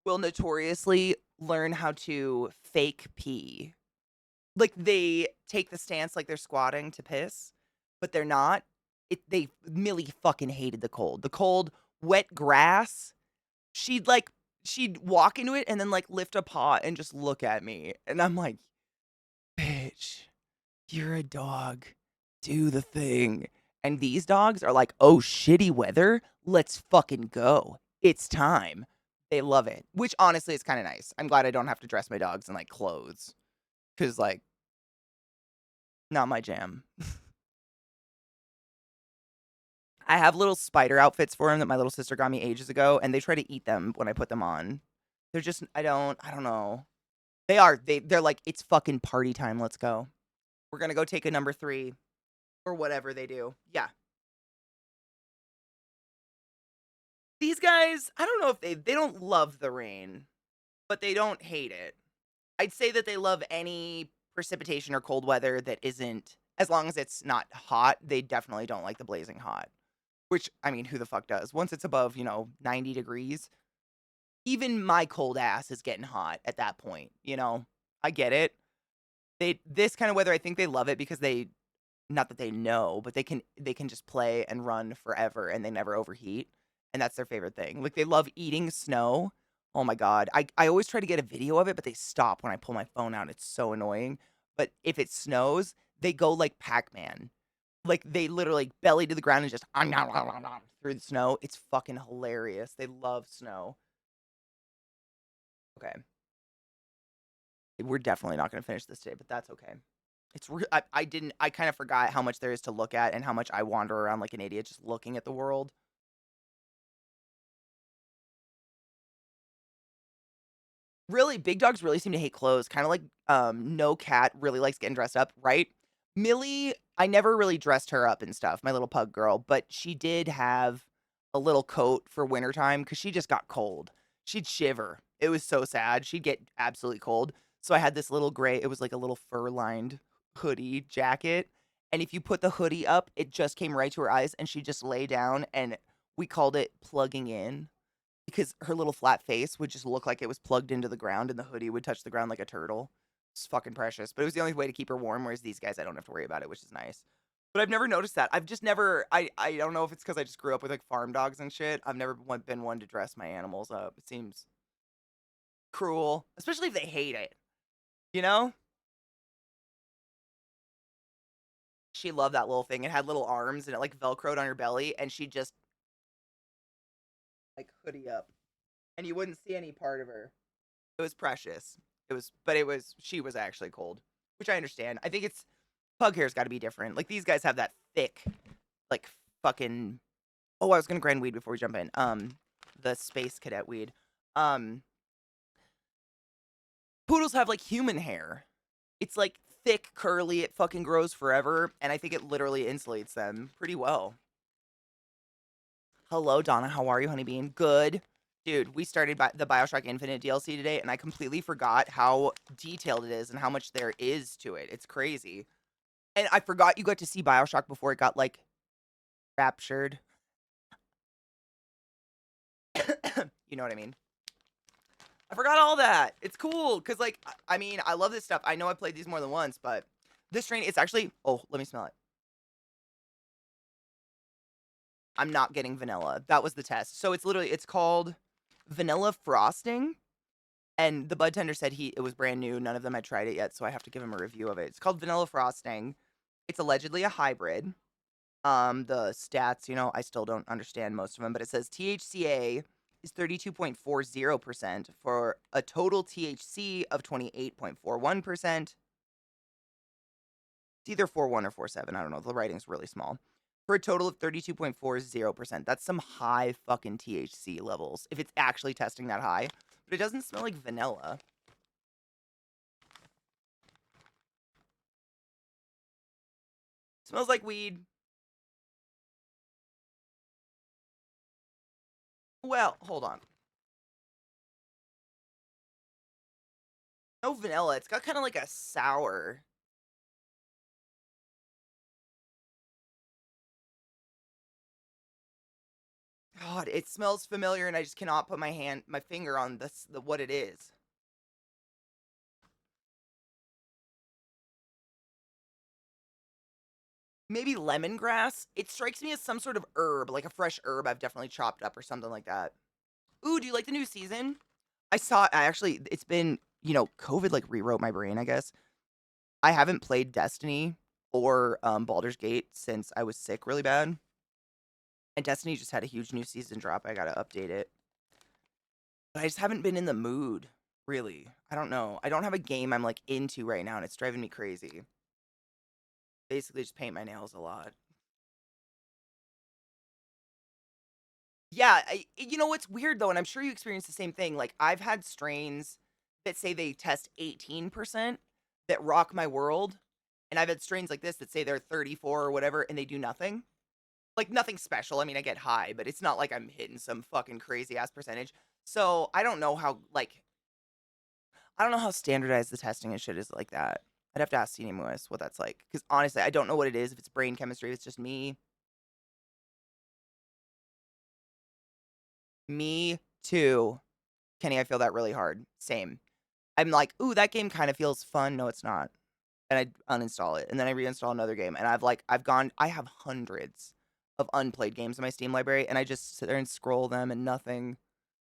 will notoriously learn how to fake pee. Like they take the stance like they're squatting to piss, but they're not. Millie fucking hated the cold. The cold, wet grass. She'd walk into it and then like lift a paw and just look at me. And I'm like, bitch, you're a dog. Do the thing. And these dogs are like, oh, shitty weather. Let's fucking go. It's time. They love it, which honestly is kind of nice. I'm glad I don't have to dress my dogs in like clothes because, like, not my jam. I have little spider outfits for him that my little sister got me ages ago, and they try to eat them when I put them on. They're just, I don't know. They're like, it's fucking party time. Let's go. We're gonna go take a number 3 or whatever they do. Yeah. These guys, I don't know if they don't love the rain, but they don't hate it. I'd say that they love any precipitation or cold weather that isn't, as long as it's not hot, they definitely don't like the blazing hot. Which, I mean, who the fuck does? Once it's above, 90 degrees, even my cold ass is getting hot at that point, I get it. This kind of weather, I think they love it because not that they know, but they can just play and run forever and they never overheat. And that's their favorite thing. Like they love eating snow. Oh my God. I always try to get a video of it, but they stop when I pull my phone out. It's so annoying. But if it snows, they go like Pac-Man. Like they literally belly to the ground and just through the snow. It's fucking hilarious. They love snow. Okay. We're definitely not going to finish this today, but that's okay. I kind of forgot how much there is to look at and how much I wander around like an idiot just looking at the world. Really, big dogs really seem to hate clothes. Kind of like no cat really likes getting dressed up, right? Millie, I never really dressed her up and stuff, my little pug girl, but she did have a little coat for wintertime because she just got cold. She'd shiver. It was so sad. She'd get absolutely cold. So I had this little gray, it was like a little fur lined hoodie jacket. And if you put the hoodie up, it just came right to her eyes and she just lay down and we called it plugging in because her little flat face would just look like it was plugged into the ground and the hoodie would touch the ground like a turtle. It's fucking precious. But it was the only way to keep her warm, whereas these guys, I don't have to worry about it, which is nice. But I've never noticed that. I've just never, I don't know if it's because I just grew up with like farm dogs and shit. I've never been one to dress my animals up. It seems cruel, especially if they hate it, you know? She loved that little thing. It had little arms and it like velcroed on her belly and she just like hoodie up and you wouldn't see any part of her. It was precious. She was actually cold, which I understand. I think it's pug hair's got to be different. Like these guys have that thick, like fucking. Oh, I was gonna grind weed before we jump in. The space cadet weed. Um, Poodles have like human hair. It's like thick, curly. It fucking grows forever, and I think it literally insulates them pretty well. Hello, Donna. How are you, Honeybean? Good. Dude, we started the Bioshock Infinite DLC today, and I completely forgot how detailed it is and how much there is to it. It's crazy. And I forgot you got to see Bioshock before it got, like, raptured. You know what I mean? I forgot all that. It's cool, because, like, I mean, I love this stuff. I know I played these more than once, but this strain, it's actually... Oh, let me smell it. I'm not getting vanilla. That was the test. So it's called Vanilla Frosting. And the bud tender said it was brand new. None of them had tried it yet, so I have to give him a review of it. It's called Vanilla Frosting. It's allegedly a hybrid. The stats, you know, I still don't understand most of them, but it says THCA is 32.40% for a total THC of 28.41%. It's either 41 or 47. I don't know. The writing's really small. For a total of 32.40%. That's some high fucking THC levels if it's actually testing that high. But it doesn't smell like vanilla. It smells like weed. Well, hold on. No vanilla. It's got kind of like a sour. God, it smells familiar, and I just cannot put my finger on what it is. Maybe lemongrass. It strikes me as some sort of herb, like a fresh herb I've definitely chopped up or something like that. Ooh, do you like the new season? I actually, it's been, COVID like rewrote my brain, I guess. I haven't played Destiny or Baldur's Gate since I was sick really bad. And Destiny just had a huge new season drop. I gotta update it. But I just haven't been in the mood, really. I don't know. I don't have a game I'm like into right now, and it's driving me crazy. Basically, just paint my nails a lot. Yeah, you know what's weird though, and I'm sure you experience the same thing. Like I've had strains that say they test 18% that rock my world, and I've had strains like this that say they're 34 or whatever, and they do nothing. Like nothing special. I mean, I get high, but it's not like I'm hitting some fucking crazy ass percentage. So I don't know how I don't know how standardized the testing and shit is like that. I'd have to ask Senior Moise what that's like, because honestly, I don't know what it is. If it's brain chemistry, if it's just me. Me too, Kenny. I feel that really hard. Same. I'm like, ooh, that game kind of feels fun. No, it's not. And I uninstall it. And then I reinstall another game. And I have hundreds of unplayed games in my Steam library. And I just sit there and scroll them and nothing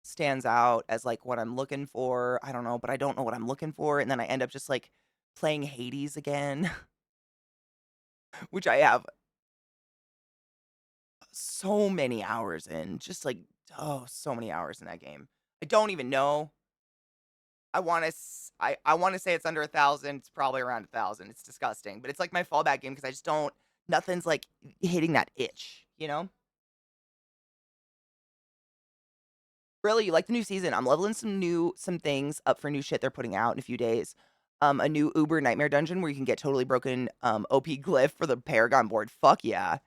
stands out as like what I'm looking for. I don't know, but I don't know what I'm looking for. And then I end up just like playing Hades again, which I have so many hours in. Just like, oh, so many hours in that game. I don't even know. I want to say it's under 1,000. It's probably around 1,000. It's disgusting, but it's like my fallback game because I just don't. Nothing's like hitting that itch, you know. Really, you like the new season? I'm leveling some things up for new shit they're putting out in a few days. A new Uber Nightmare Dungeon where you can get totally broken OP glyph for the Paragon board. Fuck yeah,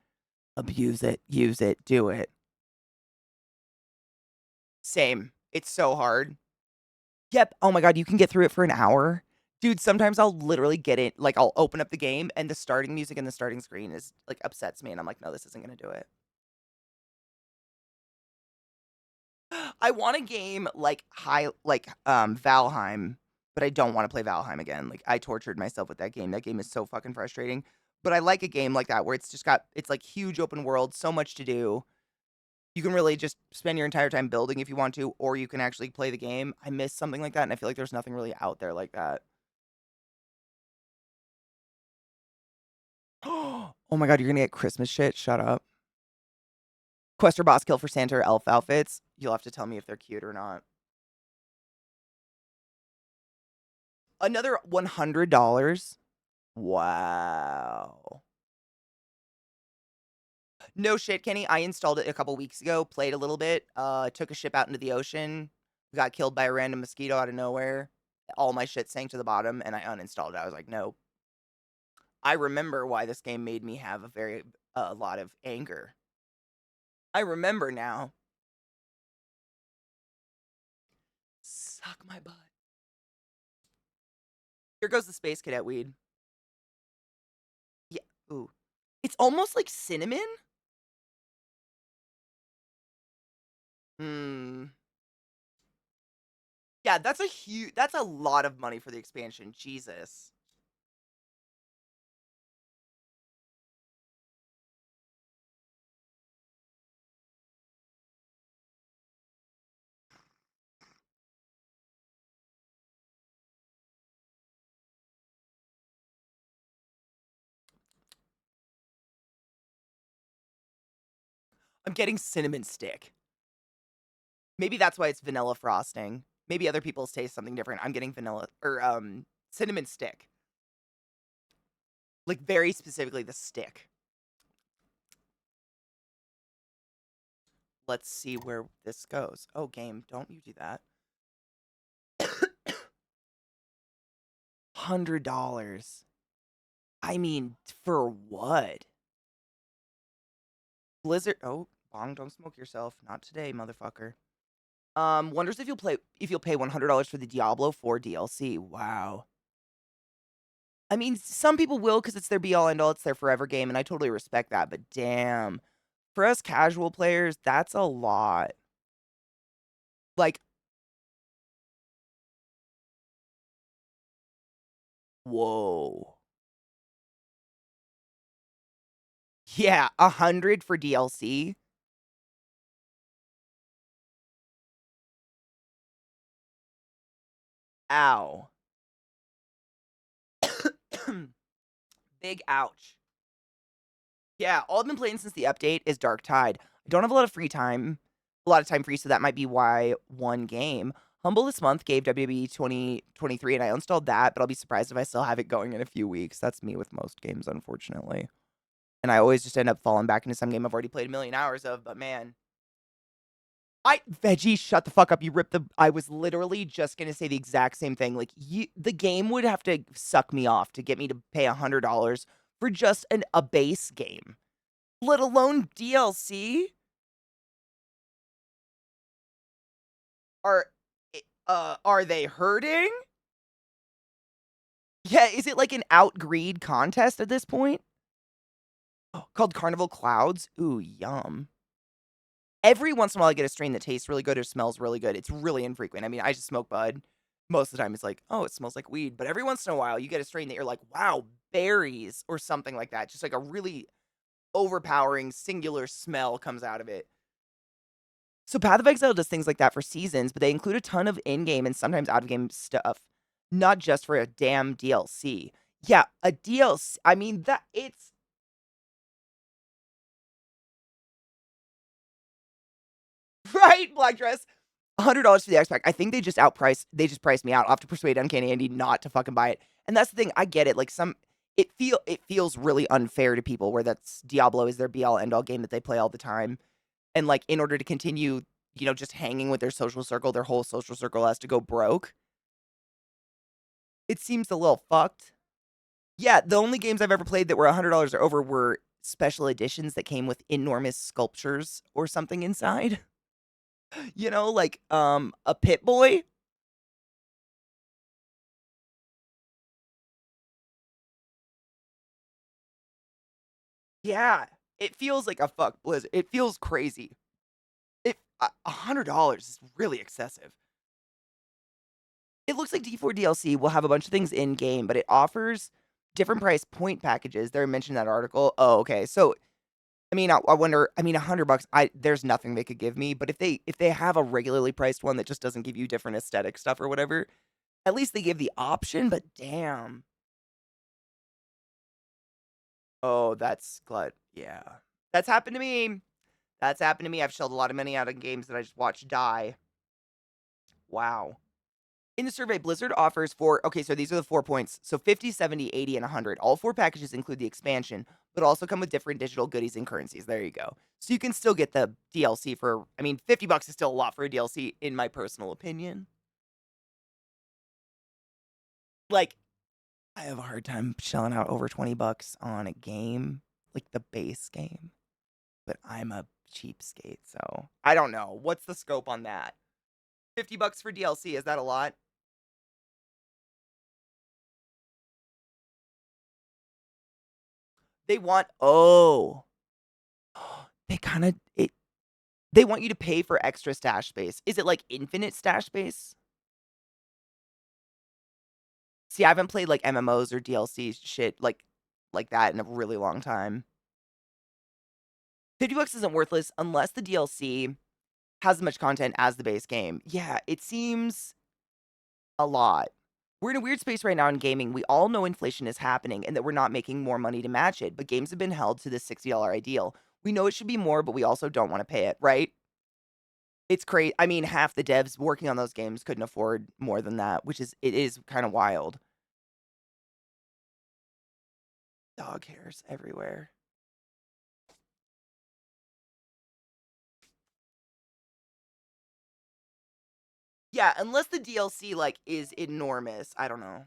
abuse it, use it, do it. Same. It's so hard. Yep. Oh my god, you can get through it for an hour. Dude, sometimes I'll literally get it, like, I'll open up the game, and the starting music and the starting screen is, like, upsets me, and I'm like, "No, this isn't gonna do it." I want a game Valheim, but I don't wanna play Valheim again. Like, I tortured myself with that game. That game is so fucking frustrating. But I like a game like that where it's, like, huge open world, so much to do. You can really just spend your entire time building if you want to, or you can actually play the game. I miss something like that, and I feel like there's nothing really out there like that. Oh my god, you're gonna get Christmas shit? Shut up. Quest or boss kill for Santa or elf outfits. You'll have to tell me if they're cute or not. Another $100. Wow. No shit, Kenny. I installed it a couple weeks ago, played a little bit, took a ship out into the ocean, got killed by a random mosquito out of nowhere. All my shit sank to the bottom, and I uninstalled it. I was like, no. I remember why this game made me have a lot of anger. I remember now. Suck my butt. Here goes the Space Cadet weed. Yeah. Ooh. It's almost like cinnamon? Hmm. Yeah, that's a lot of money for the expansion. Jesus. I'm getting cinnamon stick. Maybe that's why it's vanilla frosting. Maybe other people's taste something different. I'm getting vanilla or cinnamon stick. Like very specifically the stick. Let's see where this goes. Oh, game, don't you do that. $100. I mean, for what? Blizzard. Oh, Bong, don't smoke yourself. Not today, motherfucker. Wonders if you'll pay $100 for the Diablo 4 DLC. Wow. I mean, some people will because it's their be all end all. It's their forever game, and I totally respect that. But damn, for us casual players, that's a lot. Like, whoa. Yeah, 100 for DLC. Ow. Big ouch. Yeah, all I've been playing since the update is Dark Tide. I don't have a lot of free time, a lot of time free, so that might be why one game. Humble this month gave WWE 2023, and I installed that, but I'll be surprised if I still have it going in a few weeks. That's me with most games, unfortunately. And I always just end up falling back into some game I've already played a million hours of, but man. Veggie, shut the fuck up. You ripped the. I was literally just gonna say the exact same thing. Like, the game would have to suck me off to get me to pay $100 for just a base game, let alone DLC. Are are they hurting? Yeah, is it like an outgreed contest at this point? Called Carnival Clouds? Ooh, yum. Every once in a while I get a strain that tastes really good or smells really good. It's really infrequent. I mean, I just smoke bud. Most of the time it's like, oh, it smells like weed. But every once in a while you get a strain that you're like, wow, berries or something like that. Just like a really overpowering singular smell comes out of it. So Path of Exile does things like that for seasons, but they include a ton of in-game and sometimes out-of-game stuff, not just for a damn DLC. Yeah, a DLC. I mean, that it's right, Black Dress. $100 for the X Pack. I think they just priced me out. I'll have to persuade Uncanny Andy not to fucking buy it. And that's the thing. I get it. Like it feels really unfair to people where that's Diablo is their be all end all game that they play all the time. And like in order to continue, just hanging with their social circle, their whole social circle has to go broke. It seems a little fucked. Yeah, the only games I've ever played that were $100 or over were special editions that came with enormous sculptures or something inside. Like a Pit Boy. Yeah, it feels like a fuck Blizzard. It feels crazy. $100 is really excessive. It looks like D4 DLC will have a bunch of things in game, but it offers different price point packages. They're mentioned in that article. Oh, okay. So, I mean, I wonder. I mean, $100. There's nothing they could give me. But if they have a regularly priced one that just doesn't give you different aesthetic stuff or whatever, at least they give the option. But damn. Oh, that's glut. Yeah, that's happened to me. That's happened to me. I've shelled a lot of money out of games that I just watched die. Wow. In the survey, Blizzard offers okay, so these are the 4 points. So 50, 70, 80, and 100. All 4 packages include the expansion, but also come with different digital goodies and currencies. There you go. So you can still get the DLC for, I mean, $50 is still a lot for a DLC, in my personal opinion. Like, I have a hard time shelling out over $20 on a game, like the base game, but I'm a cheapskate, so I don't know. What's the scope on that? $50 for DLC, is that a lot? They want they kind of they want you to pay for extra stash space. Is it like infinite stash space? See, I haven't played like MMOs or DLC shit like that in a really long time. $50 isn't worthless unless the DLC has as much content as the base game. Yeah, it seems a lot. We're in a weird space right now in gaming. We all know inflation is happening and that we're not making more money to match it, but games have been held to this $60 ideal. We know it should be more, but we also don't want to pay it, right? It's crazy. I mean, half the devs working on those games couldn't afford more than that, which is it is kind of wild. Dog hairs everywhere. Yeah, unless the DLC like is enormous. I don't know.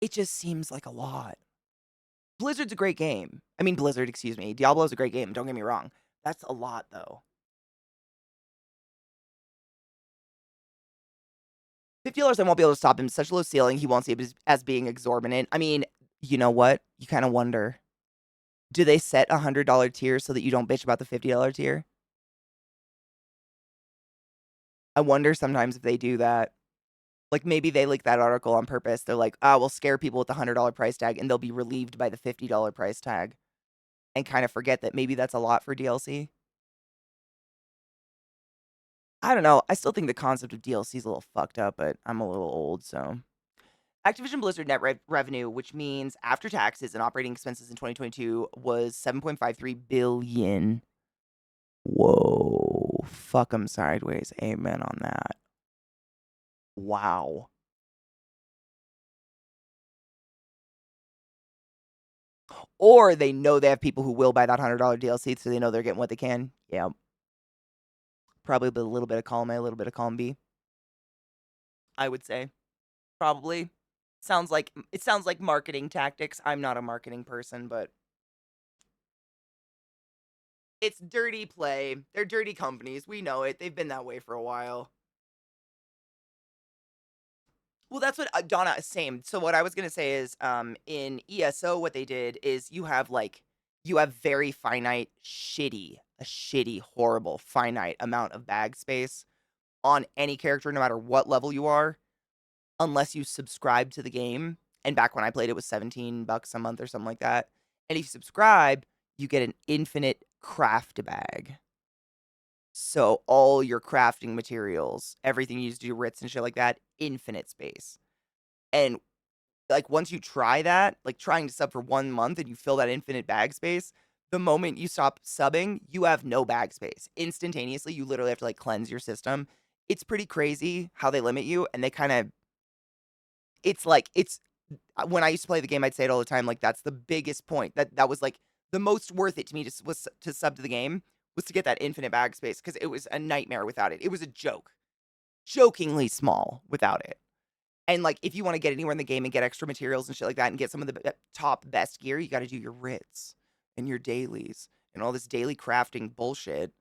It just seems like a lot. Blizzard's a great game. I mean, Blizzard, excuse me. Diablo's a great game. Don't get me wrong. That's a lot, though. $50, I won't be able to stop him. Such a low ceiling, he won't see it as being exorbitant. I mean, you know what? You kind of wonder. Do they set a $100 tier so that you don't bitch about the $50 tier? I wonder sometimes if they do that. Like maybe they leak that article on purpose. They're like, we'll scare people with the $100 price tag and they'll be relieved by the $50 price tag and kind of forget that maybe that's a lot for DLC. I don't know. I still think the concept of DLC is a little fucked up, but I'm a little old, so. Activision Blizzard net revenue, which means after taxes and operating expenses in 2022, was 7.53 billion. Whoa. Fuck 'em sideways. Amen on that. Wow. Or they know they have people who will buy that $100 DLC, so they know they're getting what they can. Yeah. Probably a little bit of column A, a little bit of column B. I would say. Probably. It sounds like marketing tactics. I'm not a marketing person, but it's dirty play. They're dirty companies. We know it. They've been that way for a while. Well, that's what Donna is saying. So what I was gonna say is, in ESO, what they did is you have very finite, a shitty, horrible, finite amount of bag space on any character, no matter what level you are, unless you subscribe to the game. And back when I played, it was $17 a month or something like that. And if you subscribe, you get an infinite craft bag. So all your crafting materials, everything you use to do writs and shit like that, infinite space. And like once you try that, like trying to sub for 1 month and you fill that infinite bag space, the moment you stop subbing, you have no bag space. Instantaneously, you literally have to like cleanse your system. It's pretty crazy how they limit you, and they kind of it's when I used to play the game, I'd say it all the time, like that's the biggest point. That was like the most worth it to me was to sub to the game was to get that infinite bag space because it was a nightmare without it. It was a joke. Jokingly small without it. And like, if you want to get anywhere in the game and get extra materials and shit like that and get some of the top best gear, you got to do your writs and your dailies and all this daily crafting bullshit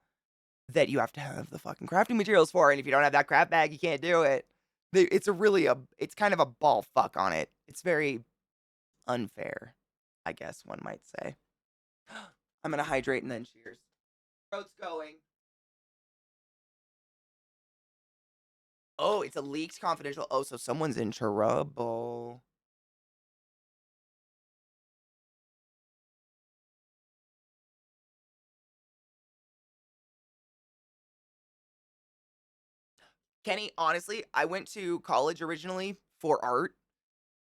that you have to have the fucking crafting materials for. And if you don't have that craft bag, you can't do it. It's kind of a ball fuck on it. It's very unfair, I guess one might say. I'm gonna hydrate and then cheers. Throat's going. Oh, it's a leaked confidential. Oh, so someone's in trouble. Kenny, honestly, I went to college originally for art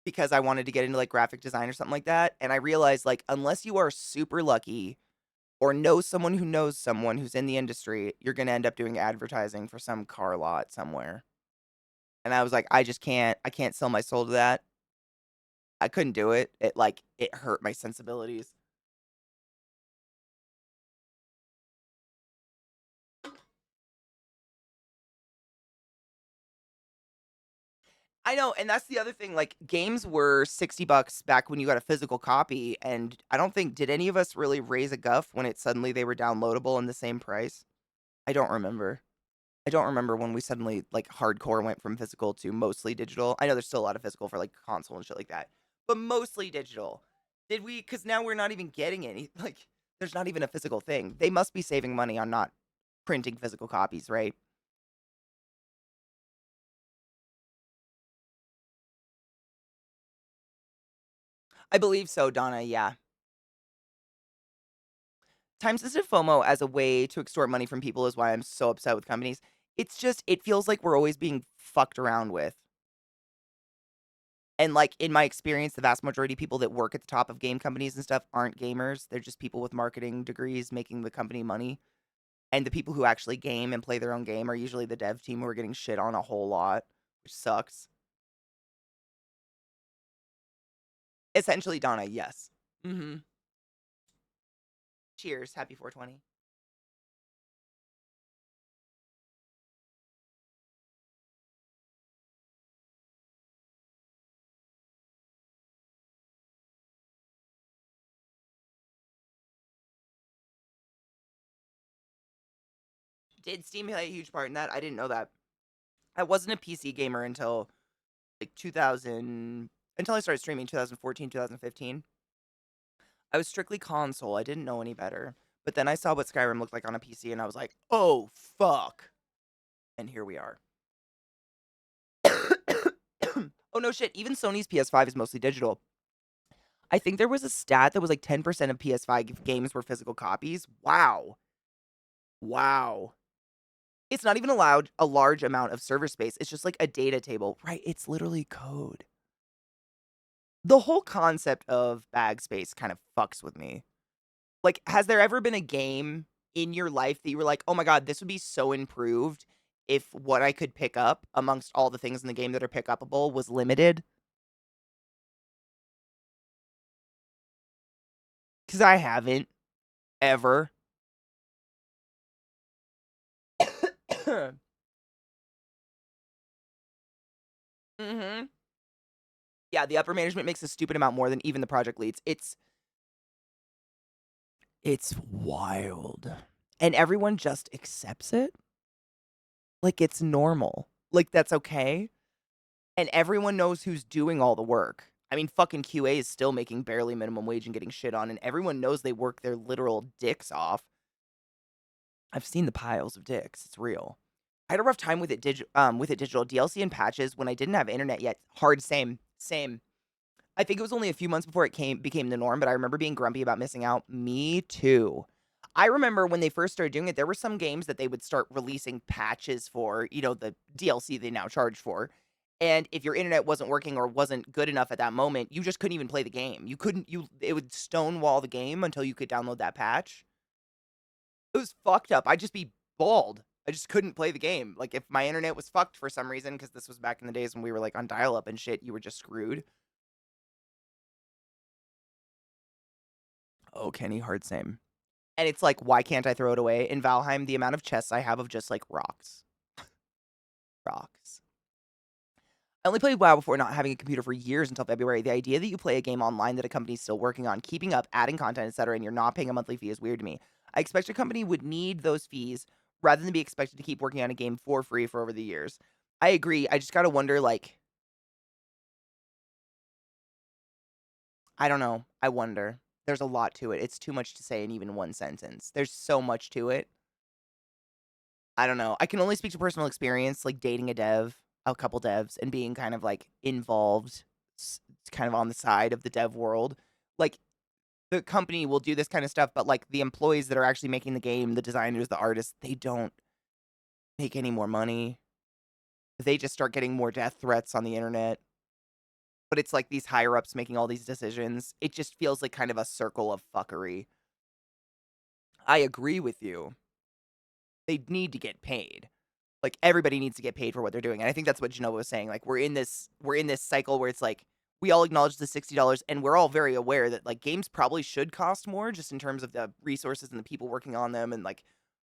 because I wanted to get into like graphic design or something like that. And I realized like unless you are super lucky or know someone who knows someone who's in the industry, you're gonna end up doing advertising for some car lot somewhere. And I was like, I can't sell my soul to that. I couldn't do it. It hurt my sensibilities. I know, and that's the other thing. Like games were $60 back when you got a physical copy, and I don't think did any of us really raise a guff when it suddenly they were downloadable in the same price. I don't remember. I don't remember when we suddenly like hardcore went from physical to mostly digital. I know there's still a lot of physical for like console and shit like that, but mostly digital. Did we? Because now we're not even getting any. Like, there's not even a physical thing. They must be saving money on not printing physical copies, right? I believe so, Donna. Yeah. Time sensitive FOMO as a way to extort money from people is why I'm so upset with companies. It's just, it feels like we're always being fucked around with. And, like, in my experience, the vast majority of people that work at the top of game companies and stuff aren't gamers. They're just people with marketing degrees making the company money. And the people who actually game and play their own game are usually the dev team who are getting shit on a whole lot, which sucks. Essentially, Donna, yes. Mhm. Cheers. Happy 420. Did Steam play a huge part in that? I didn't know that. I wasn't a PC gamer until like 2000, until I started streaming 2014, 2015. I was strictly console. I didn't know any better. But then I saw what Skyrim looked like on a PC and I was like, oh, fuck. And here we are. Oh, no shit. Even Sony's PS5 is mostly digital. I think there was a stat that was like 10% of PS5 games were physical copies. Wow. Wow. It's not even allowed a large amount of server space. It's just like a data table, right? It's literally code. The whole concept of bag space kind of fucks with me. Like, has there ever been a game in your life that you were like, oh my God, this would be so improved if what I could pick up amongst all the things in the game that are pick upable was limited? Because I haven't ever. Hmm. Yeah, the upper management makes a stupid amount more than even the project leads. It's wild. And everyone just accepts it like it's normal. Like that's okay. And everyone knows who's doing all the work. I mean, fucking QA is still making barely minimum wage and getting shit on, and everyone knows they work their literal dicks off. I've seen the piles of dicks. It's real. I had a rough time with it digital DLC and patches when I didn't have internet yet. Hard same. I think it was only a few months before it became the norm, but I remember being grumpy about missing out. Me too. I remember when they first started doing it, there were some games that they would start releasing patches for, the DLC they now charge for. And if your internet wasn't working or wasn't good enough at that moment, you just couldn't even play the game. It would stonewall the game until you could download that patch. It was fucked up. I'd just be bald. I just couldn't play the game. Like if my internet was fucked for some reason, because this was back in the days when we were like on dial up and shit, you were just screwed. Oh, Kenny, hard same. And it's like, why can't I throw it away? In Valheim, the amount of chests I have of just like rocks. Rocks. I only played WoW before not having a computer for years until February. The idea that you play a game online that a company's still working on, keeping up, adding content, etc., and you're not paying a monthly fee is weird to me. I expect a company would need those fees rather than be expected to keep working on a game for free for over the years. I agree. I just gotta wonder, like, I don't know. I wonder. There's a lot to it. It's too much to say in even one sentence. There's so much to it. I don't know. I can only speak to personal experience, like dating a couple devs, and being kind of like involved, kind of on the side of the dev world. Like the company will do this kind of stuff, but like the employees that are actually making the game, the designers, the artists, they don't make any more money. They just start getting more death threats on the internet. But it's like these higher ups making all these decisions. It just feels like kind of a circle of fuckery. I agree with you. They need to get paid. Like everybody needs to get paid for what they're doing. And I think that's what Genova was saying. Like we're in this cycle where it's like we all acknowledge the $60 and we're all very aware that like games probably should cost more just in terms of the resources and the people working on them and like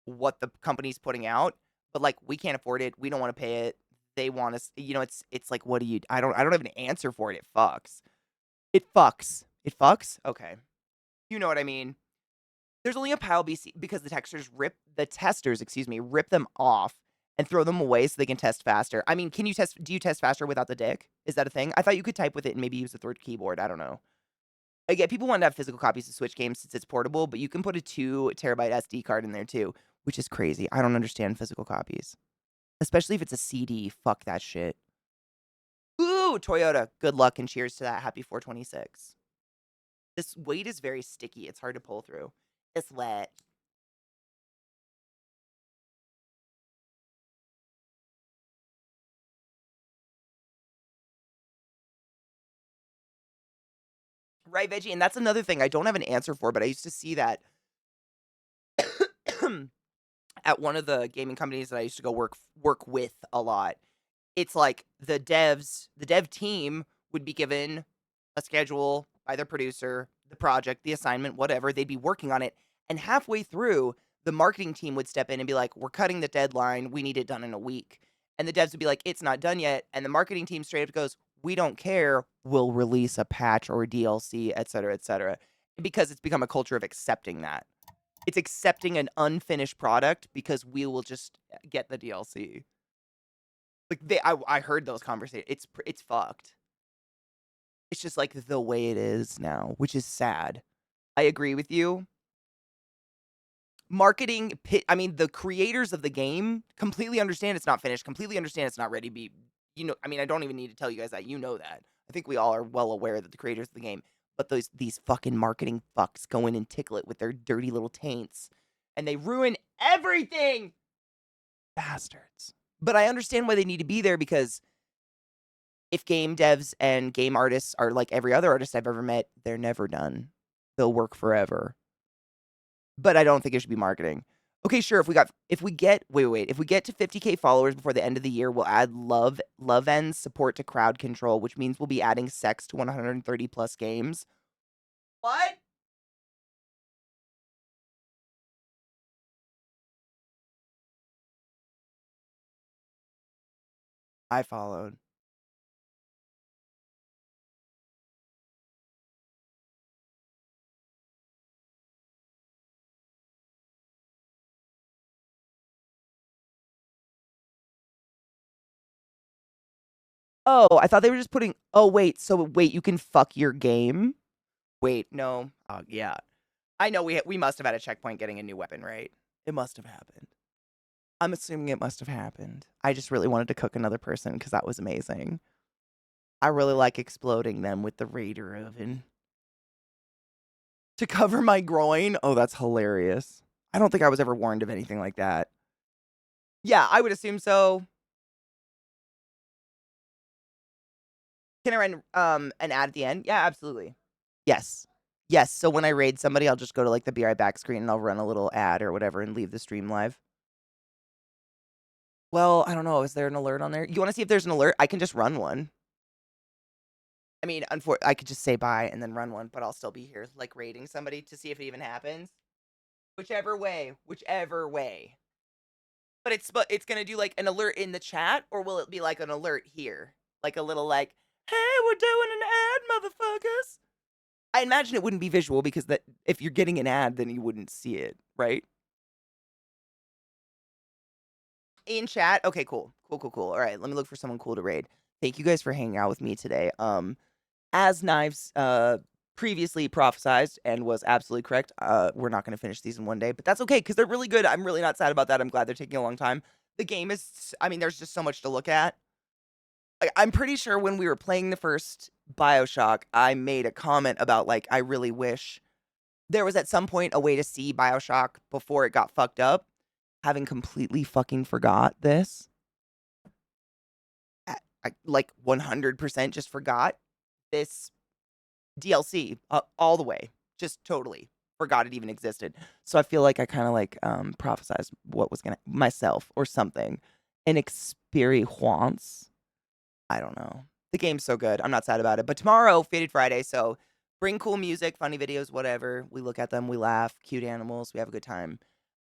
what the company's putting out. But like we can't afford it. We don't want to pay it. They want us, it's like what do you I don't have an answer for it. It fucks. It fucks. It fucks? Okay. You know what I mean? There's only a pile BC because the testers, excuse me, rip them off and throw them away so they can test faster. I mean, do you test faster without the dick? Is that a thing? I thought you could type with it and maybe use a third keyboard. I don't know. Again, people want to have physical copies of Switch games since it's portable, but you can put a 2 terabyte SD card in there too, which is crazy. I don't understand physical copies, especially if it's a CD. Fuck that shit. Ooh, Toyota. Good luck and cheers to that. Happy 426. This weight is very sticky. It's hard to pull through. It's wet. Right, Veggie? And that's another thing I don't have an answer for, but I used to see that at one of the gaming companies that I used to go work with a lot. It's like the dev team would be given a schedule by their producer, the project, the assignment, whatever. They'd be working on it. And halfway through, the marketing team would step in and be like, we're cutting the deadline. We need it done in a week. And the devs would be like, it's not done yet. And the marketing team straight up goes, we don't care. We'll release a patch or a DLC, et cetera, et cetera. Because it's become a culture of accepting that. It's accepting an unfinished product because we will just get the DLC. Like I heard those conversations. It's fucked. It's just like the way it is now, which is sad. I agree with you. Marketing I mean, the creators of the game completely understand it's not finished, completely understand it's not ready to be, I mean, I don't even need to tell you guys that. You know that. I think we all are well aware that the creators of the game, but these fucking marketing fucks go in and tickle it with their dirty little taints and they ruin everything. Bastards. But I understand why they need to be there because if game devs and game artists are like every other artist I've ever met, they're never done. They'll work forever. But I don't think it should be marketing. Okay, sure. If we get if we get to 50K followers before the end of the year, we'll add love end support to crowd control, which means we'll be adding sex to 130 plus games. What? I followed. Oh, I thought they were just putting. Oh, wait, you can fuck your game? Wait, no. Oh, yeah. I know we must have had a checkpoint getting a new weapon, right? It must have happened. I'm assuming it must have happened. I just really wanted to cook another person because that was amazing. I really like exploding them with the Raider oven. To cover my groin? Oh, that's hilarious. I don't think I was ever warned of anything like that. Yeah, I would assume so. Can I run an ad at the end? Yeah, absolutely. Yes. Yes. So when I raid somebody, I'll just go to like the be right back screen and I'll run a little ad or whatever and leave the stream live. Well, I don't know. Is there an alert on there? You want to see if there's an alert? I can just run one. I mean, I could just say bye and then run one, but I'll still be here, like raiding somebody to see if it even happens. Whichever way, whichever way. But it's gonna do like an alert in the chat, or will it be like an alert here, like a little like, "Hey, we're doing an ad, motherfuckers." I imagine it wouldn't be visual because that if you're getting an ad, then you wouldn't see it, right? In chat. Okay, cool, cool, cool, cool. All right, let me look for someone cool to raid. Thank you guys for hanging out with me today. As Knives previously prophesized and was absolutely correct, we're not going to finish these in one day, but that's okay because they're really good. I'm really not sad about that. I'm glad they're taking a long time. The game is, I mean, there's just so much to look at. Like, I'm pretty sure when we were playing the first Bioshock, I made a comment about, like, I really wish there was at some point a way to see Bioshock before it got fucked up. Having completely fucking forgot this. I like 100% just forgot this DLC all the way. Just totally forgot it even existed. So I feel like I kind of like prophesized what was gonna myself or something. An experience. I don't know. The game's so good. I'm not sad about it. But tomorrow, Faded Friday, so bring cool music, funny videos, whatever. We look at them, we laugh, cute animals, we have a good time.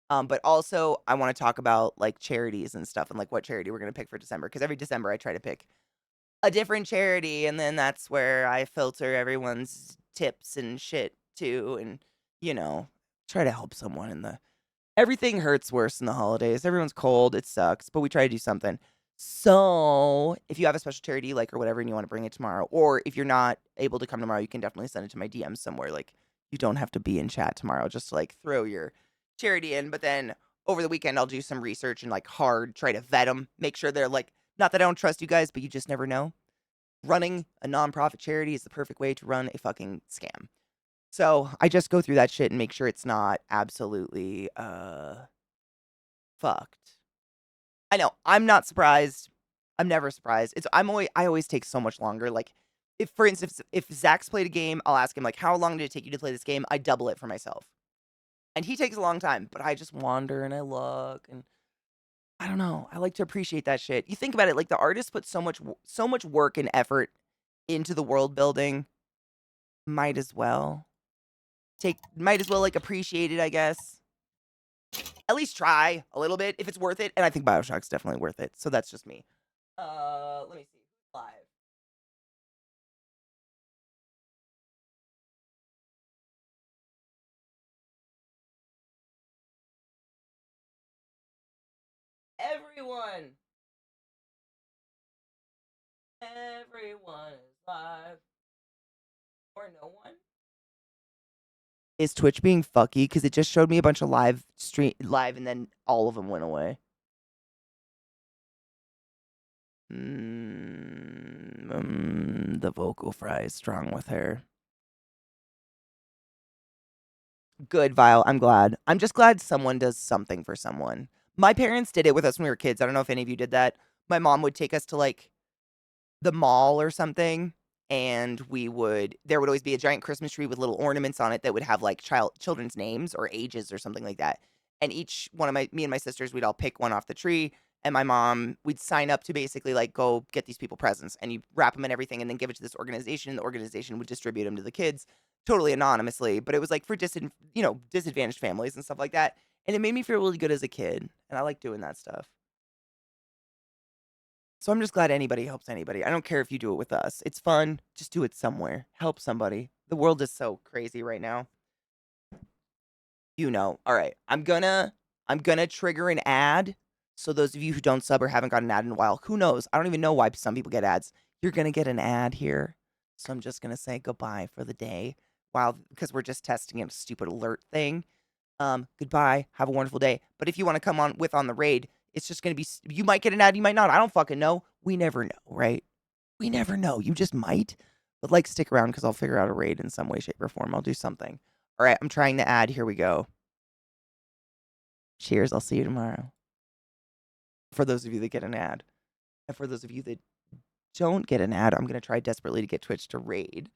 But also I want to talk about like charities and stuff and like what charity we're gonna pick for December. Because every December I try to pick a different charity, and then that's where I filter everyone's tips and shit too, and try to help someone in the everything hurts worse in the holidays. Everyone's cold, it sucks, but we try to do something. So, if you have a special charity like or whatever and you want to bring it tomorrow, or if you're not able to come tomorrow, you can definitely send it to my DMs somewhere. Like you don't have to be in chat tomorrow, just to, like throw your charity in, but then over the weekend I'll do some research and like hard try to vet them, make sure they're like not that I don't trust you guys, but you just never know. Running a nonprofit charity is the perfect way to run a fucking scam. So I just go through that shit and make sure it's not absolutely fucked. I know. I'm not surprised. I'm never surprised. I always take so much longer. Like If, for instance, if Zach's played a game, I'll ask him, like, how long did it take you to play this game? I double it for myself. And he takes a long time, but I just wander and I look and I don't know. I like to appreciate that shit. You think about it, like the artist put so much work and effort into the world building. Might as well like appreciate it, I guess. At least try a little bit if it's worth it. And I think BioShock's definitely worth it. So that's just me. Let me see. Live. Everyone. Everyone is live. Or no one? Is Twitch being fucky? Because it just showed me a bunch of live and then all of them went away. The vocal fry is strong with her. Good, Vile. I'm glad. I'm just glad someone does something for someone. My parents did it with us when we were kids. I don't know if any of you did that. My mom would take us to like the mall or something, and there would always be a giant Christmas tree with little ornaments on it that would have like children's names or ages or something like that. And each one of me and my sisters, we'd all pick one off the tree. And my mom, we'd sign up to basically like go get these people presents, and you wrap them in everything and then give it to this organization. And the organization would distribute them to the kids totally anonymously. But it was like for disadvantaged families and stuff like that. And it made me feel really good as a kid. And I like doing that stuff. So I'm just glad anybody helps anybody. I don't care if you do it with us. It's fun. Just do it somewhere. Help somebody. The world is so crazy right now. All right. I'm gonna trigger an ad. So those of you who don't sub or haven't got an ad in a while, who knows? I don't even know why some people get ads. You're gonna get an ad here. So I'm just gonna say goodbye for the day. Because we're just testing a stupid alert thing. Goodbye. Have a wonderful day. But if you want to come on the raid, it's just going to be, you might get an ad, you might not. I don't fucking know. We never know, right? We never know. You just might. But like, stick around because I'll figure out a raid in some way, shape, or form. I'll do something. All right, I'm trying the ad. Here we go. Cheers. I'll see you tomorrow. For those of you that get an ad. And for those of you that don't get an ad, I'm going to try desperately to get Twitch to raid.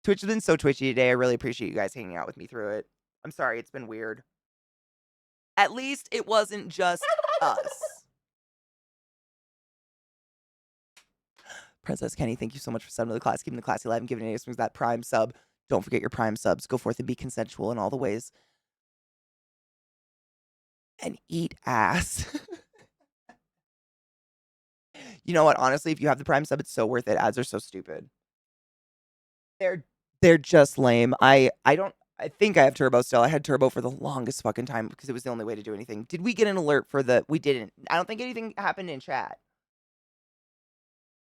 Twitch has been so twitchy today. I really appreciate you guys hanging out with me through it. I'm sorry, it's been weird. At least it wasn't just us. Princess Kenny, thank you so much for subbing to the class, keeping the classy alive and giving any that Prime sub. Don't forget your Prime subs. Go forth and be consensual in all the ways. And eat ass. You know what? Honestly, if you have the Prime sub, it's so worth it. Ads are so stupid. They're just lame. I think I have Turbo still. I had Turbo for the longest fucking time because it was the only way to do anything. Did we get an alert for we didn't. I don't think anything happened in chat.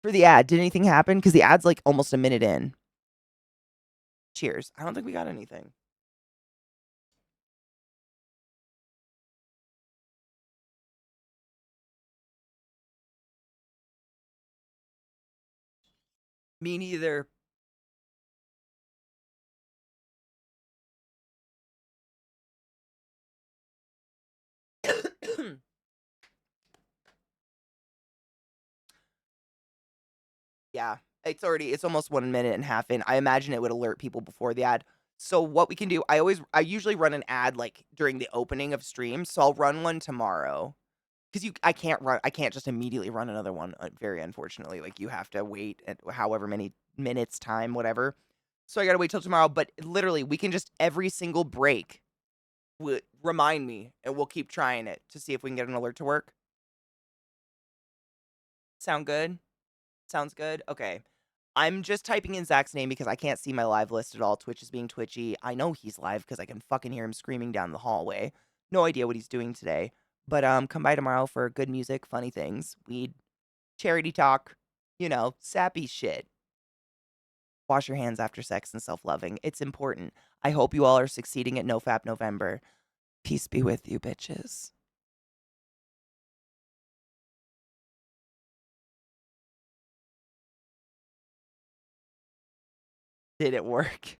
For the ad, did anything happen? Because the ad's like almost a minute in. Cheers. I don't think we got anything. Me neither. Yeah, it's almost 1 minute and a half in. I imagine it would alert people before the ad. So what we can do, I usually run an ad like during the opening of streams, so I'll run one tomorrow. Because I can't just immediately run another one, very unfortunately. Like, you have to wait at however many minutes, time, whatever. So I gotta wait till tomorrow, but literally, we can just every single break remind me, and we'll keep trying it to see if we can get an alert to work. Sound good? Sounds good? Okay. I'm just typing in Zach's name because I can't see my live list at all. Twitch is being twitchy. I know he's live because I can fucking hear him screaming down the hallway. No idea what he's doing today. But come by tomorrow for good music, funny things, weed, charity talk, sappy shit. Wash your hands after sex and self-loving. It's important. I hope you all are succeeding at NoFap November. Peace be with you, bitches. Did it work?